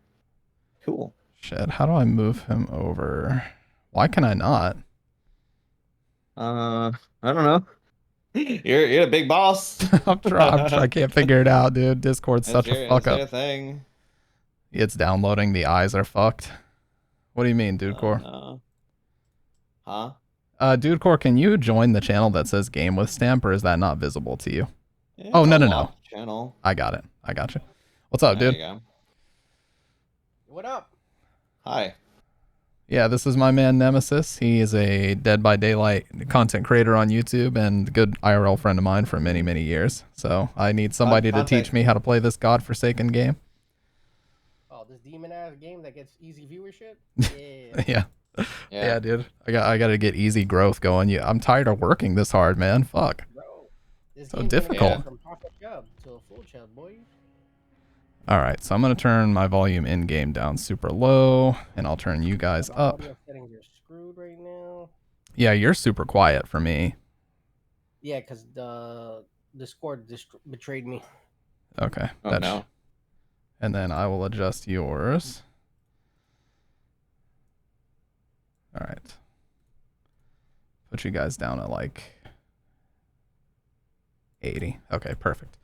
Cool. Shit, how do I move him over? Why can I not? I don't know. You're a big boss. I'm trying. I can't figure it out, dude. Discord's such a fuck up. Thing. It's downloading. The eyes are fucked. What do you mean, Dude Core? No. Huh? Dude Core, can you join the channel that says game with stamp, or is that not visible to you? Yeah, oh, no. Channel. I got it. I got you. What's up, there dude? You go. What up? Hi. Yeah, this is my man Nemesis. He is a Dead by Daylight content creator on YouTube and a good IRL friend of mine for many, many years. So I need somebody to teach me how to play this godforsaken game. Oh, this demon ass game that gets easy viewership? Yeah. Yeah, dude. I got to get easy growth going. I'm tired of working this hard, man. Fuck. Bro, this so game's difficult. From half a chub to a full chub, boy. All right, so I'm going to turn my volume in-game down super low, and I'll turn you guys up. Audio settings are screwed right now. Yeah, you're super quiet for me. Yeah, because the Discord betrayed me. Okay. Oh, no. And then I will adjust yours. All right. Put you guys down at like 80. Okay, perfect.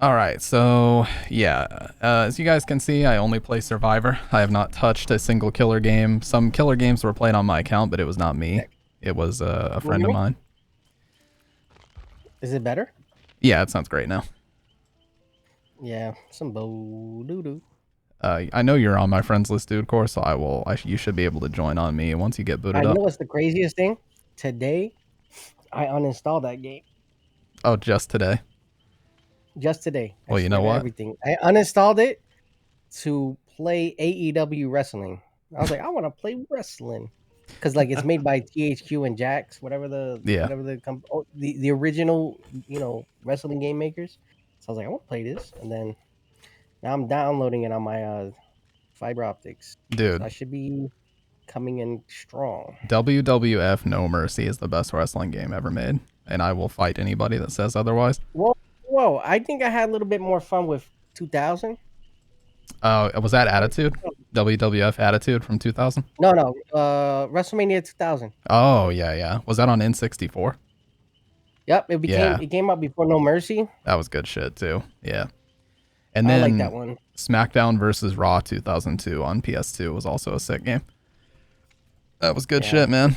All right, so yeah, as you guys can see, I only play Survivor. I have not touched a single killer game. Some killer games were played on my account, but it was not me. It was a friend of mine. Is it better? Yeah, it sounds great now. Yeah, some bo doo doo. I know you're on my friends list, dude. Of course, so you should be able to join on me once you get I booted know up. what's the craziest thing? Today, I uninstalled that game. Oh, just today. Just today. I Well, you know swear to what? everything. I uninstalled it to play AEW wrestling. I was like, I want to play wrestling because like it's made by THQ and Jax, Yeah. the original wrestling game makers. So I was like, I want to play this, and then now I'm downloading it on my fiber optics. Dude. So I should be coming in strong. WWF No Mercy is the best wrestling game ever made, and I will fight anybody that says otherwise. Whoa! I think I had a little bit more fun with 2000. Was that Attitude? WWF Attitude from 2000? No, WrestleMania 2000. Oh, yeah. Was that on N64? Yep, it came out before No Mercy. That was good shit too. Yeah. And I then like that one. SmackDown versus Raw 2002 on PS2 was also a sick game. That was good shit, man.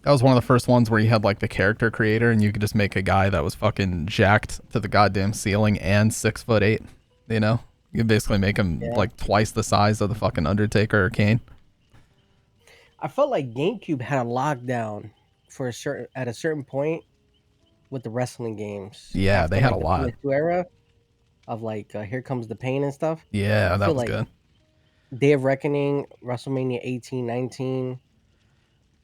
That was one of the first ones where you had like the character creator and you could just make a guy that was fucking jacked to the goddamn ceiling and 6'8", you know? You could basically make him like twice the size of the fucking Undertaker or Kane. I felt like GameCube had a lockdown at a certain point with the wrestling games. Yeah, After, they had like, a lot. the PS2 era of like Here Comes the Pain and stuff. Yeah, that was like good. Day of Reckoning, WrestleMania 18, 19.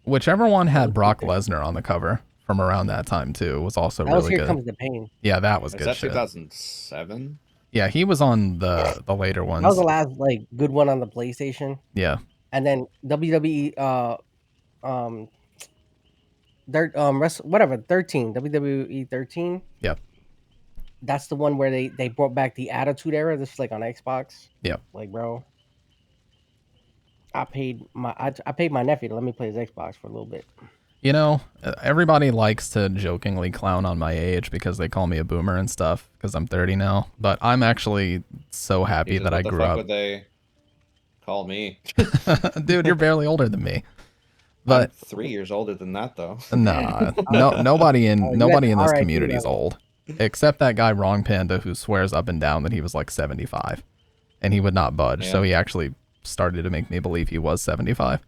Whichever one had Brock Lesnar on the cover from around that time too was also That was really Here good. Comes the Pain. Yeah, that was good that shit. 2007? Yeah, he was on the later ones. That was the last like good one on the PlayStation. Yeah. And then WWE 13, WWE 13. Yep. That's the one where they brought back the Attitude Era. This is like on Xbox. Yep. Like, bro, I paid my nephew to let me play his Xbox for a little bit. You know, everybody likes to jokingly clown on my age because they call me a boomer and stuff because I'm 30 now. But I'm actually so happy that I grew What up. would they call me? Dude, you're barely older than me. But I'm 3 years older than that, though. Nah, nobody in this RIP community is level. old, except that guy Wrong Panda who swears up and down that he was like 75, and he would not budge. So he actually started to make me believe he was 75.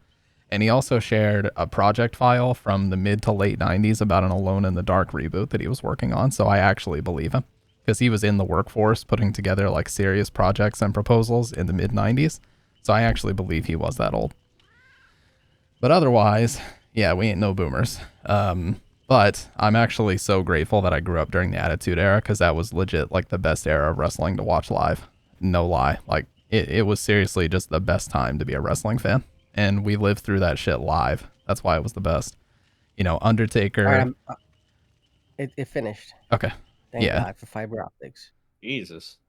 And he also shared a project file from the mid to late 90s about an Alone in the Dark reboot that he was working on. So I actually believe him because he was in the workforce putting together like serious projects and proposals in the mid 90s. So I actually believe he was that old. But otherwise, yeah, we ain't no boomers. But I'm actually so grateful that I grew up during the Attitude Era because that was legit like the best era of wrestling to watch live. No lie. Like it was seriously just the best time to be a wrestling fan. And we lived through that shit live. That's why it was the best. You know, Undertaker. All right, it finished. Okay. Thank Yeah. God for fiber optics. Jesus.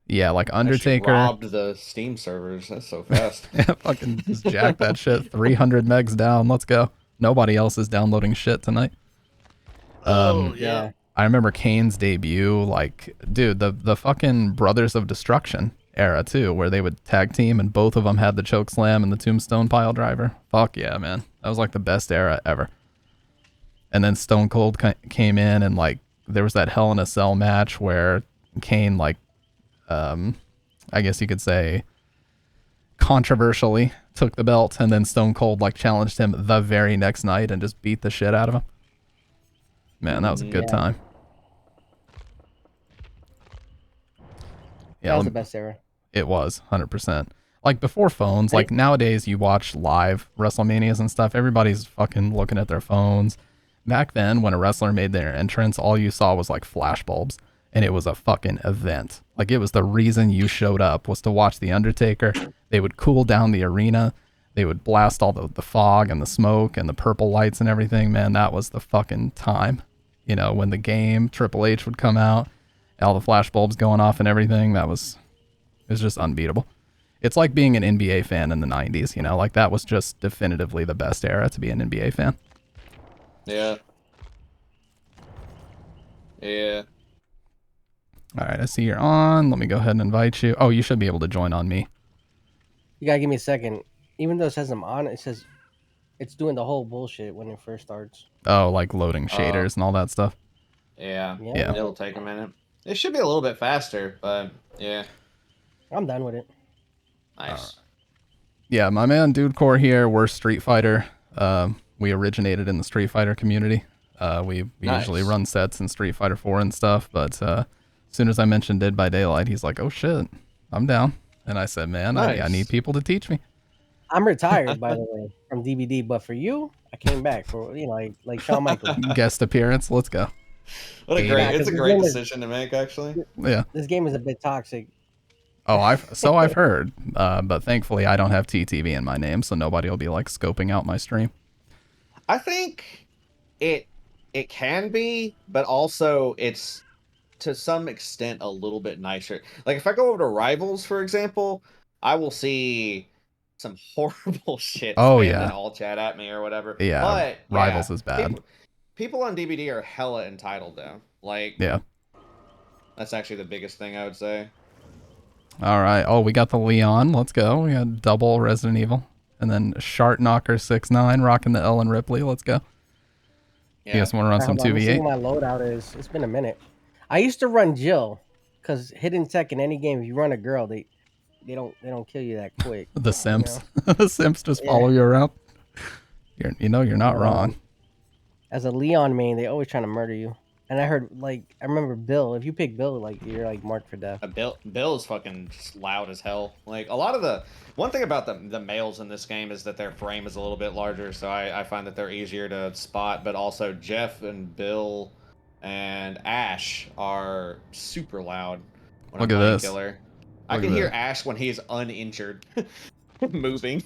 Yeah, like Undertaker. Robbed the Steam servers. That's so fast. Fucking just jack that shit. 300 megs down. Let's go. Nobody else is downloading shit tonight. Yeah. I remember Kane's debut. Like, dude, the fucking Brothers of Destruction era too, where they would tag team and both of them had the choke slam and the tombstone pile driver. Fuck yeah, man. That was like the best era ever. And then Stone Cold came in and like there was that Hell in a Cell match where Kane like I guess you could say controversially took the belt and then Stone Cold like challenged him the very next night and just beat the shit out of him. Man, that was a good time. Yeah, That was the best era. It was 100%. Like before phones, like nowadays you watch live WrestleManias and stuff, everybody's fucking looking at their phones. Back then when a wrestler made their entrance, all you saw was like flash bulbs and it was a fucking event. Like it was the reason you showed up was to watch The Undertaker. They would cool down the arena. They would blast all the fog and the smoke and the purple lights and everything. Man, that was the fucking time. You know, when the game, Triple H would come out, all the flash bulbs going off and everything, it was just unbeatable. It's like being an NBA fan in the 90s, you know, like that was just definitively the best era to be an NBA fan. Yeah. Yeah. All right, I see you're on. Let me go ahead and invite you. Oh, you should be able to join on me. You gotta give me a second. Even though it says I'm on, it says it's doing the whole bullshit when it first starts. Oh, like loading shaders and all that stuff. Yeah. Yeah. It'll take a minute. It should be a little bit faster, but yeah. I'm done with it. Nice. Yeah, my man Dude Core here, we're Street Fighter. We originated in the Street Fighter community. We usually Nice. run sets in Street Fighter 4 and stuff, but as soon as I mentioned Dead by Daylight, he's like, oh shit, I'm down. And I said, man, I Nice. need people to teach me. I'm retired, by the way, from DBD, but for you, I came back for, like Shawn Michaels. Guest appearance, let's go. What a Nah, great, 'cause it's a this great game is- decision to make, actually. Yeah. This game is a bit toxic. Oh, I've heard, but thankfully I don't have TTV in my name, so nobody will be like scoping out my stream. I think it can be, but also it's to some extent a little bit nicer. Like if I go over to Rivals, for example, I will see some horrible shit Oh, spammed yeah. in all chat at me or whatever. Yeah, but Rivals is bad. People on DBD are hella entitled though. Like, Yeah. that's actually the biggest thing I would say. All right. Oh, we got the Leon. Let's go. We got double Resident Evil. And then Shart Knocker 6'9", rocking the Ellen Ripley. Let's go. You guys want to run some Hold on, let me see 2v8? what my loadout is. It's been a minute. I used to run Jill, because hidden tech in any game, if you run a girl, they don't kill you that quick. The Simps. The Simps just follow you around. You're not wrong. As a Leon main, they always trying to murder you. And I heard, I remember Bill. If you pick Bill, you're marked for death. Bill is fucking just loud as hell. Like a lot of one thing about the males in this game is that their frame is a little bit larger, so I find that they're easier to spot. But also Jeff and Bill and Ash are super loud. When Look I'm at playing this. Killer. I Look can at hear this. Ash when he's uninjured, moving.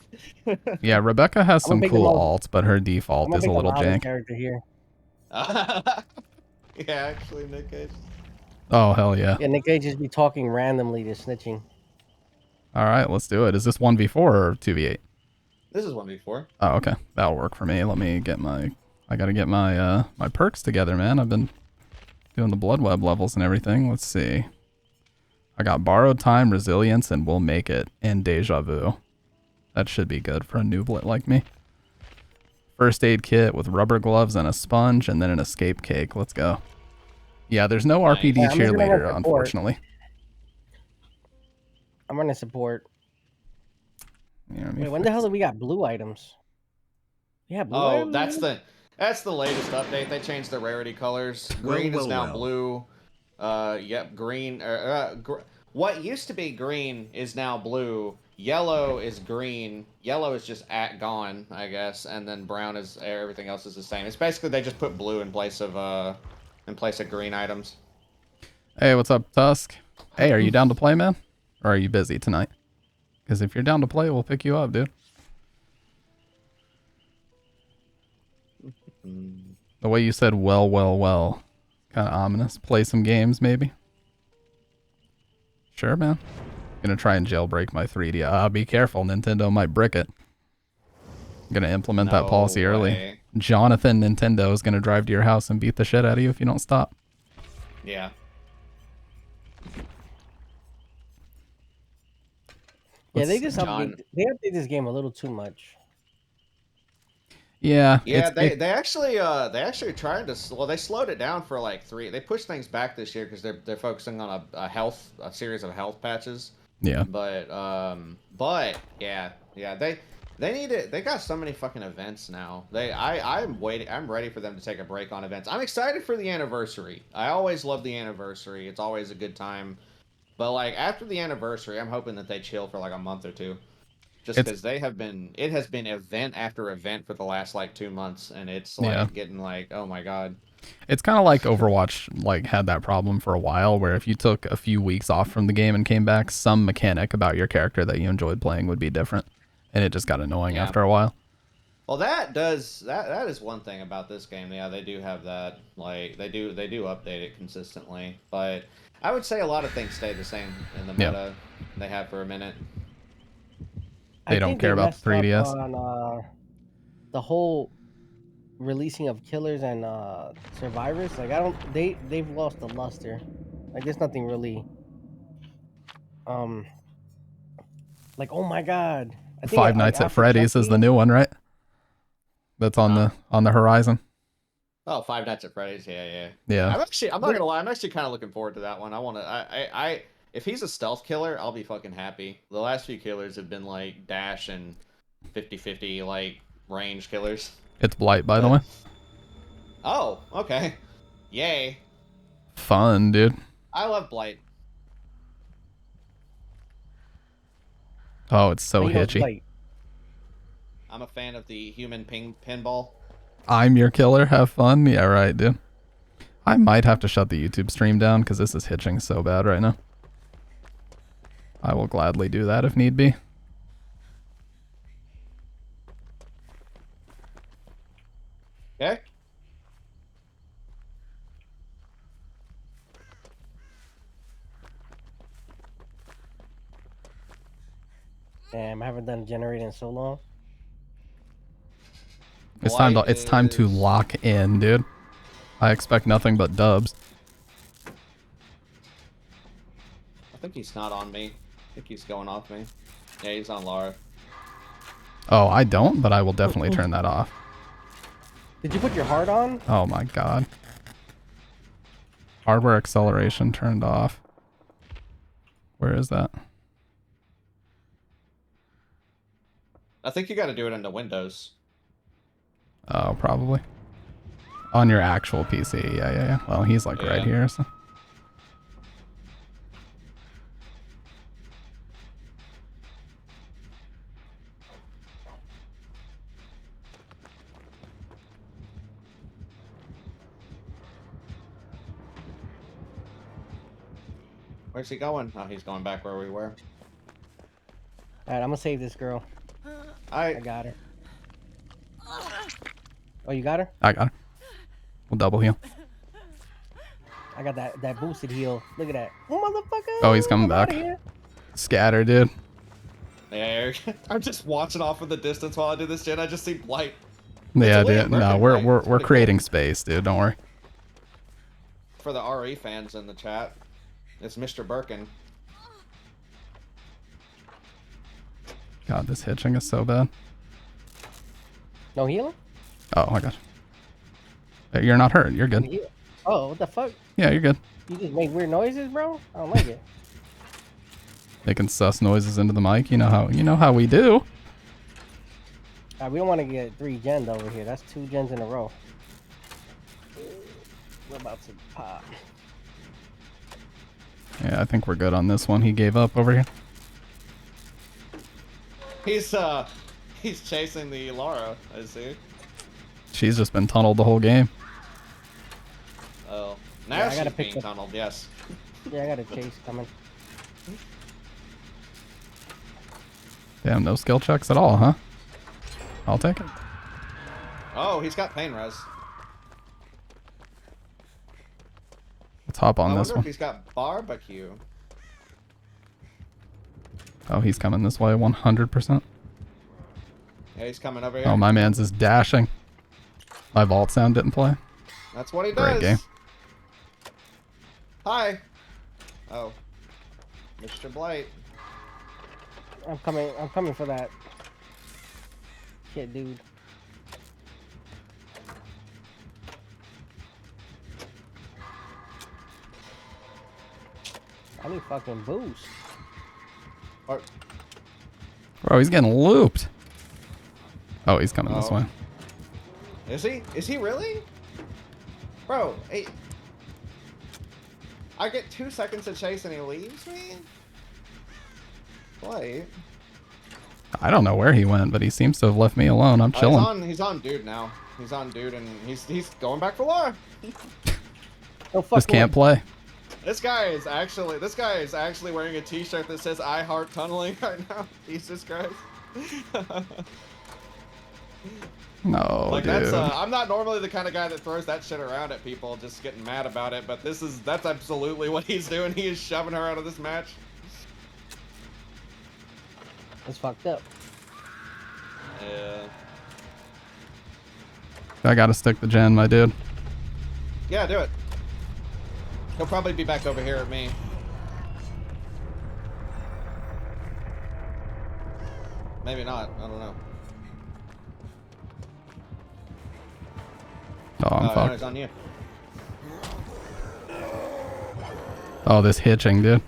Yeah, Rebecca has I'm gonna some pick cool the most- alts, but her I'm default gonna is pick a the little loudest jank. character here. Yeah, actually, Nick Cage. Oh, hell yeah. Yeah, Nick Cage just be talking randomly, just snitching. All right, let's do it. Is this 1v4 or 2v8? This is 1v4. Oh, okay. That'll work for me. Let me get I gotta get my my perks together, man. I've been doing the blood web levels and everything. Let's see. I got borrowed time, resilience, and we'll make it, and deja vu. That should be good for a nooblet like me. First aid kit with rubber gloves and a sponge, and then an escape cake. Let's go. Yeah, there's no RPD Yeah, I'm just gonna run cheerleader, support. unfortunately. I'm running support. You know what I mean? Wait, when the hell did we got blue items? Yeah, blue Oh, items. that's the latest update. They changed the rarity colors. Green is now blue. Yep, green. What used to be green is now blue. Yellow is green. Yellow is just gone, I guess, and then brown is everything else is the same. It's basically they just put blue in place of green items. Hey, what's up, Tusk? Hey, are you down to play, man? Or are you busy tonight? Because if you're down to play, we'll pick you up, dude. The way you said well, kind of ominous. Play some games, maybe? Sure, man. Gonna try and jailbreak my 3D. Be careful, Nintendo might brick it. Gonna implement that policy early. way. Jonathan Nintendo is gonna drive to your house and beat the shit out of you if you don't stop. Yeah. Yeah, they just John- update this game a little too much. Yeah. Yeah, they actually tried to. Well, they slowed it down for like 3. They pushed things back this year because they're focusing on a series of health patches. Yeah. But yeah, they need it. They got so many fucking events now. I'm waiting. I'm ready for them to take a break on events. I'm excited for the anniversary. I always love the anniversary. It's always a good time. But like after the anniversary, I'm hoping that they chill for like a month or two. Just because it has been event after event for the last like 2 months, and it's like getting like, oh my god. It's kind of like Overwatch like had that problem for a while, where if you took a few weeks off from the game and came back, some mechanic about your character that you enjoyed playing would be different, and it just got annoying after a while. Well, that is one thing about this game. Yeah, they do have that. Like they do update it consistently, but I would say a lot of things stay the same in the meta they have for a minute. They don't care about the 3DS. On, the whole releasing of killers and survivors, like they've lost the luster. Like there's nothing really. Like oh my god, I think Five Nights at Freddy's is the new one, right? That's on the horizon. Oh, Five Nights at Freddy's, yeah. Yeah. I'm not gonna lie, I'm actually kind of looking forward to that one. I want to. If he's a stealth killer, I'll be fucking happy. The last few killers have been like dash and 50-50 like range killers. It's Blight, by the way. Oh, okay. Yay. Fun, dude. I love Blight. Oh, it's so He knows hitchy. Blight. I'm a fan of the human pinball. I'm your killer. Have fun. Yeah, right, dude. I might have to shut the YouTube stream down because this is hitching so bad right now. I will gladly do that if need be. Okay. Damn, I haven't done generating in so long. It's time to lock in, dude. I expect nothing but dubs. I think he's not on me. I think he's going off me. Yeah, he's on Lara. Oh, I don't, but I will definitely turn that off. Did you put your heart on? Oh my god. Hardware acceleration turned off. Where is that? I think you got to do it into Windows. Oh, probably. On your actual PC. Yeah. Well, he's like right here. So. Where's he going? Oh, he's going back where we were. Alright, I'm gonna save this girl. I got her. Oh, you got her? I got her. We'll double heal. I got that boosted heal. Look at that. Oh, motherfucker. Oh, he's coming back. Scatter, dude. Yeah, I'm just watching off in the distance while I do this shit. I just see Blight. Yeah, dude. No, we're creating space, dude. Don't worry. For the RE fans in the chat, it's Mr. Birkin. God, this hitching is so bad. No healing? Oh my gosh. Hey, you're not hurt. You're good. Oh, what the fuck? Yeah, you're good. You just make weird noises, bro? I don't like it. Making sus noises into the mic. You know how we do. We don't want to get 3 gens over here. That's 2 gens in a row. We're about to pop. Yeah, I think we're good on this one. He gave up over here. He's chasing the Lara, I see. She's just been tunneled the whole game. Oh, now Yeah, I she's gotta being pick up- tunneled, yes. Yeah, I got a chase coming. Damn, no skill checks at all, huh? I'll take it. Oh, he's got pain res. Let's hop on I this wonder one. if he's got barbecue. Oh, he's coming this way 100%. Yeah, he's coming over here. Oh, my man's is dashing. My vault sound didn't play. That's what he does. Great game. Hi. Oh. Mr. Blight. I'm coming for that. Shit, dude. I need fucking boost. Bro, he's getting looped. Oh, he's coming this way. Is he? Is he really? Bro, hey. I get 2 seconds to chase and he leaves me? Blight. I don't know where he went, but he seems to have left me alone. I'm chilling. He's on dude now. He's on dude and he's going back for Lara. Just can't play. This guy is actually wearing a t-shirt that says I heart tunneling right now. Jesus Christ. No, like dude. I'm not normally the kind of guy that throws that shit around at people just getting mad about it, but that's absolutely what he's doing. He is shoving her out of this match. It's fucked up. Yeah. I gotta stick the gen, my dude. Yeah, do it. He'll probably be back over here at me. Maybe not. I don't know. Oh, I'm no, fucked. it's on you. Oh, this hitching, dude.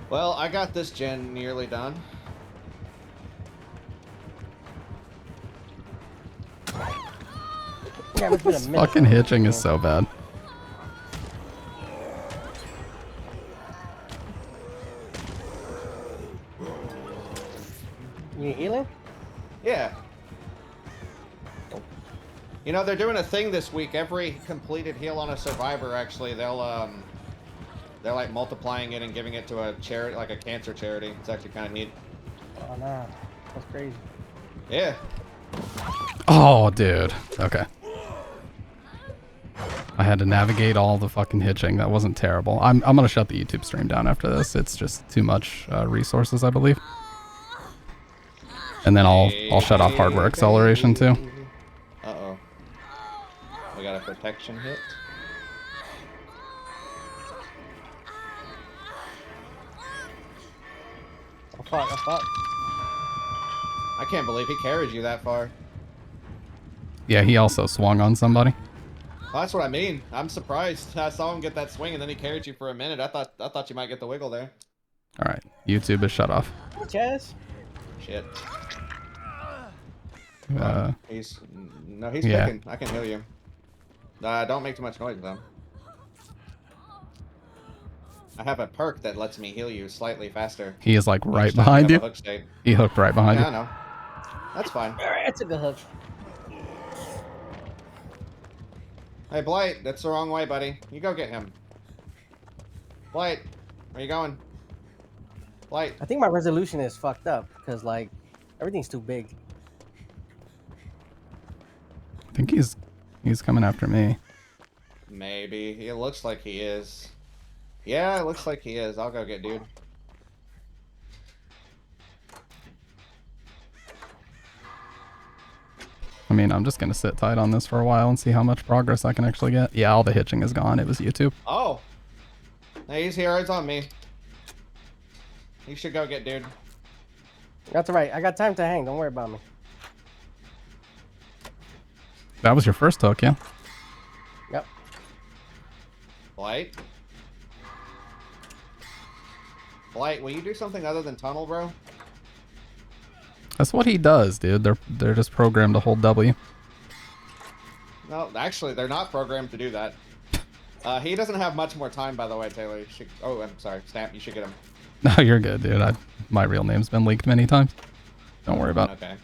Well, I got this gen nearly done. Yeah, it's been a This minute. fucking hitching is so bad. You healing? Yeah. You know, they're doing a thing this week. Every completed heal on a survivor, actually, they're like multiplying it and giving it to a charity, like a cancer charity. It's actually kind of neat. Oh nah, that's crazy. Yeah. Oh, dude. Okay. I had to navigate all the fucking hitching. That wasn't terrible. I'm gonna shut the YouTube stream down after this. It's just too much resources, I believe. And then I'll shut off hardware acceleration too. Uh-oh. We got a protection hit. Oh fuck, oh fuck. I can't believe he carried you that far. Yeah, he also swung on somebody. Well, that's what I mean. I'm surprised. I saw him get that swing and then he carried you for a minute. I thought you might get the wiggle there. All right, YouTube is shut off. Chaz? Shit. He's picking. I can heal you. Don't make too much noise though. I have a perk that lets me heal you slightly faster. He is like right Each time behind have you. a hook state. He hooked right behind Yeah, you. I know. That's fine. That's a good hook. Hey, Blight, that's the wrong way, buddy. You go get him. Blight, where you going? Blight. I think my resolution is fucked up because like everything's too big. I think he's coming after me. Maybe. It looks like he is. Yeah, it looks like he is. I'll go get dude. I mean, I'm just gonna sit tight on this for a while and see how much progress I can actually get. Yeah, all the hitching is gone. It was YouTube. Oh. Hey, he's here. He's on me. You should go get dude. That's right. I got time to hang. Don't worry about me. That was your first hook, yeah? Yep. Blight? Blight, will you do something other than tunnel, bro? That's what he does, dude. They're just programmed to hold W. No, actually, they're not programmed to do that. He doesn't have much more time, by the way, Taylor. You should... Oh, I'm sorry. Stamp, you should get him. No, you're good, dude. My real name's been leaked many times. Don't worry about it. Okay.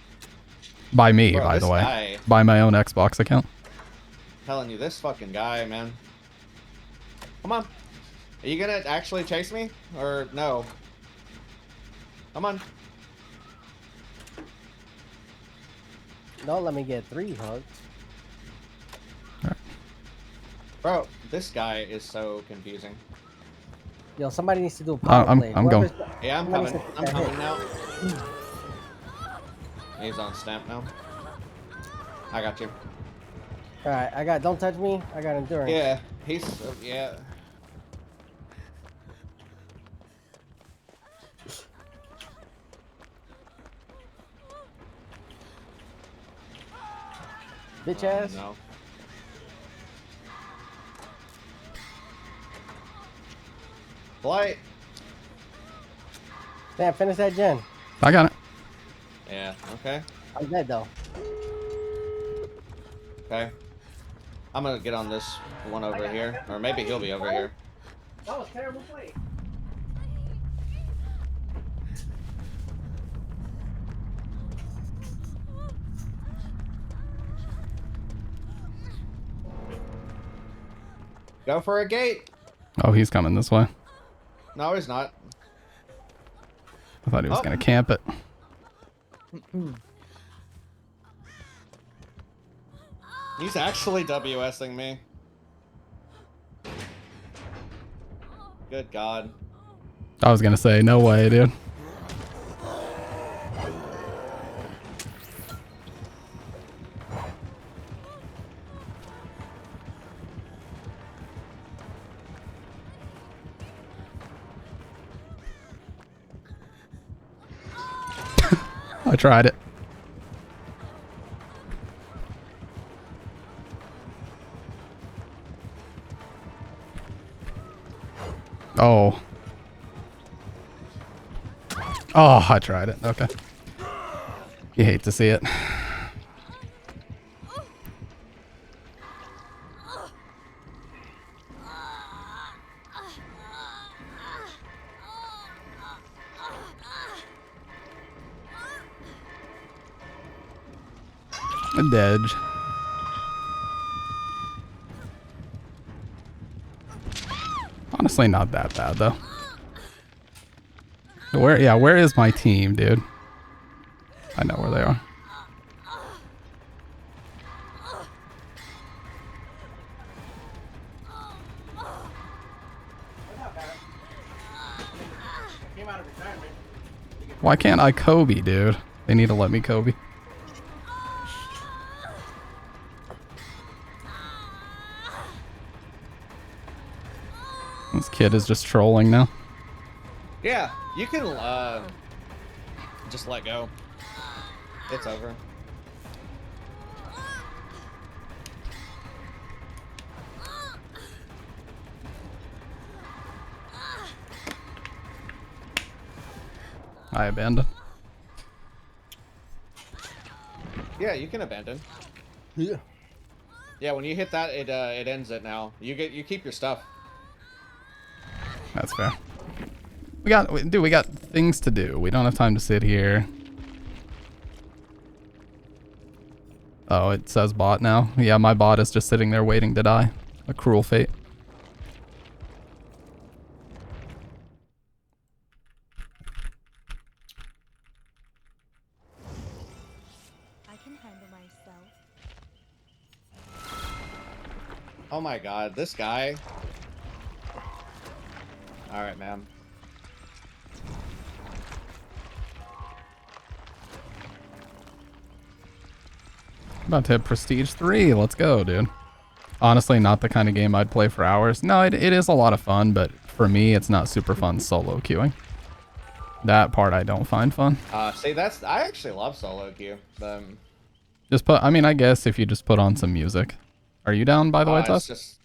By me, Bro, by this the way. guy- By my own Xbox account. Telling you, this fucking guy, man. Come on. Are you gonna actually chase me? Or no? Come on. Don't let me get 3 hugs. Bro, this guy is so confusing. Yo, somebody needs to do a power play. I'm going. Yeah, I'm Somebody coming. needs to I'm get coming hit. now. He's on stamp now. I got you. Alright, don't touch me. I got endurance. Yeah, he's, yeah. Bitch ass. No. Blight. Damn, finish that gen. I got it. Yeah, okay. I'm dead though. Okay. I'm gonna get on this one over here. Or maybe he'll be over here. That was terrible play. Go for a gate. Oh, he's coming this way. No, he's not. I thought he was Oh. gonna camp it. He's actually WSing me. Good God. I was gonna say, no way, dude. I tried it. Oh. Oh, I tried it. Okay. You hate to see it. A dead. Honestly, not that bad though. Where is my team, dude? I know where they are. Why can't I Kobe, dude? They need to let me Kobe. This kid is just trolling now. Yeah, you can just let go. It's over. I abandoned. Yeah, you can abandon. Yeah. Yeah, when you hit that, it ends it now. You keep your stuff. That's fair. We got things to do. We don't have time to sit here. Oh, it says bot now. Yeah, my bot is just sitting there waiting to die. A cruel fate. I can handle myself. Oh my god, this guy. Alright, man. About to hit Prestige 3. Let's go, dude. Honestly, not the kind of game I'd play for hours. No, it is a lot of fun, but for me, it's not super fun solo queuing. That part I don't find fun. See, I actually love solo queue. Just I mean, I guess if you just put on some music. Are you down, by the way, Tuss?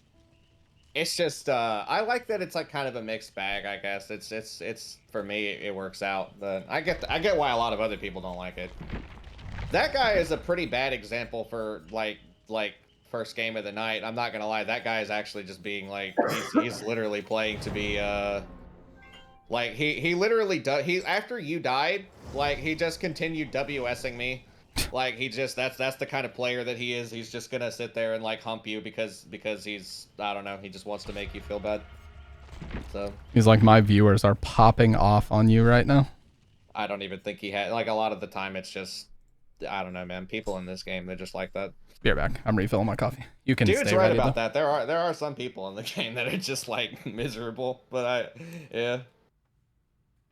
It's just, I like that it's like kind of a mixed bag, I guess. It's for me, it works out. But I get why a lot of other people don't like it. That guy is a pretty bad example for like first game of the night. I'm not gonna lie, that guy is actually just being like, he's literally playing to be, like he literally does. After you died, like he just continued WSing me. Like he just that's the kind of player that he is. He's just gonna sit there and like hump you because he's, I don't know, he just wants to make you feel bad. So He's like, my viewers are popping off on you right now. I don't even think he had, like, a lot of the time it's just, I don't know, man. People in this game, they're just like that. Be right back. I'm refilling my coffee. You can Dude's stay right ready, about though. that. There are some people in the game that are just like miserable. But yeah.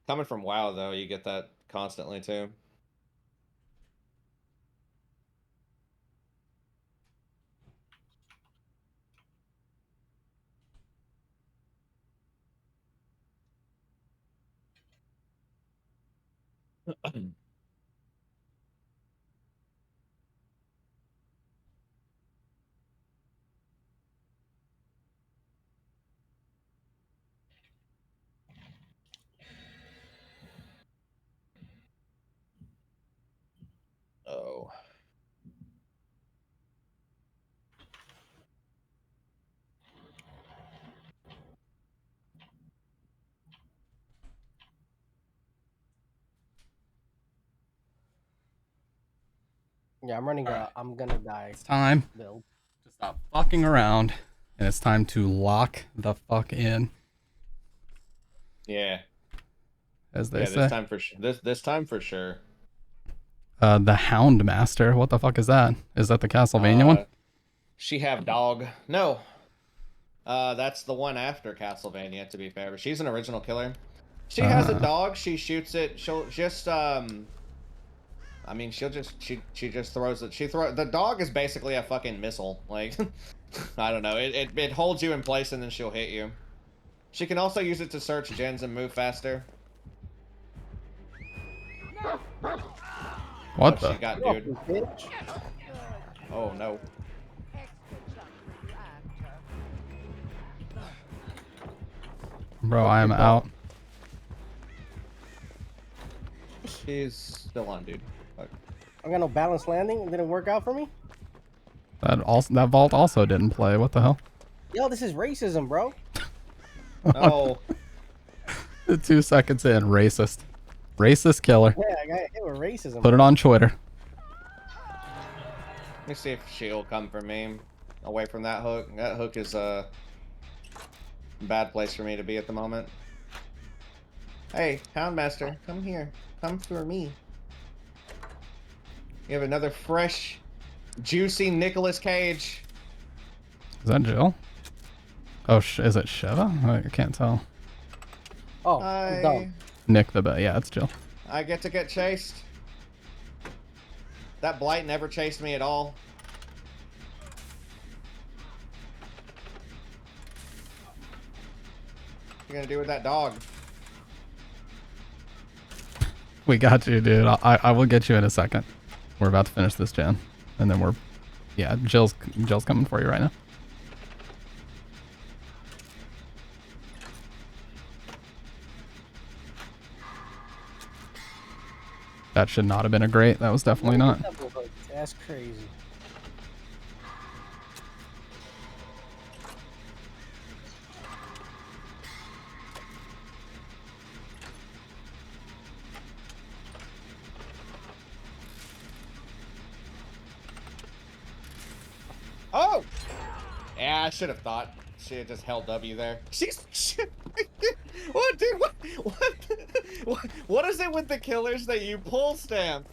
Coming from WoW though, you get that constantly too. Oh. Yeah, I'm running a I'm gonna die. It's time build. to stop fucking around, and it's time to lock the fuck in, Yeah. as they Yeah, say. this time for sure. The Hound Master. What the fuck is that? Is that the Castlevania one? She have dog. No. That's the one after Castlevania, to be fair. But she's an original killer. She has a dog. She shoots it. She'll just I mean, she just throws it. The dog is basically a fucking missile. Like, I don't know. It holds you in place and then she'll hit you. She can also use it to search gens and move faster. What the? She got, dude? Oh no. Bro, I am out. She's still on, dude. Fuck. I got no balanced landing. It didn't work out for me. That vault also didn't play. What the hell? Yo, this is racism, bro. No. 2 seconds in, racist. Racist killer. Yeah, I got hit with racism. Put it on Twitter. Let me see if she'll come for me. Away from that hook. That hook is a bad place for me to be at the moment. Hey, Houndmaster, come here. Come for me. You have another fresh, juicy Nicolas Cage. Is that Jill? Oh, is it Sheva? I can't tell. Oh, I'm dumb. Nick the bet. Yeah, it's Jill. I get to get chased. That blight never chased me at all. What you gonna do with that dog? We got you, dude. I will get you in a second. We're about to finish this gen, and then yeah, Jill's coming for you right now. That should not have been a great. That was definitely not. That's crazy. Oh! Yeah, I should have thought. She had just held W there. What, dude? What is it with the killers that you pull stamp?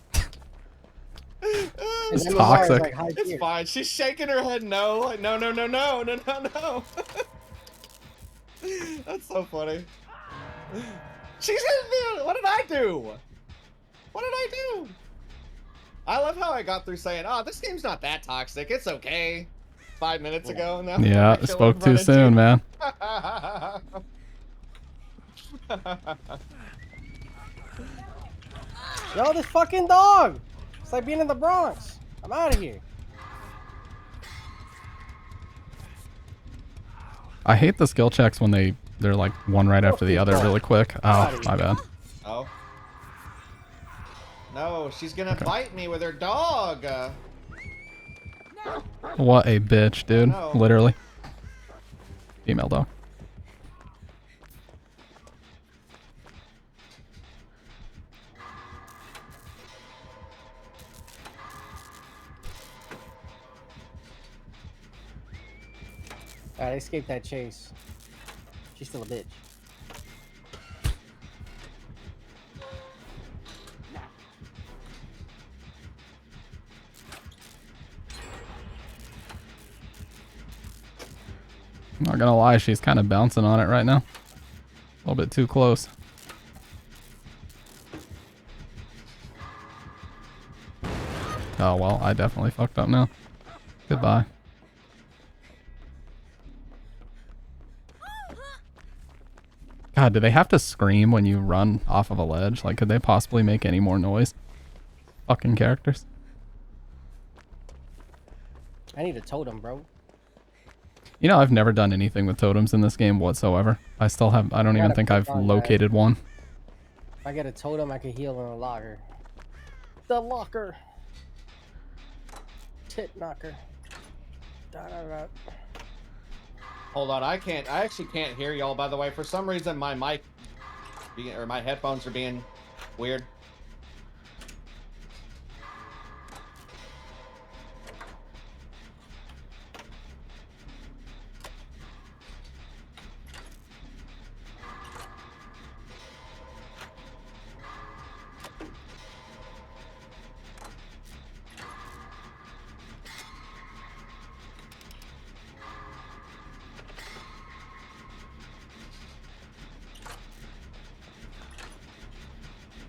It's toxic. It's fine. She's shaking her head no. Like, no. That's so funny. She's hitting me. What did I do? What did I do? I love how I got through saying, oh, this game's not that toxic. It's okay. 5 minutes ago. Now yeah, spoke too soon, man. Yo, this fucking dog! It's like being in the Bronx. I'm out of here. I hate the skill checks when they're like one right after the other really quick. Oh, my bad. Oh. No, she's gonna bite me with her dog. What a bitch, dude. Literally. Female dog. Alright, I escaped that chase. She's still a bitch. I'm not gonna lie, she's kind of bouncing on it right now. A little bit too close. Oh well, I definitely fucked up now. Goodbye. God, do they have to scream when you run off of a ledge? Like, could they possibly make any more noise? Fucking characters. I need a totem, bro. You know, I've never done anything with totems in this game whatsoever. I don't even think I've located one. If I get a totem, I can heal in a locker. The locker. Tit knocker. Da, da, da. Hold on, I actually can't hear y'all, by the way. For some reason, my mic, or my headphones are being weird.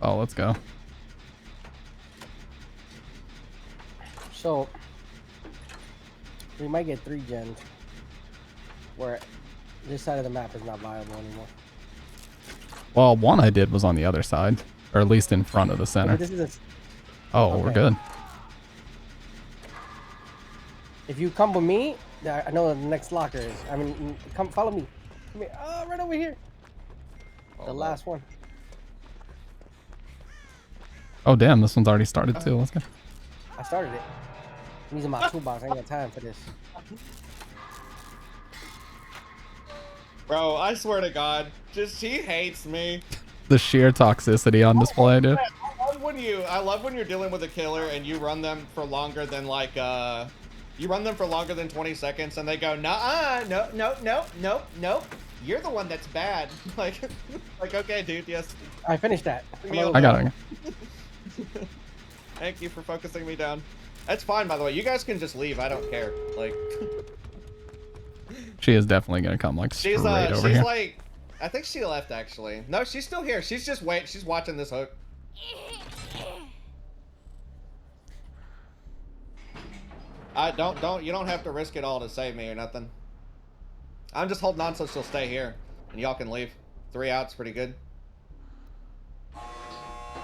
Oh, let's go. So, we might get 3 gens where this side of the map is not viable anymore. Well, one I did was on the other side, or at least in front of the center. This is Oh, we're good. If you come with me, I know where the next locker is. I mean, come follow me. Come here. Oh, right over here. The last one. Oh damn, this one's already started too. Let's go. I started it. I'm using my toolbox. I ain't got time for this. Bro, I swear to God, just he hates me. The sheer toxicity on display, dude. I love when you're dealing with a killer and you run them for longer than like you run them for longer than 20 seconds and they go, nah, no. You're the one that's bad. like okay, dude, yes. I finished that. I got it. Thank you for focusing me down. That's fine, by the way. You guys can just leave. I don't care. Like, she is definitely gonna come like straight over she's here. like, I think she left actually. No, she's still here. She's just she's watching this hook. You don't have to risk it all to save me or nothing. I'm just holding on so she'll stay here and y'all can leave. 3 outs, pretty good.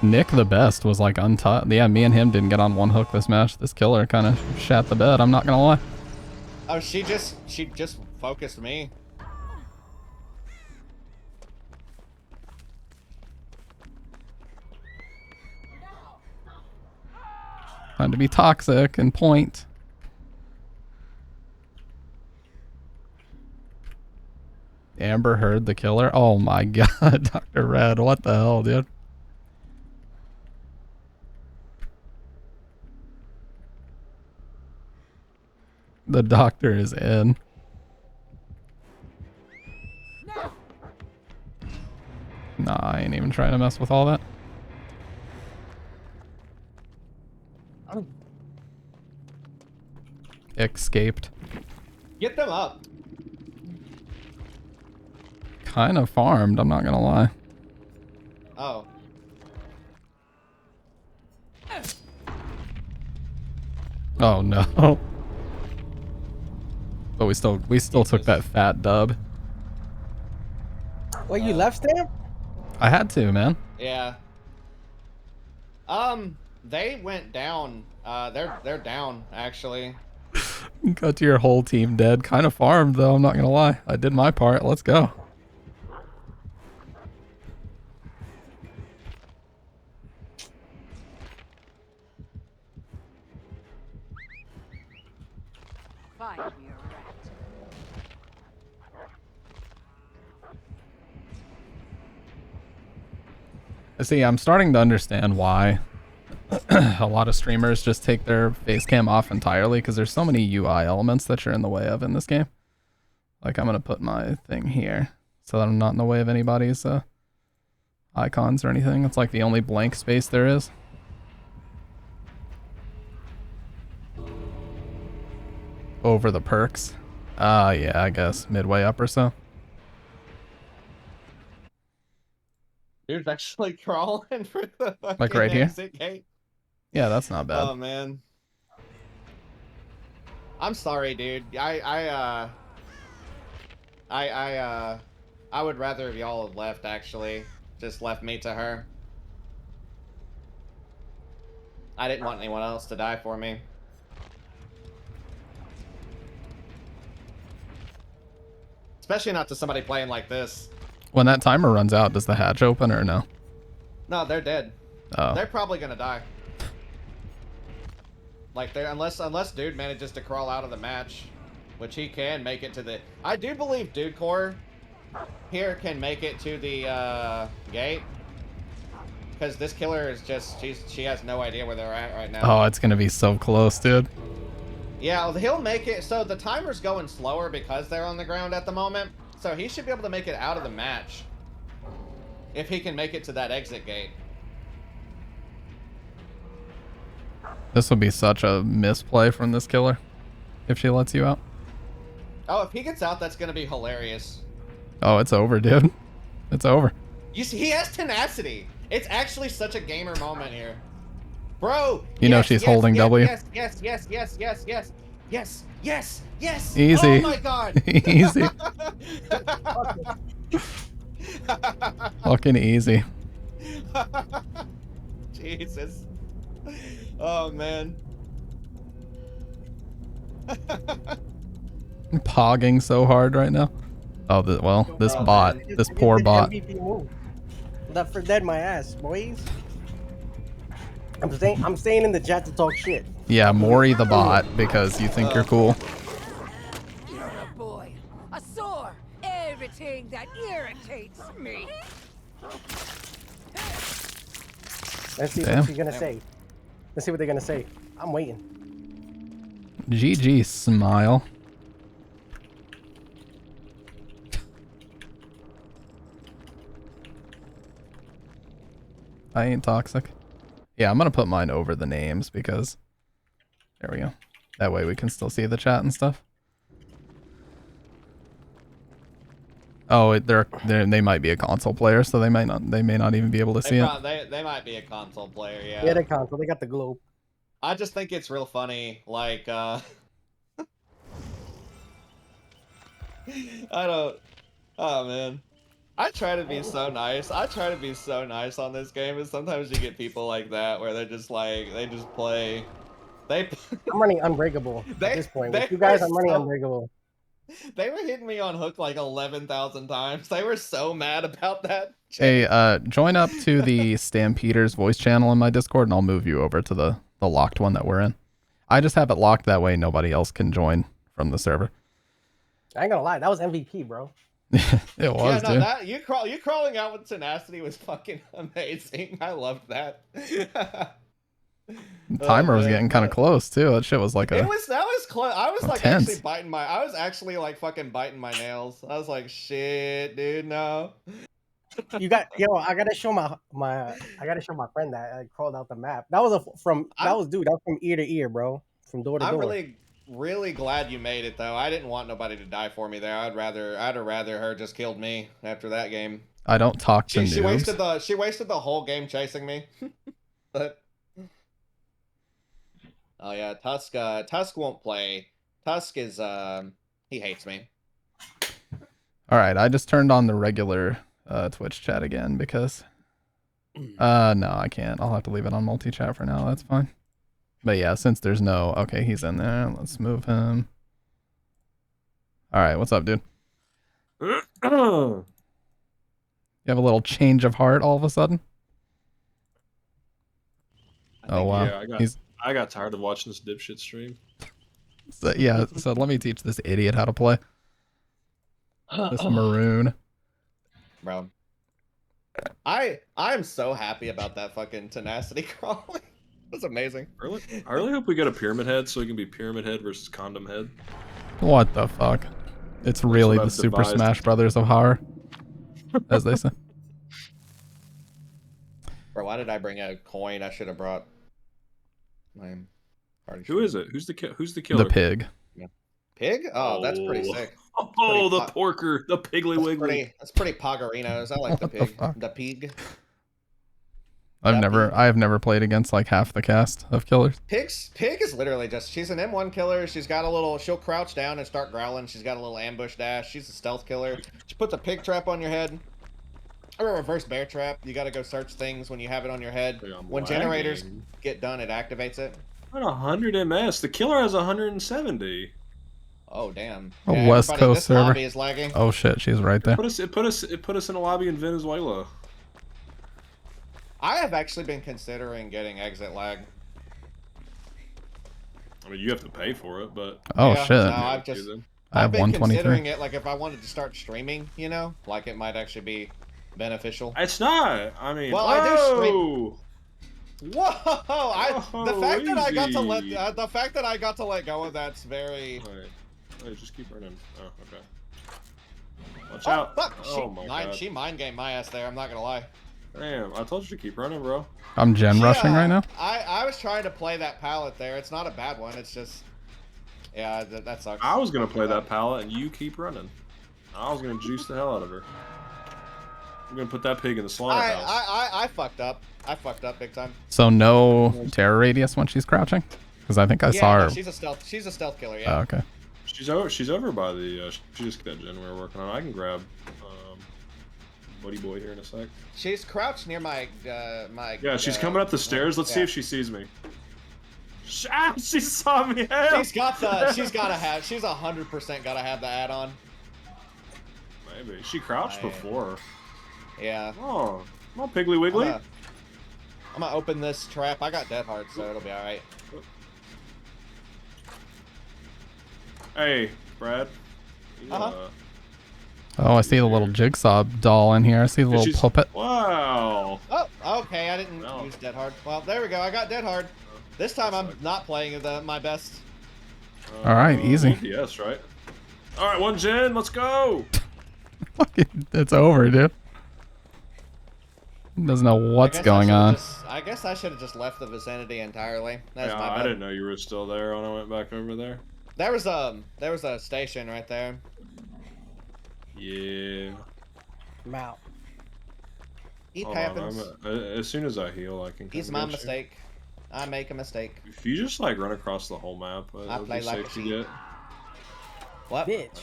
Nick the best was like untouched. Yeah, me and him didn't get on one hook this match. This killer kind of shat the bed. I'm not gonna lie. Oh, she just focused me. Time to be toxic and point. Amber Heard the killer. Oh my god, Dr. Red. What the hell, dude? The doctor is in. Nah, I ain't even trying to mess with all that. Escaped. Get them up. Kind of farmed, I'm not gonna lie. Oh. Oh no. But we still took that fat dub. Wait, you left Stamp? I had to, man. Yeah. They went down. They're down actually. Got to your whole team dead. Kind of farmed though, I'm not gonna lie. I did my part. Let's go. Find me a rat. See, I'm starting to understand why a lot of streamers just take their face cam off entirely because there's so many UI elements that you're in the way of in this game. Like, I'm going to put my thing here so that I'm not in the way of anybody's icons or anything. It's like the only blank space there is. Over the perks. Yeah, I guess midway up or so. Dude's actually crawling for the Like right here? exit gate. Yeah, that's not bad. Oh man. I'm sorry, dude. I would rather if y'all had left actually. Just left me to her. I didn't want anyone else to die for me. Especially not to somebody playing like this. When that timer runs out, does the hatch open or no? No, they're dead. Oh. They're probably gonna die. Like they unless dude manages to crawl out of the match, which he can make it to the. I do believe Dude Core here can make it to the gate. Because this killer is just she has no idea where they're at right now. Oh, it's gonna be so close, dude. Yeah, well, he'll make it. So the timer's going slower because they're on the ground at the moment. So he should be able to make it out of the match if he can make it to that exit gate. This would be such a misplay from this killer if she lets you out. Oh, if he gets out, that's gonna be hilarious. Oh, it's over, dude. It's over. You see, he has tenacity. It's actually such a gamer moment here. Bro! You know she's holding W. Yes. Easy. Oh my god. Easy. Fucking easy. Jesus. Oh man. Pogging so hard right now. Oh, this bot, this poor bot. MVP move. Left for dead my ass, boys. I'm staying in the chat to talk shit. Yeah, Mori the bot because you think you're cool. You're a boy, a sore, everything that irritates me. Let's see Damn. what she's gonna say. Let's see what they're gonna say. I'm waiting. GG, smile. I ain't toxic. Yeah, I'm gonna put mine over the names because there we go. That way we can still see the chat and stuff. Oh, they might be a console player, so they may not even be able to see it. They might be a console player, yeah. Yeah, they console. They got the globe. I just think it's real funny, like, I don't... Oh, man. I try to be so nice. I try to be so nice on this game, and sometimes you get people like that, where they're just like, they just play... I'm running Unbreakable at this point. With you guys, I'm running Unbreakable. They were hitting me on hook like 11,000 times. They were so mad about that. Hey, join up to the Stampeders voice channel in my Discord, and I'll move you over to the locked one that we're in. I just have it locked that way nobody else can join from the server. I ain't gonna lie, that was MVP, bro. It was, dude. You crawling out with tenacity was fucking amazing. I loved that. The timer was getting kind of close too. That shit was like that was close. I was like tense. I was actually like fucking biting my nails. I was like, shit, dude, no. I gotta show my friend that I crawled out the map. That was from ear to ear, bro. From door to door. I'm really glad you made it though. I didn't want nobody to die for me there. I'd have rather her just killed me after that game. I don't talk to noobs. She wasted the whole game chasing me. But oh yeah, Tusk won't play. Tusk is he hates me. All right, I just turned on the regular Twitch chat again because no, I can't. I'll have to leave it on multi-chat for now. That's fine. But yeah, since there's no... Okay, he's in there. Let's move him. All right, what's up, dude? You have a little change of heart all of a sudden? Oh, wow. Yeah, I got tired of watching this dipshit stream. So, yeah, so let me teach this idiot how to play. This maroon. Bro. I'm so happy about that fucking tenacity crawling. That's amazing. I really hope we get a pyramid head so it can be pyramid head versus condom head. What the fuck? It's really the Super Smash Brothers of horror, as they say. Bro, why did I bring a coin? I should have brought my party. Who is it? Who's the killer? The pig. Yeah. Pig? Oh, that's pretty sick. Oh, the porker, the Piggly Wiggly. That's pretty Poggerinos. I like the pig. The pig. I have never played against like half the cast of killers. Pig is literally just, she's an M1 killer. She's got she'll crouch down and start growling. She's got a little ambush dash. She's a stealth killer. She puts a pig trap on your head. Or a reverse bear trap. You gotta go search things when you have it on your head. When generators get done, it activates it. What 100 MS? The killer has 170. Oh damn. A West Coast server. Is lagging. Oh shit, she's right there. It put us in a lobby in Venezuela. I have actually been considering getting exit lag. I mean, you have to pay for it, but oh shit. No, I have been 123. considering it, like if I wanted to start streaming, you know, like it might actually be beneficial. It's not. I mean, well, I do stream. Whoa! The fact that I got to let go of that's very. Wait, just keep running. Oh, okay. Watch Oh, out! fuck. Oh my god. She mind gamed my ass there. I'm not gonna lie. Damn, I told you to keep running, bro. I'm rushing right now. I was trying to play that pallet there. It's not a bad one. It's just, yeah, that sucks. I was gonna play that pallet, and you keep running. I was gonna juice the hell out of her. I'm gonna put that pig in the slaughterhouse. I fucked up. I fucked up big time. So no terror radius when she's crouching, because I think I saw her. No, she's a stealth killer. Yeah. Oh, okay. She's over by the. She just got that gen we were working on. I can grab. Buddy boy here in a sec. She's crouched near my yeah, she's coming up the stairs. Let's see if she sees me. She saw me. Help. She's 100% gotta have the add-on. Maybe she crouched before. Yeah. Oh, come on, Piggly Wiggly. I'm gonna open this trap. I got dead hard, so it'll be alright. Hey, Brad. Oh, I see the little jigsaw doll in here. I see the little puppet. Wow. Oh, okay. I didn't use dead hard. Well, there we go. I got dead hard. This time I'm not playing my best. All right, easy. Yes, right. All right, 1 gen. Let's go. Fucking, it's over, dude. Doesn't know what's going on. I guess I should have just left the vicinity entirely. That's Yeah, my bad. I didn't know you were still there when I went back over there. There was a station right there. Yeah. I'm out. It Hold happens. On, as soon as I heal, I can. It's my mistake. I make a mistake. If you just like run across the whole map, I play like a to sheep. get. What? Bitch.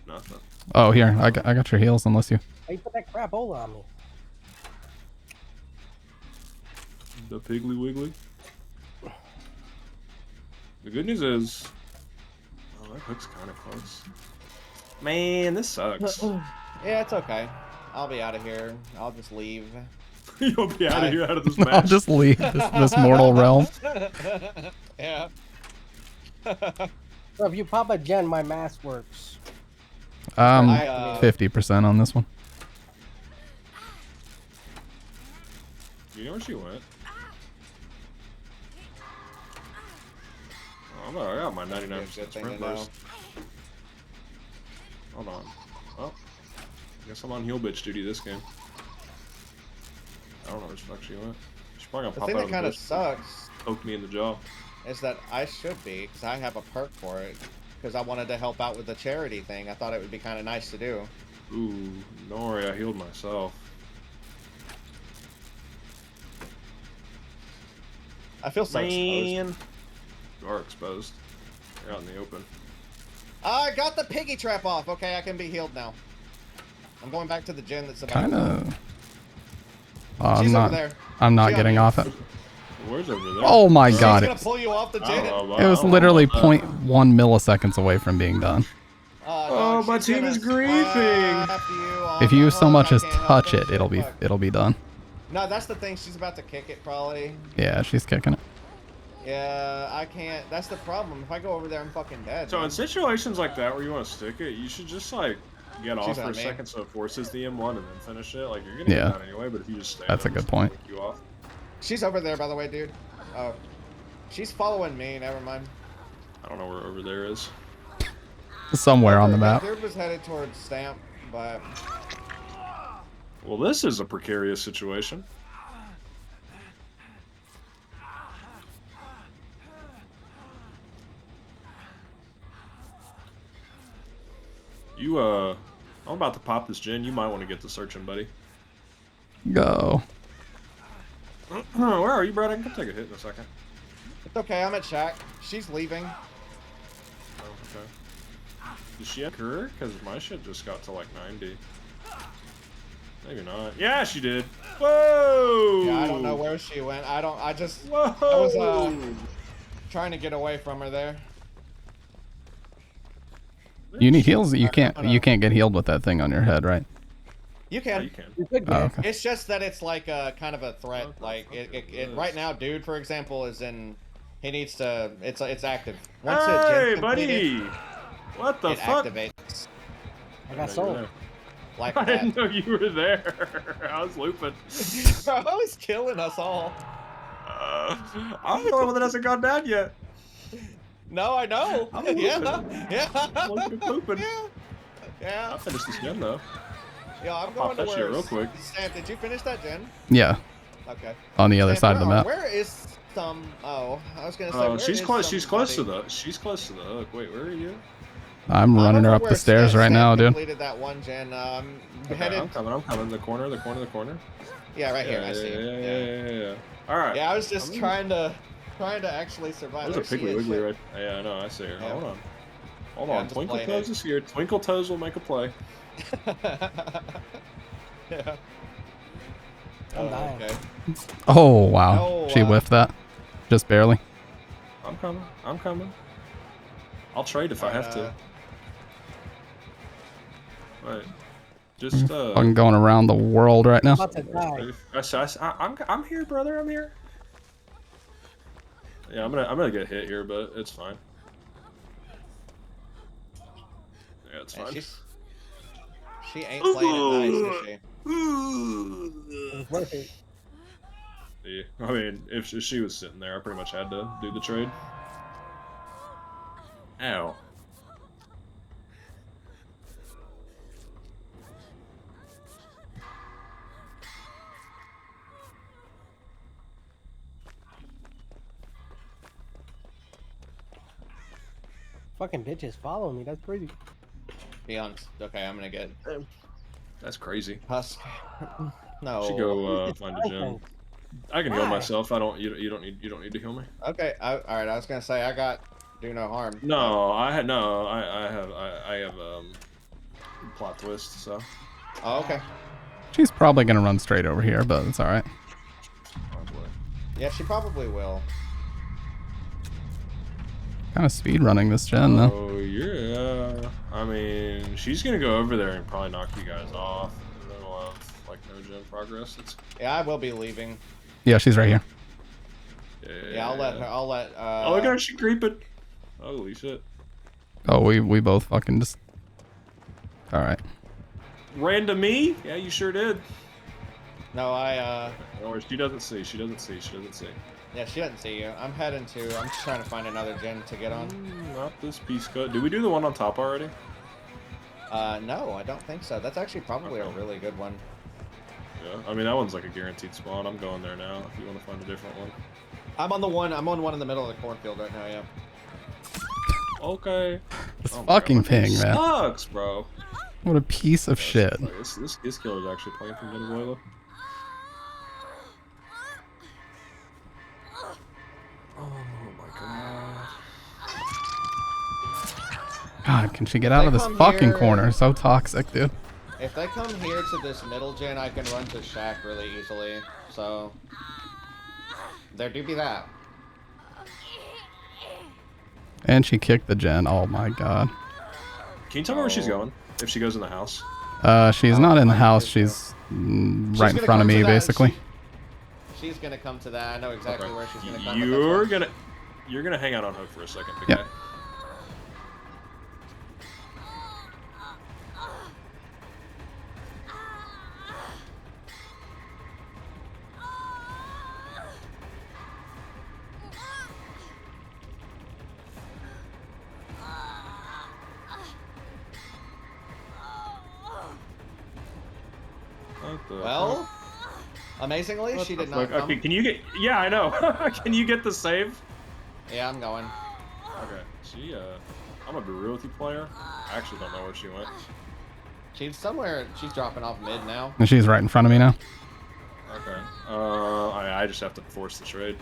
Nothing. Oh, here. I got your heals unless you. Why you put that crapola on me? The Piggly Wiggly. The good news is, that hook's kind of close. Man, this sucks. Yeah, it's okay. I'll be out of here. I'll just leave. You'll be out of here, out of this match. I'll just leave this mortal realm. Yeah. So if you pop a gen, my mask works. 50% on this one. You know where she went? Oh, I got my 99% sprint burst. Hold on. Oh. I guess I'm on heel bitch duty this game. I don't know where the fuck she went. She's probably gonna The pop thing out that of the kind of bush. sucks Poke me in the jaw. is that I should be, because I have a perk for it. Because I wanted to help out with the charity thing. I thought it would be kind of nice to do. Ooh, don't worry, I healed myself. I feel so Man. exposed. You are exposed. You're out in the open. I got the piggy trap off. Okay, I can be healed now. I'm going back to the gym that's about Kind to of. She's over there. I'm not She getting on off it. Where's over there? Oh my god! She's gonna pull you off the gym. It was literally 0.1 milliseconds away from being done. Oh, my team is griefing. If you so much as touch it, it'll be done. No, that's the thing. She's about to kick it, probably. Yeah, she's kicking it. Yeah, I can't. That's the problem. If I go over there, I'm fucking dead. So man. in situations like that where you want to stick it, you should just like get off She's for on a me. second so it forces the M1 and then finish it. Like you're gonna Yeah. get down anyway, but if you just stay That's a there, good point. it's gonna wake you off. She's over there, by the way, dude. Oh, she's following me. Never mind. I don't know where over there is. Somewhere on the map. Dude was headed towards Stamp, but Well, this is a precarious situation. You, I'm about to pop this gen. You might want to get to searching, buddy. Go. Where are you, Brad? I can come take a hit in a second. it's okay. I'm at Shack. She's leaving. Oh, okay. Did she have her? Because my shit just got to like 90. Maybe not. Yeah, she did. Whoa! Yeah, I don't know where she went. I just. Whoa! I was trying to get away from her there. You need heals. You can't get healed with that thing on your head, right? You can. You can. Oh, okay. It's just that it's like a kind of a threat. Like it right now, dude, for example, is in. He needs to. It's active. Once Hey, it's buddy! What the it fuck? activates. I got sold. Like I that. didn't know you were there. I was looping. Bro, he's killing us all. I'm the only one that hasn't gone down yet. No, I know. I'm Yeah, looping. yeah. I'm looping. Yeah. I'll finish this gen though. Yo, I'm I'll going pop to that where. shit real quick. Sam, did you finish that gen? Yeah. Okay. On the other Sam, side of the map. Where is some? Oh, I was gonna say. Oh, where she's is close. She's close to somebody? the. She's close to the hook. Wait, where are you? I'm running her over up where the stairs Sam right now, dude. completed that one gen. Okay, Headed. I'm coming. I'm coming. The corner. The corner. The corner. Yeah, right here. Yeah, I see. yeah, it. yeah. All right. Yeah, I was just trying to actually survive. There's a There she Piggly is. Wiggly right. Yeah, I know. I see her. Yeah. Hold on. Hold Yeah, on. I'm just Twinkle playing Toes it. is here. Twinkle Toes will make a play. Yeah. I'm dying. Okay. Oh wow. No, She whiffed that. Just barely. I'm coming. I'm coming. I'll trade if I have to. Right. Just Fucking going around the world right now. About to die. I'm here, brother. I'm here. Yeah, I'm gonna get hit here, but it's fine. Yeah, it's And fine. she ain't playing it nice, is she? It's worth it. Yeah, I mean, if she was sitting there, I pretty much had to do the trade. Ow. Fucking bitches follow me. That's crazy. Be honest. Okay, I'm gonna get That's crazy. Husk. No. Should go find a gym. I can heal Why? myself. I don't. You don't need to heal me. Okay. All right. I was gonna say I got do no harm. No, I have plot twist. So. Oh, okay. She's probably gonna run straight over here, but it's all right. Probably. Yeah, she probably will. Kind of speed running this gen though. Oh yeah. I mean, she's gonna go over there and probably knock you guys off. And then we'll have like no gym progress. It's. Yeah, I will be leaving. Yeah, she's right here. Yeah, I'll let her. I'll let. Oh look at her, she creeping. Holy shit. Oh, we both fucking just. All right. Ran to me? Yeah, you sure did. No, Or she doesn't see. She doesn't see. She doesn't see. Yeah, she doesn't see you. I'm heading to. I'm just trying to find another gen to get on. Not this piece cut. Did we do the one on top already? No, I don't think so. That's actually probably a really good one. Yeah, I mean that one's like a guaranteed spawn. I'm going there now. If you want to find a different one. I'm on the one. I'm on one in the middle of the cornfield right now. Yeah. Okay. This Oh my fucking God, ping, man. Sucks, bro. What a piece of shit. This killer's actually playing from Venezuela. Oh my god. God, can she get out of this fucking here- corner? So toxic, dude. If they come here to this middle gen, I can run to Shack really easily. So there do be that. And she kicked the gen. Oh my god. Can you tell me where she's going? If she goes in the house? She's not in the house. She's right in front of me, basically. She's gonna come to that. I know exactly where she's gonna come. You're gonna hang out on hook for a second, okay? Yep. Well, amazingly, she did not come. Okay, can you get... Yeah, I know. Can you get the save? Yeah, I'm going. Okay, she, I'm gonna be real with you, player. I actually don't know where she went. She's somewhere. She's dropping off mid now. And she's right in front of me now. Okay. I just have to force the trade.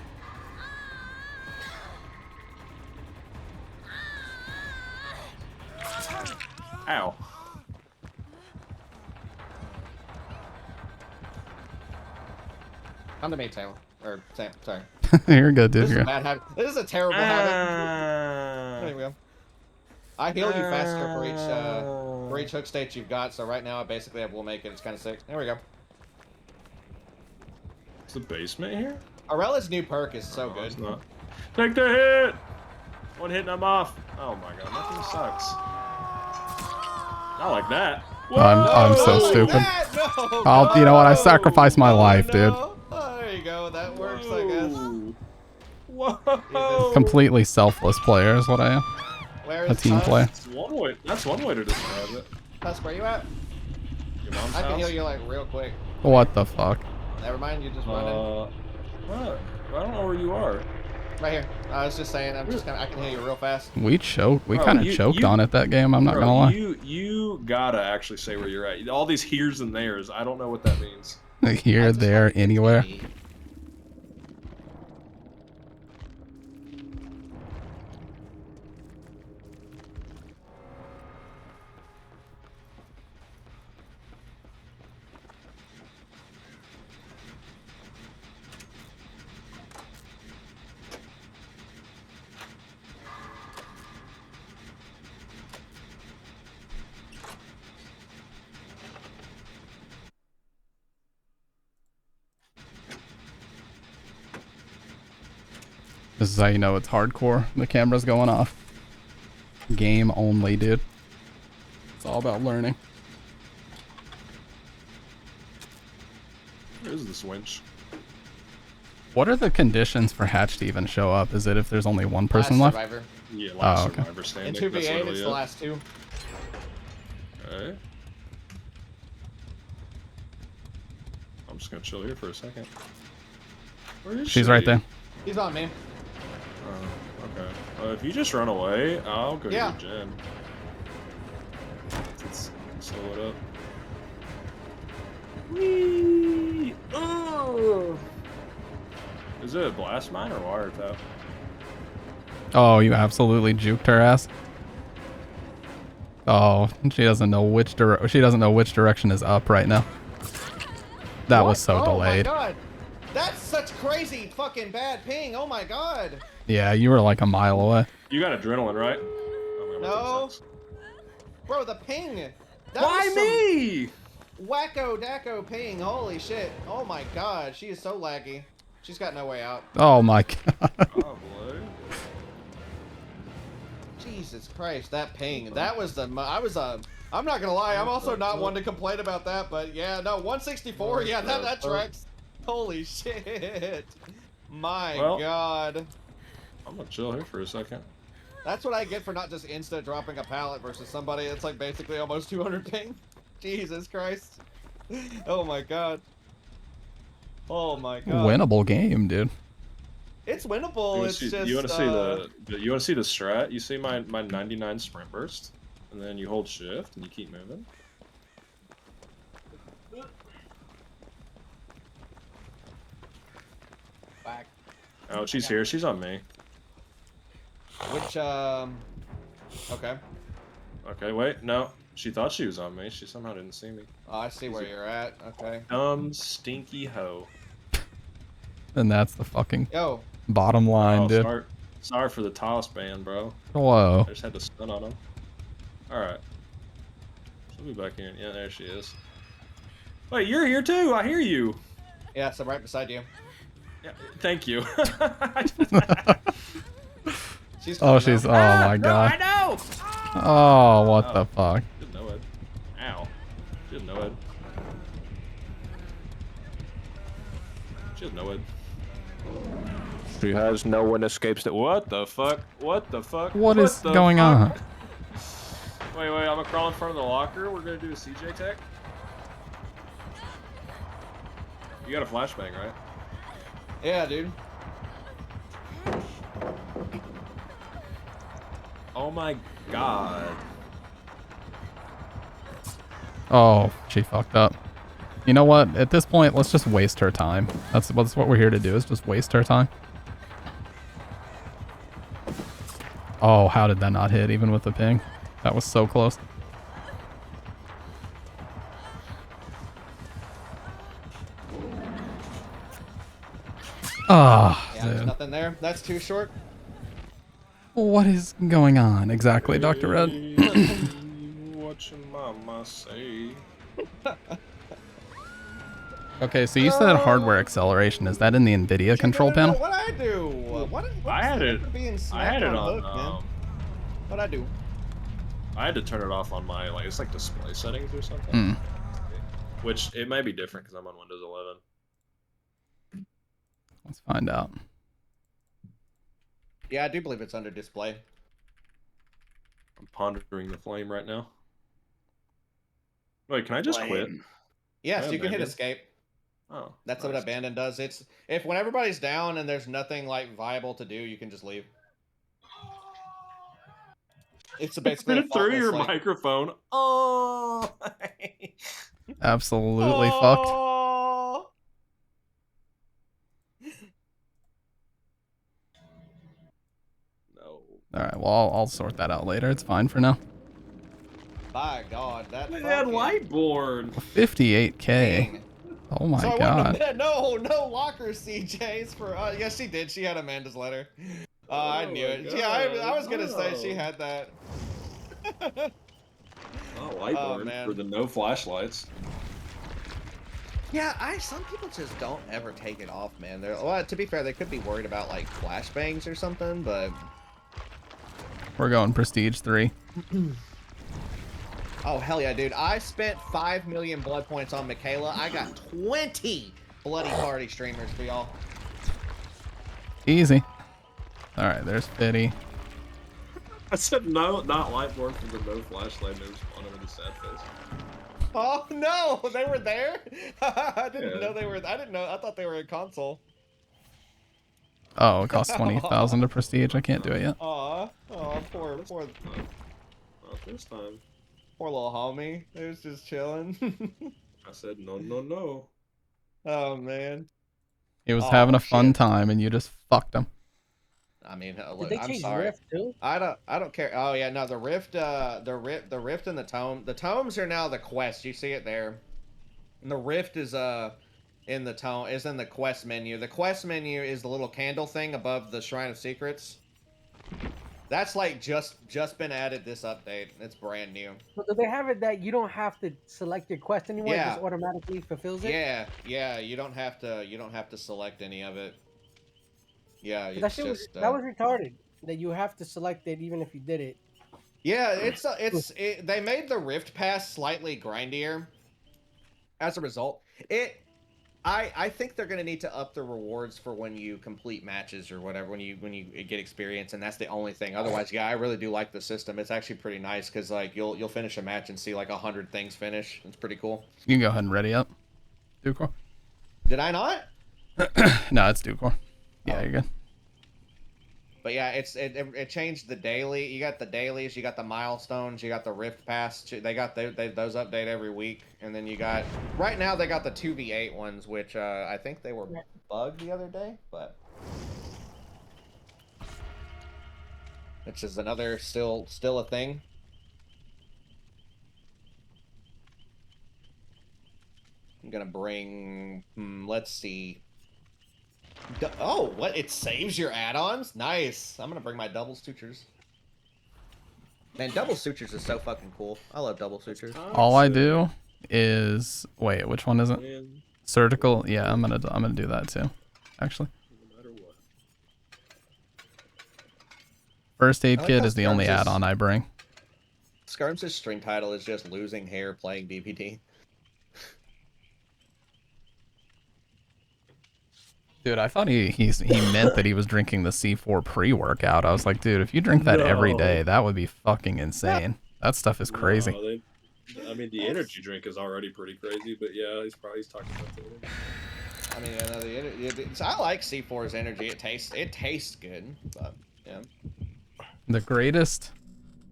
Ow. Come to me, Taylor. Or Sam. Sorry. You're good, dude. This is You're a good. bad habit. This is a terrible habit. There we go. I heal you faster for each hook state you've got. So right now I basically have will make it. It's kind of sick. There we go. Is the basement here? Arella's new perk is so good. It's not. Take the hit! One hit and I'm off. Oh my god, nothing sucks. Not like that. I'm so stupid. No, you know what? I sacrificed my life, dude. Oh, there you go. That works, I guess. Whoa! Completely selfless player is what I am. Where A is team Tusk? player. That's one way to describe it. Tusk, where you at? Your mom's I can house? heal you like real quick. What the fuck? Never mind, you just running. What? I don't know where you are. Right here. I was just saying, I can heal you real fast. We choked. We Bro, kind of choked on it that game. I'm not Bro, gonna lie. You gotta actually say where you're at. All these here's and there's. I don't know what that means. Here, there, anywhere. This is how you know it's hardcore. The camera's going off. Game only, dude. It's all about learning. Where is this winch? What are the conditions for Hatch to even show up? Is it if there's only one person Last left? survivor. Yeah, last okay. survivor standing. In 2v8, That's literally it's it. the last two. Okay. I'm just gonna chill here for a second. Where is She's she? right there. He's on me. Oh, okay. If you just run away, I'll go Yeah. to the gym. Let's slow it up. Whee! Oh! Is it a blast mine or wire tap? Oh, you absolutely juked her ass. Oh, she doesn't know which direction is up right now. That was so delayed. Oh my god. That's such crazy fucking bad ping. Oh my god. Yeah, you were like a mile away. You got adrenaline, right? Oh, No. Bro, the ping. That Why was some me? Wacko dacko ping. Holy shit. Oh my god. She is so laggy. She's got no way out. Oh my god. Oh boy. Jesus Christ, that ping. That was the I'm not gonna lie, I'm also not one to complain about that, but yeah, no, 164, yeah, that tracks. Holy shit. My god. I'm gonna chill here for a second. That's what I get for not just insta dropping a pallet versus somebody that's like basically almost 200 ping. Jesus Christ. Oh my god. Oh my god. Winnable game, dude. It's winnable. You want to see the strat? You see my 99 sprint burst, and then you hold shift and you keep moving. Back. Oh, she's here. She's on me. Which okay. Okay, wait, no. She thought she was on me. She somehow didn't see me. Oh, I see where you're at. Okay. Dumb stinky hoe. And that's the fucking Yo. bottom line, dude. Sorry for the toss ban, bro. Hello. I just had to stun on him. Alright. She'll be back in. Yeah, there she is. Wait, you're here too. I hear you. Yeah, so I'm right beside you. Yeah, thank you. Oh my god. I know! Oh, what the fuck? Didn't know it. Ow. Didn't know it. She doesn't know it. She has no one escapes that. What the fuck? What the fuck? What is going on? Wait, I'm gonna crawl in front of the locker. We're gonna do a CJ tech. You got a flashbang, right? Yeah, dude. Oh my god. Oh, she fucked up. You know what? At this point, let's just waste her time. That's what we're here to do, is just waste her time. Oh, how did that not hit, even with the ping? That was so close. Ah, Yeah, there's nothing there. That's too short. what is going on exactly, Dr. Red? What your mama say? Okay, so you said hardware acceleration. Is that in the NVIDIA control panel? What I do? I had it. I had it on. Man. What I do? I had to turn it off on my it's like display settings or something. Mm. Which it might be different because I'm on Windows 11. Let's find out. Yeah, I do believe it's under display. I'm pondering the flame right now. Wait, can I just quit? Yes, you can hit escape. Oh, that's what abandon does. It's if when everybody's down and there's nothing like viable to do, you can just leave. It's basically Spit it through your microphone. Oh, absolutely fucked. No. All right, well, I'll sort that out later. It's fine for now. By God, that Lightborn. 58K. Oh my so god. No lockers, CJ's for yes, she did. She had Amanda's letter. I knew it. Yeah, I was gonna say she had that. Oh, Lightborn for the no flashlights. Yeah, some people just don't ever take it off, man. Well, to be fair, they could be worried about like flashbangs or something, but We're going prestige 3. oh hell yeah, dude! I spent 5 million blood points on Michaela. I got 20 bloody party streamers for y'all. Easy. All right, there's Fitty. I said no, not Lightborn from the no flashlight moves spawn over the sad face. Oh no, they were there. I didn't know they were. I didn't know. I thought they were in console. Oh, it costs 20,000 to prestige. I can't do it yet. Aw, poor, Not this time. poor little homie. He was just chilling. I said no, no, no. Oh man. He was having a fun time, and you just fucked him. I mean, Did look, they I'm change sorry. Rift too? I don't care. Oh yeah, no, the rift and the tome. The tomes are now the quest. You see it there. And the rift is in the tome is in the quest menu. The quest menu is the little candle thing above the Shrine of Secrets. That's like just been added this update. It's brand new. So do they have it that you don't have to select your quest anymore? It Yeah. just automatically fulfills it? Yeah, you don't have to select any of it. Yeah, 'Cause it's that shit just that was retarded. That you have to select it even if you did it. yeah, they made the Rift Pass slightly grindier. As a result, I think they're gonna need to up the rewards for when you complete matches or whatever, when you get experience, and that's the only thing. Otherwise, yeah, I really do like the system. It's actually pretty nice because like you'll finish a match and see like 100 things finish. It's pretty cool. You can go ahead and ready up. Dukor. Did I not? No, it's Dukor. Yeah, you're good. But yeah, it changed the daily. You got the dailies, you got the milestones, you got the Rift Pass. They got those update every week, and then you got right now they got the 2v8 ones, which I think they were bugged the other day, but which is another still a thing. I'm gonna bring. Let's see. Oh, what? It saves your add-ons? Nice. I'm gonna bring my double sutures. Man, double sutures is so fucking cool. I love double sutures. All I do is wait. Which one is it? Surgical. Yeah, I'm gonna do that too. Actually. First aid kit is the only add-on I bring. Skirms' string title is just losing hair playing DBD. Dude, I thought he meant that he was drinking the C4 pre-workout. I was like, dude, if you drink that every day, that would be fucking insane. That stuff is crazy. I mean, the energy drink is already pretty crazy, but yeah, he's talking about that. I mean, I like C4's energy. It tastes good, but yeah. The greatest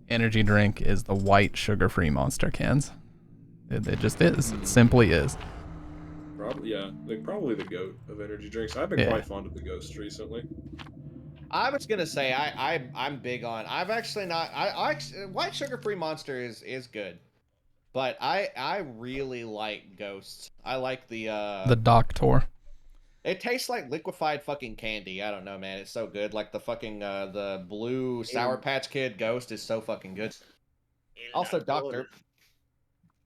energy drink is the white sugar-free Monster cans. It just is. It simply is. Probably, yeah, probably the GOAT of energy drinks. I've been quite fond of the Ghost recently. I was gonna say I'm big on. I've actually not. White sugar-free Monster is good, but I really like Ghosts. I like the Doctor. It tastes like liquefied fucking candy. I don't know, man. It's so good. Like the fucking the blue Sour Patch Kid Ghost is so fucking good. Also, Doctor.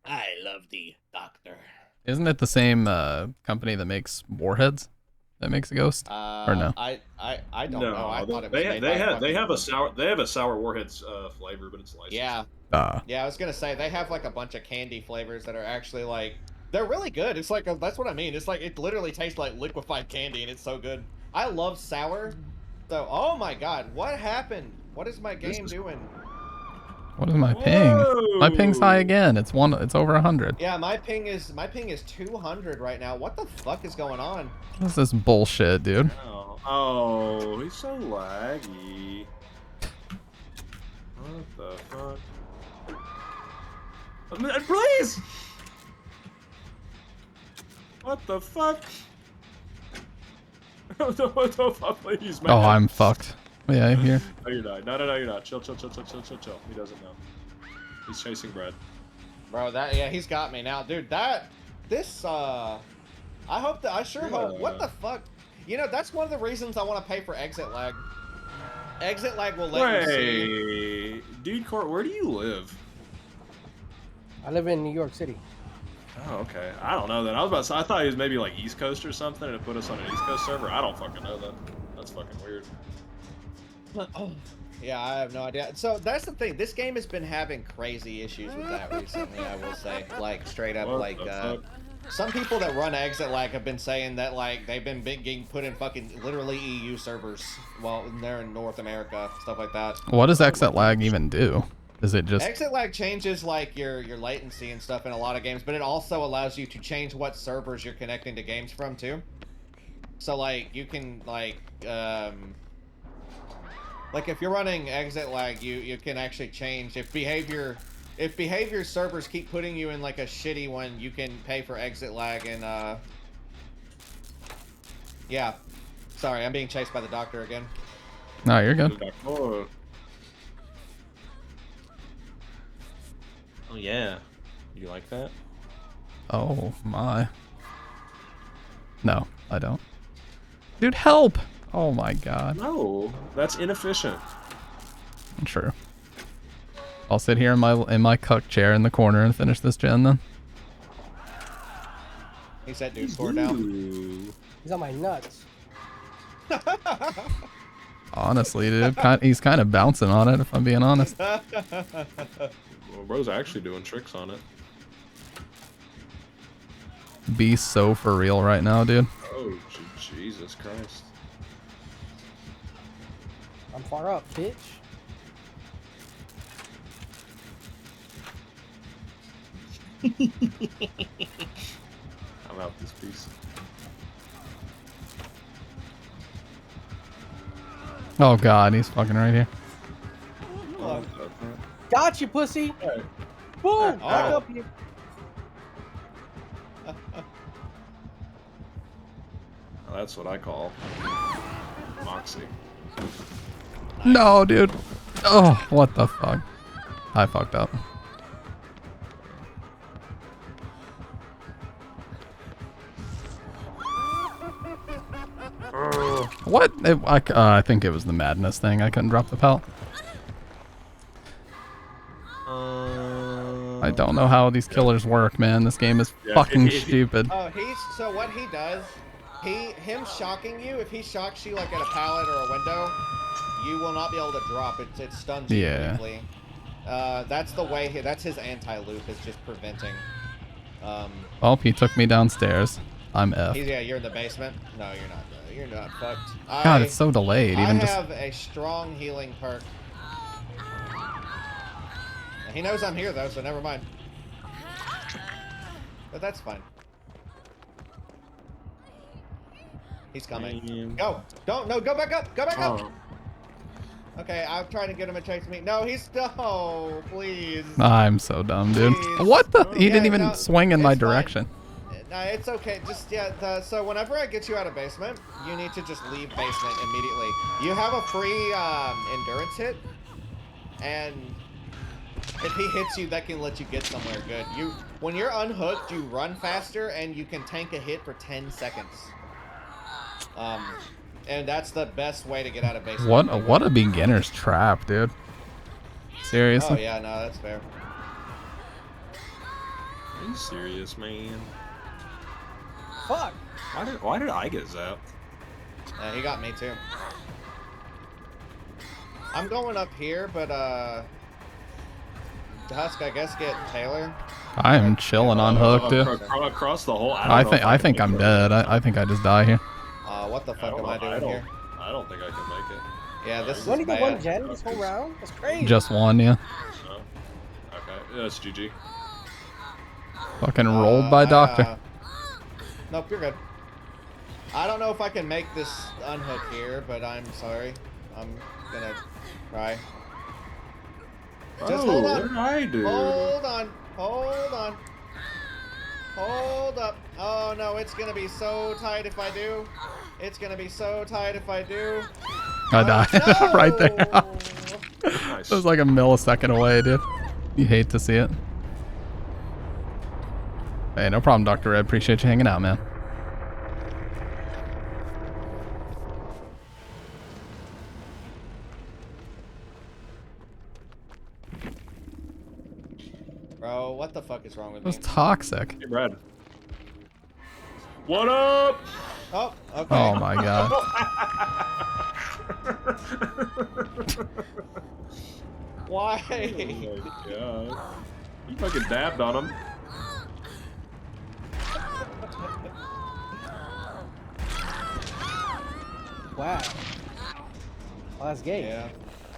I love the Doctor. Isn't it the same company that makes Warheads that makes a Ghost? Or no? I don't know. I thought it was they have a sour Warheads flavor, but it's licensed. Yeah. Yeah, I was gonna say they have like a bunch of candy flavors that are actually like they're really good. It's like that's what I mean. It's like it literally tastes like liquefied candy, and it's so good. I love sour. So, oh my god, what happened? What is my game doing? What is my ping? My ping's high again. It's over 100. Yeah, my ping is 200 right now. What the fuck is going on? What is this bullshit, dude? Oh, he's so laggy. What the fuck? Please! What the fuck? What the fuck, please, man? Oh, I'm fucked. Yeah, I'm here. No, you're not. No, you're not. Chill. He doesn't know. He's chasing bread. Bro, he's got me now. Dude, I hope what the fuck? You know, that's one of the reasons I want to pay for exit lag. Exit lag will let you see. Dude, Court, where do you live? I live in New York City. Oh, okay. I don't know then. I was about to say, I thought he was maybe like East Coast or something and it put us on an East Coast server. I don't fucking know then. That's fucking weird. Yeah, I have no idea. So that's the thing. This game has been having crazy issues with that recently, I will say. Like, straight up, What like, the fuck? some people that run exit lag have been saying that, like, they've been getting put in fucking literally EU servers while they're in North America, stuff like that. What does exit lag even do? Is it just... Exit lag changes, like, your latency and stuff in a lot of games, but it also allows you to change what servers you're connecting to games from, too. So, like, you can, like if you're running exit lag, you can actually change if behavior servers keep putting you in like a shitty one, you can pay for exit lag and yeah. Sorry, I'm being chased by the doctor again. No, you're good. Oh yeah. You like that? Oh my. No, I don't. Dude, help! Oh my god. No, that's inefficient. True. I'll sit here in my cuck chair in the corner and finish this gen then. He's that dude score down. He's on my nuts. Honestly, dude, he's kind of bouncing on it if I'm being honest. Well, bro's actually doing tricks on it. Be so for real right now, dude. Oh, Jesus Christ. I'm far up, bitch. I'm out this piece. Oh god, he's fucking right here. Got you, pussy. Hey. Boom! Back up here. That's what I call moxie. No, dude. Oh, what the fuck? I fucked up. What? I think it was the madness thing. I couldn't drop the pelt. I don't know how these killers work, man. This game is fucking stupid. Oh, so what he does, him shocking you, if he shocks you like at a pallet or a window, you will not be able to drop it. It stuns you briefly. That's the way. That's his anti-loop. Is just preventing. Well, he took me downstairs. I'm F. Yeah, you're in the basement. No, you're not. You're not fucked. God, it's so delayed. I have a strong healing perk. He knows I'm here though, so never mind. But that's fine. He's coming. Go! Don't! No! Go back up! Go back up! Okay, I'm trying to get him to chase me. No, he's no, please. I'm so dumb, dude. Please. What the? He didn't even swing in my direction. No, it's okay. Just so whenever I get you out of basement, you need to just leave basement immediately. You have a free endurance hit, and if he hits you, that can let you get somewhere good. When you're unhooked, you run faster, and you can tank a hit for 10 seconds. And that's the best way to get out of basement. What a beginner's trap, dude. Seriously? Oh yeah, no, that's fair. Are you serious, man? Fuck. Why did I get zapped? He got me too. I'm going up here, but Husk, I guess get Taylor. I am chilling on hook, dude. Across the whole. I think I'm dead. I think I just die here. What the fuck am I doing here? I don't think I can make it. Yeah, this is only bad. got one gen this whole round? That's crazy. Just one, yeah. Okay, that's GG. Fucking rolled by doctor. Nope, you're good. I don't know if I can make this unhook here, but I'm sorry. I'm gonna try. Just hold on. What did I do? Hold on. Hold on. Hold up. Oh no, it's gonna be so tight if I do. It's gonna be so tight if I do. I died no! right there. It was like a millisecond away, dude. You hate to see it. Hey, no problem, Dr. Red. Appreciate you hanging out, man. Bro, what the fuck is wrong with It was me? toxic. Hey, Brad. What up? Oh, okay. Oh my god. Why? Oh my god. You fucking dabbed on him. Wow. Oh, that's gay. Yeah.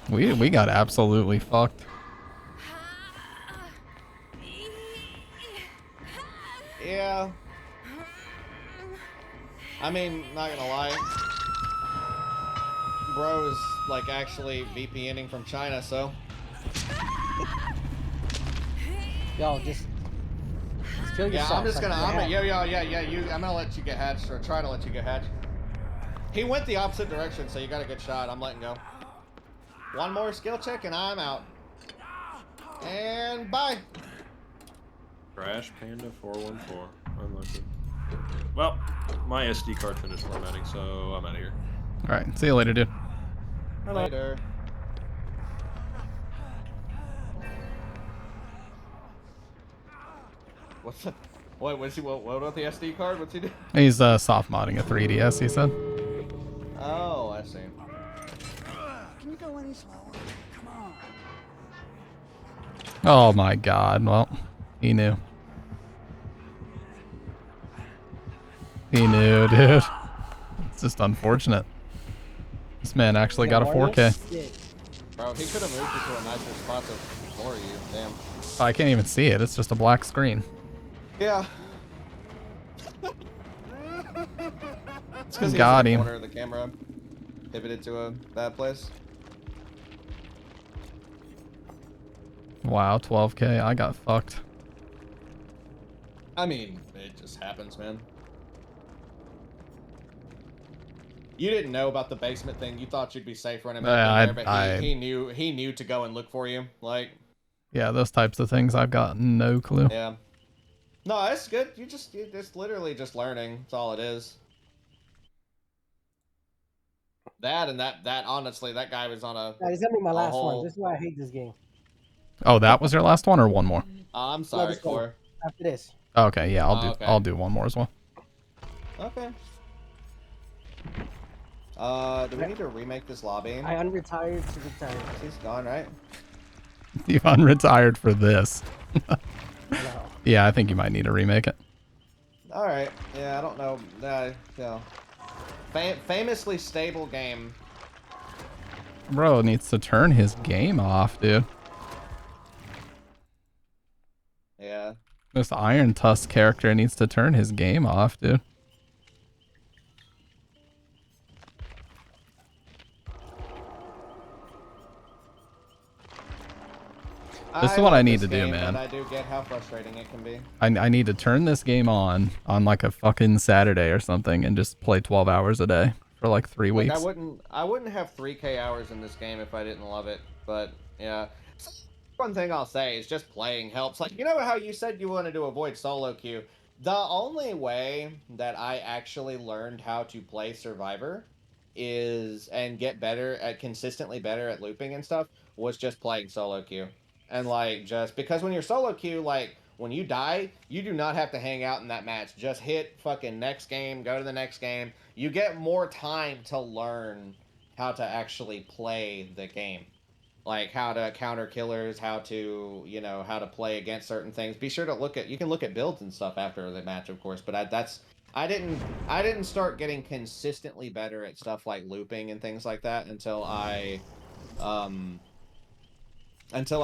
We got absolutely fucked. Yeah. I mean, not gonna lie. Bro is like actually VPNing from China, so. Yo, just kill yourself. Yeah, I'm just like gonna, you're I'm happy. gonna let you get hatched, or try to let you get hatched. He went the opposite direction, so you got a good shot. I'm letting go. One more skill check and I'm out. And bye. Crash Panda 414. Unlucky. Well, my SD card finished formatting, so I'm out of here. All right, see you later, dude. Later. What's the, what was he? What about the SD card? What's he do? He's soft modding a 3DS. He said. Oh, I see. Can you go any slower? Come on. Oh my god. Well, he knew. He knew, dude. It's just unfortunate. This man actually got a 4K. Bro, he could have moved you to a nicer spot to floor you. Damn. I can't even see it. It's just a black screen. Yeah. It's because Got he's in him. the corner of the camera. Pivoted to a bad place. Wow, 12K. I got fucked. I mean, it just happens, man. You didn't know about the basement thing. You thought you'd be safe running back in there, but he knew to go and look for you. Like, yeah, those types of things. I've got no clue. yeah. No, it's good. It's literally just learning. That's all it is. That and that honestly, that guy was on a. Nah, this is gonna be my last whole... one. This is why I hate this game. Oh, that was your last one, or one more? I'm sorry, Core. After this. Okay, yeah, Okay. I'll do one more as well. Okay. Do we need to remake this lobby? I unretired to retire. He's gone, right? You unretired for this. Yeah, I think you might need to remake it. All right. Yeah, I don't know. You know, famously stable game. Bro needs to turn his game off, dude. Yeah. This Iron Tusk character needs to turn his game off, dude. This is what I need to do, man. But I do get how frustrating it can be. I need to turn this game on like a fucking Saturday or something and just play 12 hours a day for like 3 Like, weeks. I wouldn't have 3K hours in this game if I didn't love it. But yeah, one thing I'll say is just playing helps. Like, you know how you said you wanted to avoid solo queue. The only way that I actually learned how to play Survivor is and get better at consistently better at looping and stuff was just playing solo queue. And like, just because when you're solo queue, like when you die, you do not have to hang out in that match. Just hit fucking next game, go to the next game. You get more time to learn how to actually play the game. Like how to counter killers, how to, you know, how to play against certain things. Be sure to you can look at builds and stuff after the match, of course, but I didn't start getting consistently better at stuff like looping and things like that until I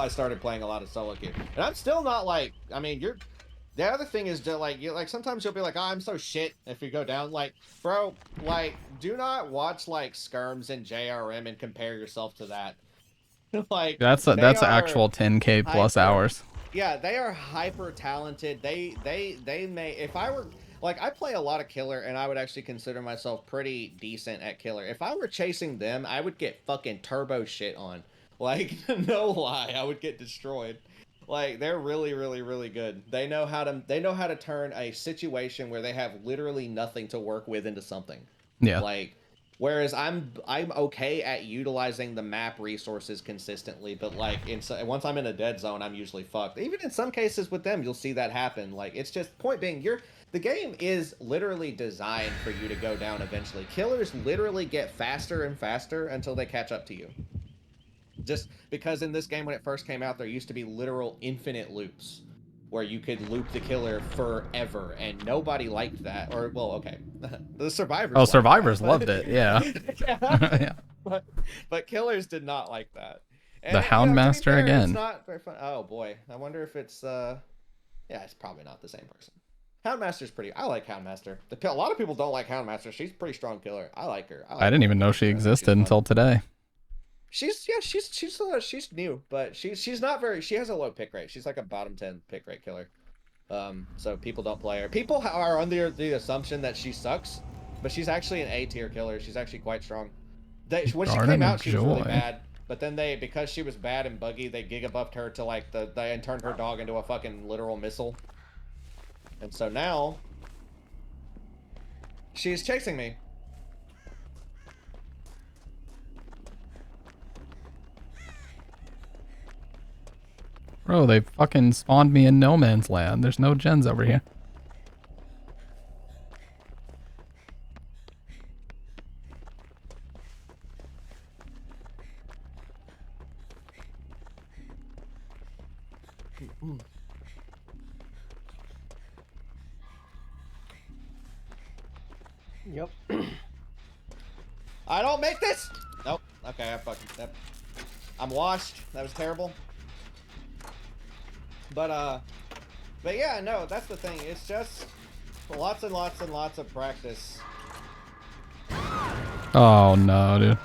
started playing a lot of solo queue. And I'm still not like, I mean, the other thing is that like, sometimes you'll be like, oh, I'm so shit if you go down. Like, bro, like, do not watch like Skirms and JRM and compare yourself to that. Like, that's actual 10K plus hours. Yeah, they are hyper talented. They may, if I were, like, I play a lot of killer and I would actually consider myself pretty decent at killer. If I were chasing them, I would get fucking turbo shit on. Like, no lie, I would get destroyed. Like, they're really, really, really good. They know how to turn a situation where they have literally nothing to work with into something. Yeah. Like, Whereas I'm okay at utilizing the map resources consistently, but like once I'm in a dead zone, I'm usually fucked. Even in some cases with them, you'll see that happen. Like it's just point being, the game is literally designed for you to go down eventually. Killers literally get faster and faster until they catch up to you. Just because in this game when it first came out, there used to be literal infinite loops where you could loop the killer forever, and nobody liked that. Or, well, okay, the survivors. Oh, liked survivors that, loved it. Yeah. yeah. But killers did not like that. And, The Houndmaster again. It's not very fun. Oh boy, I wonder if it's yeah, it's probably not the same person. Houndmaster's pretty. I like Houndmaster. A lot of people don't like Houndmaster. She's a pretty strong killer. I like her. I didn't even know she existed until today. She's new, but she's not very. She has a low pick rate. She's like a bottom 10 pick rate killer. So people don't play her. People are under the assumption that she sucks, but she's actually an A tier killer. She's actually quite strong. When she came out, she was really bad. But then because she was bad and buggy, they giga-buffed her to like and turned her dog into a fucking literal missile. And so now she's chasing me. Bro, they fucking spawned me in no man's land. There's no gens over here. Yep. I don't make this. Nope. Okay, I fucking. Yep. I'm washed. That was terrible. But yeah, no, that's the thing. It's just lots and lots and lots of practice. Oh no, dude.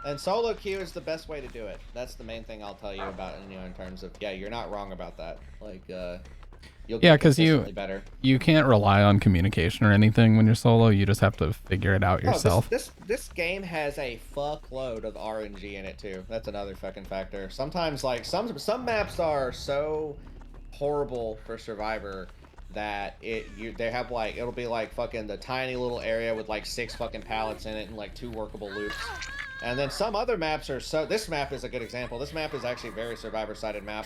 And solo queue is the best way to do it. That's the main thing I'll tell you about, in terms of, yeah, you're not wrong about that. Like, you'll get because consistently better. You can't rely on communication or anything when you're solo. You just have to figure it out yourself. This game has a fuckload of RNG in it too. That's another fucking factor. Sometimes like some maps are so horrible for Survivor that they have like, it'll be like fucking the tiny little area with like 6 fucking pallets in it and like 2 workable loops. And then some other maps are this map is a good example. This map is actually a very Survivor-sided map.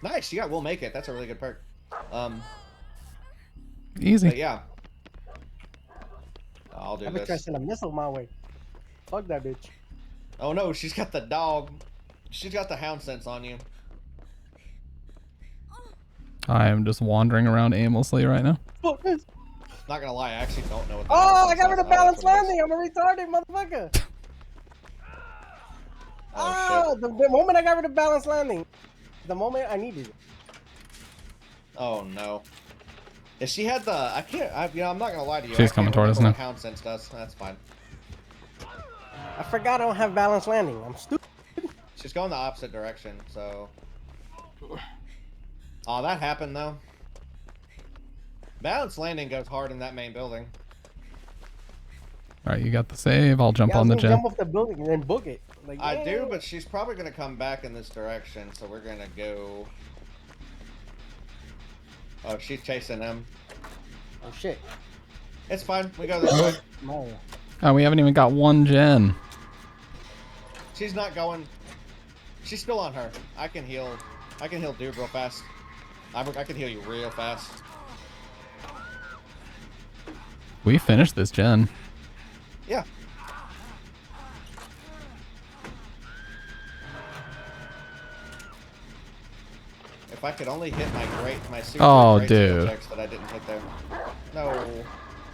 Nice, you got We'll Make It. That's a really good perk. Easy. But yeah. I'll do I've been this. trying to send a missile my way. Fuck that bitch. Oh no, she's got the dog. She's got the hound sense on you. I am just wandering around aimlessly right now. Not gonna lie, I actually don't know what Oh, I got rid of balance landing. I'm a retarded motherfucker. The moment I got rid of balance landing, the moment I needed it. Oh no. If she had the, I'm not gonna lie to you. She's coming toward us now. Hound sense does. That's fine. I forgot I don't have balance landing. I'm stupid. She's going the opposite direction, so. Oh, that happened though. Balance landing goes hard in that main building. All right, you got the save. I'll jump I on was the gonna gen. jump off the building and then book it. Like, I do, but she's probably gonna come back in this direction, so we're gonna go. Oh, she's chasing him. Oh shit. It's fine. We go this way. No. Oh, we haven't even got 1 gen. She's not going. She's still on her. I can heal. I can heal dude real fast. I can heal you real fast. We finished this gen. Yeah. If I could only hit my super Oh, great skill dude. checks that I didn't hit there. No.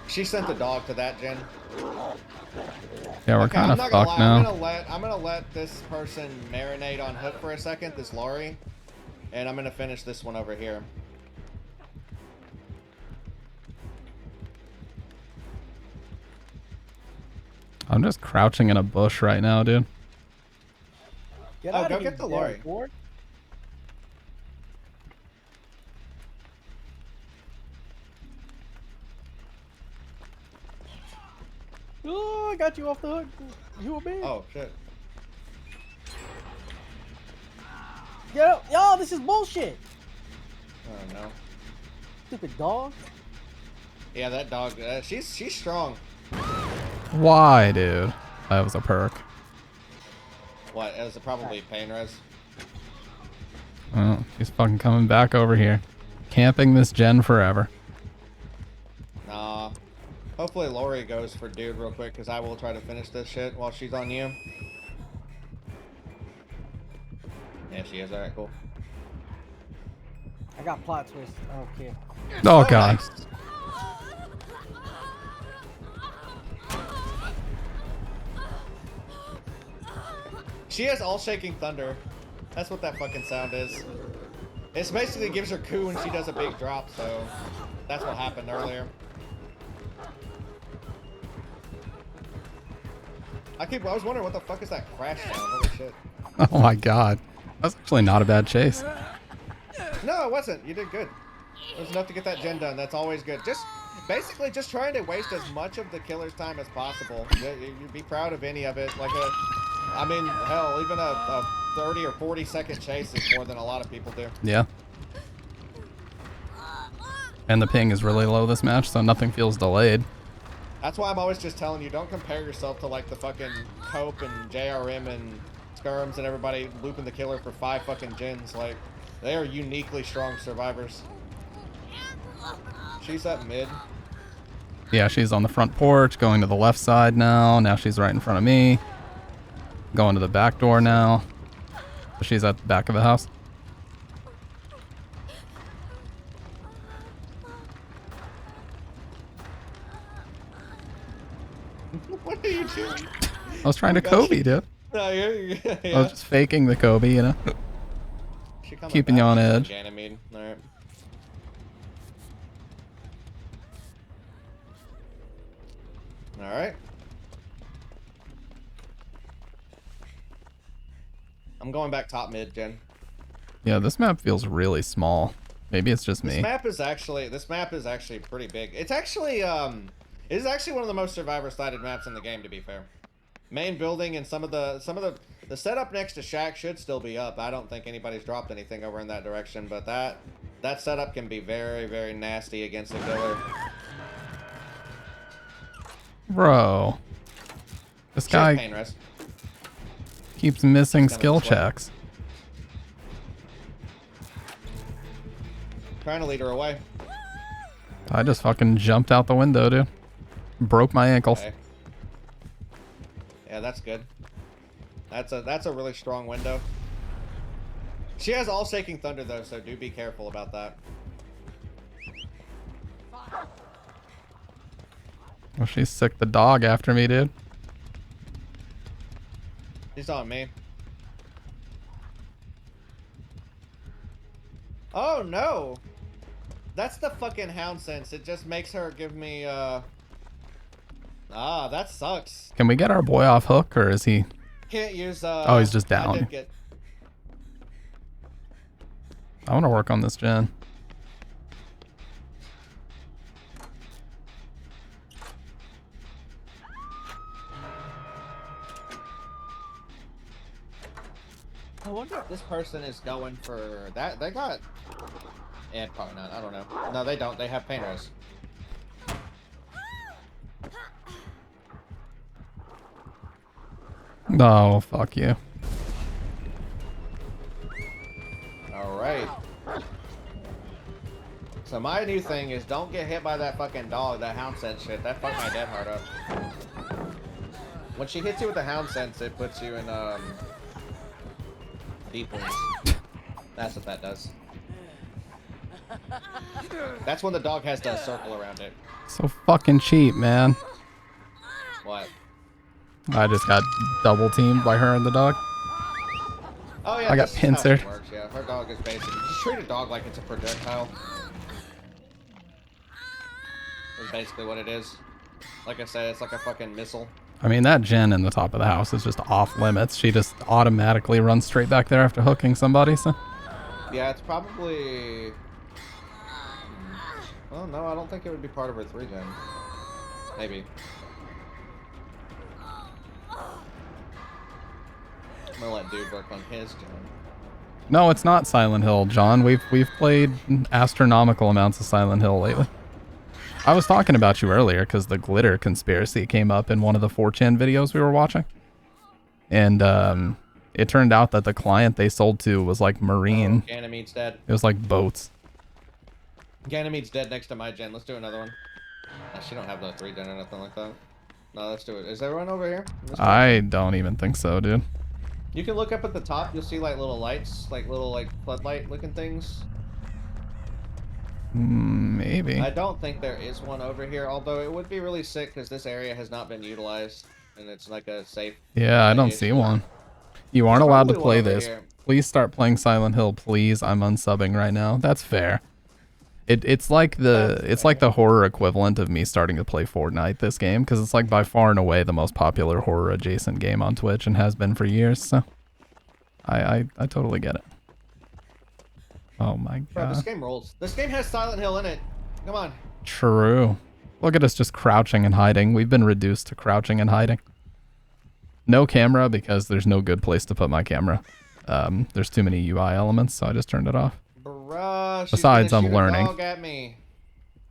She sent the dog to that gen. Yeah, we're Okay, kind I'm of not gonna fucked lie. now. I'm gonna let this person marinate on hook for a second, this Lori, and I'm gonna finish this one over here. I'm just crouching in a bush right now, dude. Get Oh, out go of here, get the Lori. Ward. Oh, I got you off the hook. You a bitch. Oh shit. Yo, this is bullshit. Oh no. Stupid dog. Yeah, that dog. She's strong. Why, dude? That was a perk. What? It was probably pain res. Oh, she's fucking coming back over here. Camping this gen forever. Nah. Hopefully Lori goes for dude real quick, because I will try to finish this shit while she's on you. Yeah, she is. Alright, cool. I got plot twist. I don't care. Oh, God. Nice. She has all shaking thunder. That's what that fucking sound is. It basically gives her coup when she does a big drop, so that's what happened earlier. I was wondering what the fuck is that crash sound? Holy shit. Oh my god. That's actually not a bad chase. No, it wasn't. You did good. It was enough to get that gen done. That's always good. Basically just trying to waste as much of the killer's time as possible. You'd be proud of any of it. I mean, hell, even a 30 or 40 second chase is more than a lot of people do. Yeah. And the ping is really low this match, so nothing feels delayed. That's why I'm always just telling you, don't compare yourself to like the fucking Cope and JRM and Skirms and everybody looping the killer for 5 fucking gens. Like, they are uniquely strong survivors. She's up mid. Yeah, she's on the front porch, going to the left side now. Now she's right in front of me. Going to the back door now. She's at the back of the house. What are you doing? I was trying to Kobe, dude. No, yeah. I was just faking the Kobe, you know? Keeping you on edge. Ganymede. Alright. Alright. I'm going back top mid, Jen. Yeah, this map feels really small. Maybe it's just me. This map is actually pretty big. It's actually it is actually one of the most survivor-sided maps in the game, to be fair. Main building and some of the setup next to Shack should still be up. I don't think anybody's dropped anything over in that direction, but that setup can be very, very nasty against a killer. Bro. This guy Pain rest. keeps missing skill checks. Trying to lead her away. I just fucking jumped out the window, dude. Broke my ankles. Okay. Yeah, that's good. That's a really strong window. She has all shaking thunder though, so do be careful about that. Well, she sicked the dog after me, dude. She's on me. Oh no! That's the fucking hound sense. It just makes her give me that sucks. Can we get our boy off hook, or is he... Can't use oh, he's just down. I want to work on this gen. I wonder if this person is going for that. They got... Yeah, probably not. I don't know. No, they don't. They have pain res. Oh, fuck you. Alright. So my new thing is don't get hit by that fucking dog, that hound sense shit. That fucked my dead heart up. When she hits you with the hound sense, it puts you in, deep wounds. That's what that does. That's when the dog has to circle around it. So fucking cheap, man. What? I just got double teamed by her and the dog. Oh yeah, I got this is how she pincered. works, yeah. Her dog is basically just treat a dog like it's a projectile. That's basically what it is. Like I said, it's like a fucking missile. I mean, that gen in the top of the house is just off limits. She just automatically runs straight back there after hooking somebody, so... Yeah, it's probably... Well, no, I don't think it would be part of her 3 gen. Maybe. I'm gonna let dude work on his gen. No, it's not Silent Hill, John. We've played astronomical amounts of Silent Hill lately. I was talking about you earlier because the glitter conspiracy came up in one of the 4chan videos we were watching. And it turned out that the client they sold to was like marine. Oh, Ganymede's dead. It was like boats. Ganymede's dead next to my gen. Let's do another one. She don't have no 3 gen or nothing like that. No, let's do it. Is everyone over here? I don't even think so, dude. You can look up at the top. You'll see like little lights, like little like floodlight looking things. Maybe. I don't think there is one over here, although it would be really sick because this area has not been utilized and it's like a safe. Yeah, I don't see one. You aren't There's allowed to probably play one over this. here. Please start playing Silent Hill, please. I'm unsubbing right now. That's fair. It's like the horror equivalent of me starting to play Fortnite this game because it's like by far and away the most popular horror adjacent game on Twitch and has been for years. So I totally get it. Oh my god. Bro, this game rolls. This game has Silent Hill in it. Come on. True. Look at us just crouching and hiding. We've been reduced to crouching and hiding. No camera because there's no good place to put my camera. There's too many UI elements, so I just turned it off. Bruh, Besides, I'm shoot a learning. dog at me.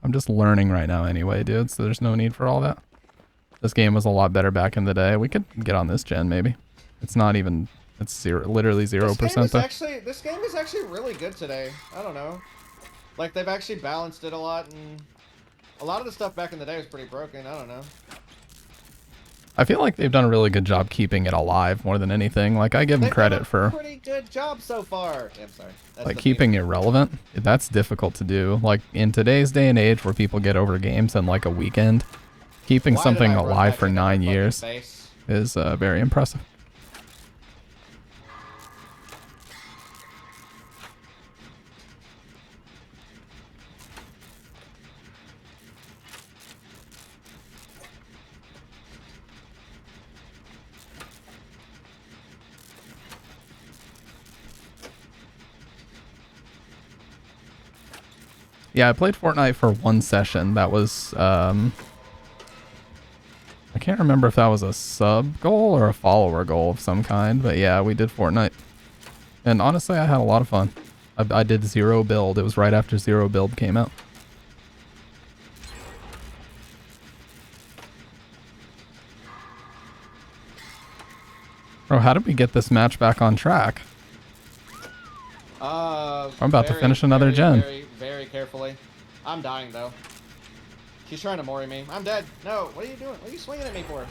I'm just learning right now anyway, dude, so there's no need for all that. This game was a lot better back in the day. We could get on this gen, maybe. It's not even... It's literally 0% This game is actually really good today. I don't know. Like, they've actually balanced it a lot, and a lot of the stuff back in the day was pretty broken. I don't know. I feel like they've done a really good job keeping it alive more than anything. Like, I give them credit for... Pretty good job so far. Yeah, I'm sorry. That's Like, the keeping it relevant. That's difficult to do. Like, in today's day and age where people get over games in, like, a weekend, keeping Why did something I run alive back for into 9 her fucking years face? is very impressive. Yeah, I played Fortnite for one session. That was, I can't remember if that was a sub goal or a follower goal of some kind, but yeah, we did Fortnite. And honestly, I had a lot of fun. I did Zero Build. It was right after Zero Build came out. Bro, how did we get this match back on track? I'm about to finish another gen. Very carefully. I'm dying though. She's trying to mori me. I'm dead. No, what are you doing? What are you swinging at me for?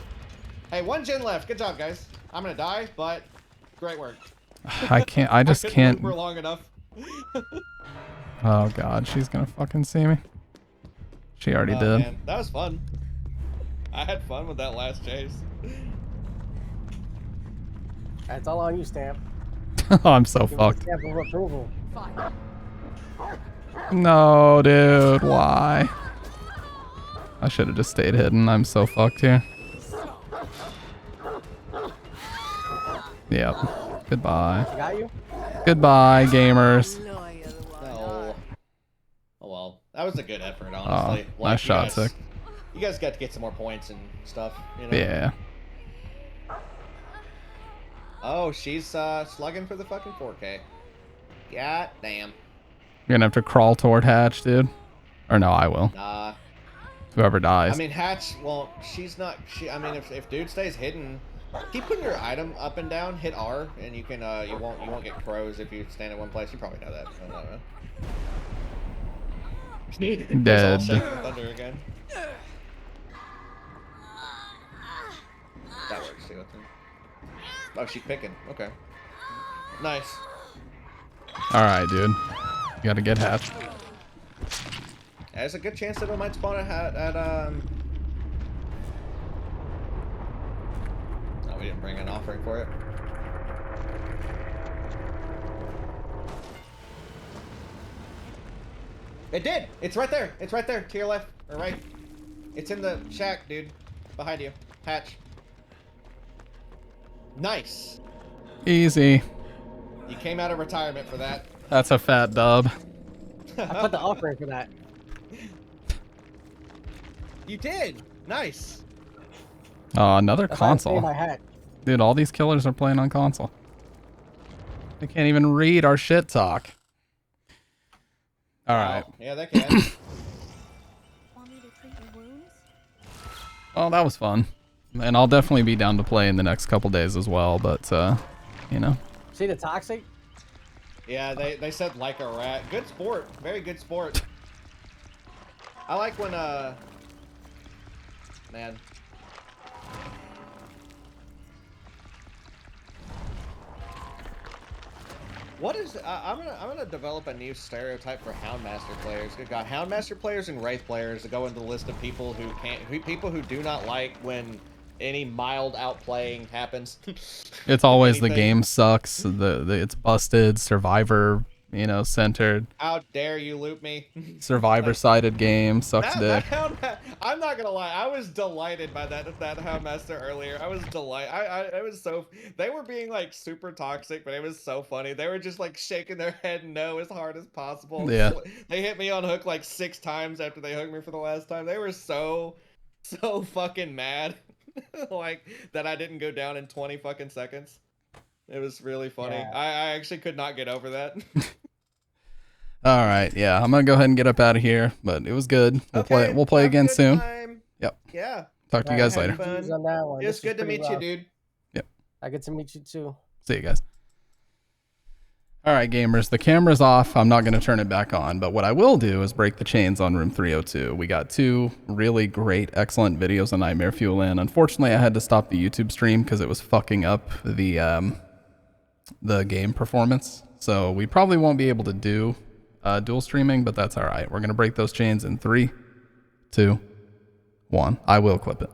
Hey, 1 gen left. Good job, guys. I'm gonna die, but great work. I can't. I just can't. For long enough. Oh god, she's gonna fucking see me. She already did. Man, that was fun. I had fun with that last chase. That's all on you, Stamp. Oh, I'm so Give me fucked. the stamp of approval. No, dude, why? I should have just stayed hidden. I'm so fucked here. Yep. Goodbye. I got you? Goodbye, gamers. No. Oh well, that was a good effort, honestly. Oh, nice shot, sick. You guys got to get some more points and stuff. You know? Yeah. Oh, she's slugging for the fucking 4K. God damn. You're gonna have to crawl toward Hatch, dude. Or no, I will. Nah. Whoever dies. I mean, Hatch, well, she's not, I mean, if dude stays hidden, keep putting your item up and down, hit R, and you can, you won't get crows if you stand in one place. You probably know that. I don't know. Dead. All shaking thunder again. That works too, I think. Oh, she's picking. Okay. Nice. Alright, dude. You gotta get Hatch. There's a good chance that it might spawn at Oh, we didn't bring an offering for it. It did! It's right there! It's right there! To your left. Or right. It's in the shack, dude. Behind you. Hatch. Nice! Easy. You came out of retirement for that. That's a fat dub. I put the offering for that. You did! Nice! Oh, another That's why I stayed console. my hat. Dude, all these killers are playing on console. They can't even read our shit talk. Alright. Yeah, they can. Well, that was fun. And I'll definitely be down to play in the next couple days as well, but, you know. See the toxic? Yeah, they said like a rat. Good sport. Very good sport. I like when, man. What is, I'm gonna develop a new stereotype for Houndmaster players. We've got Houndmaster players and Wraith players to go into the list of people who do not like when any mild outplaying happens. It's always the Anything. game sucks, it's busted, survivor, you know, centered. How dare you loot me? Survivor-sided game, sucks dick. I'm not gonna lie, I was delighted by that Houndmaster earlier. I was delighted. I was so, they were being like super toxic, but it was so funny. They were just like shaking their head no as hard as possible. Yeah. They hit me on hook like 6 times after they hooked me for the last time. They were so fucking mad, like that I didn't go down in 20 fucking seconds. It was really funny. Yeah. I actually could not get over that. All right, yeah, I'm gonna go ahead and get up out of here, but it was good. We'll play again soon. Time. Yep. Yeah. Talk to you guys later. Fun. On that one. It's This was good to pretty meet you, rough. dude. Yep. I get to meet you too. See you guys. All right, gamers, the camera's off. I'm not going to turn it back on, but what I will do is break the chains on room 302. We got 2 really great, excellent videos on Nightmare Fuel in. Unfortunately, I had to stop the YouTube stream because it was fucking up the game performance. So we probably won't be able to do dual streaming, but that's all right. We're going to break those chains in 3, 2, 1. I will clip it.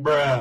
Bruh.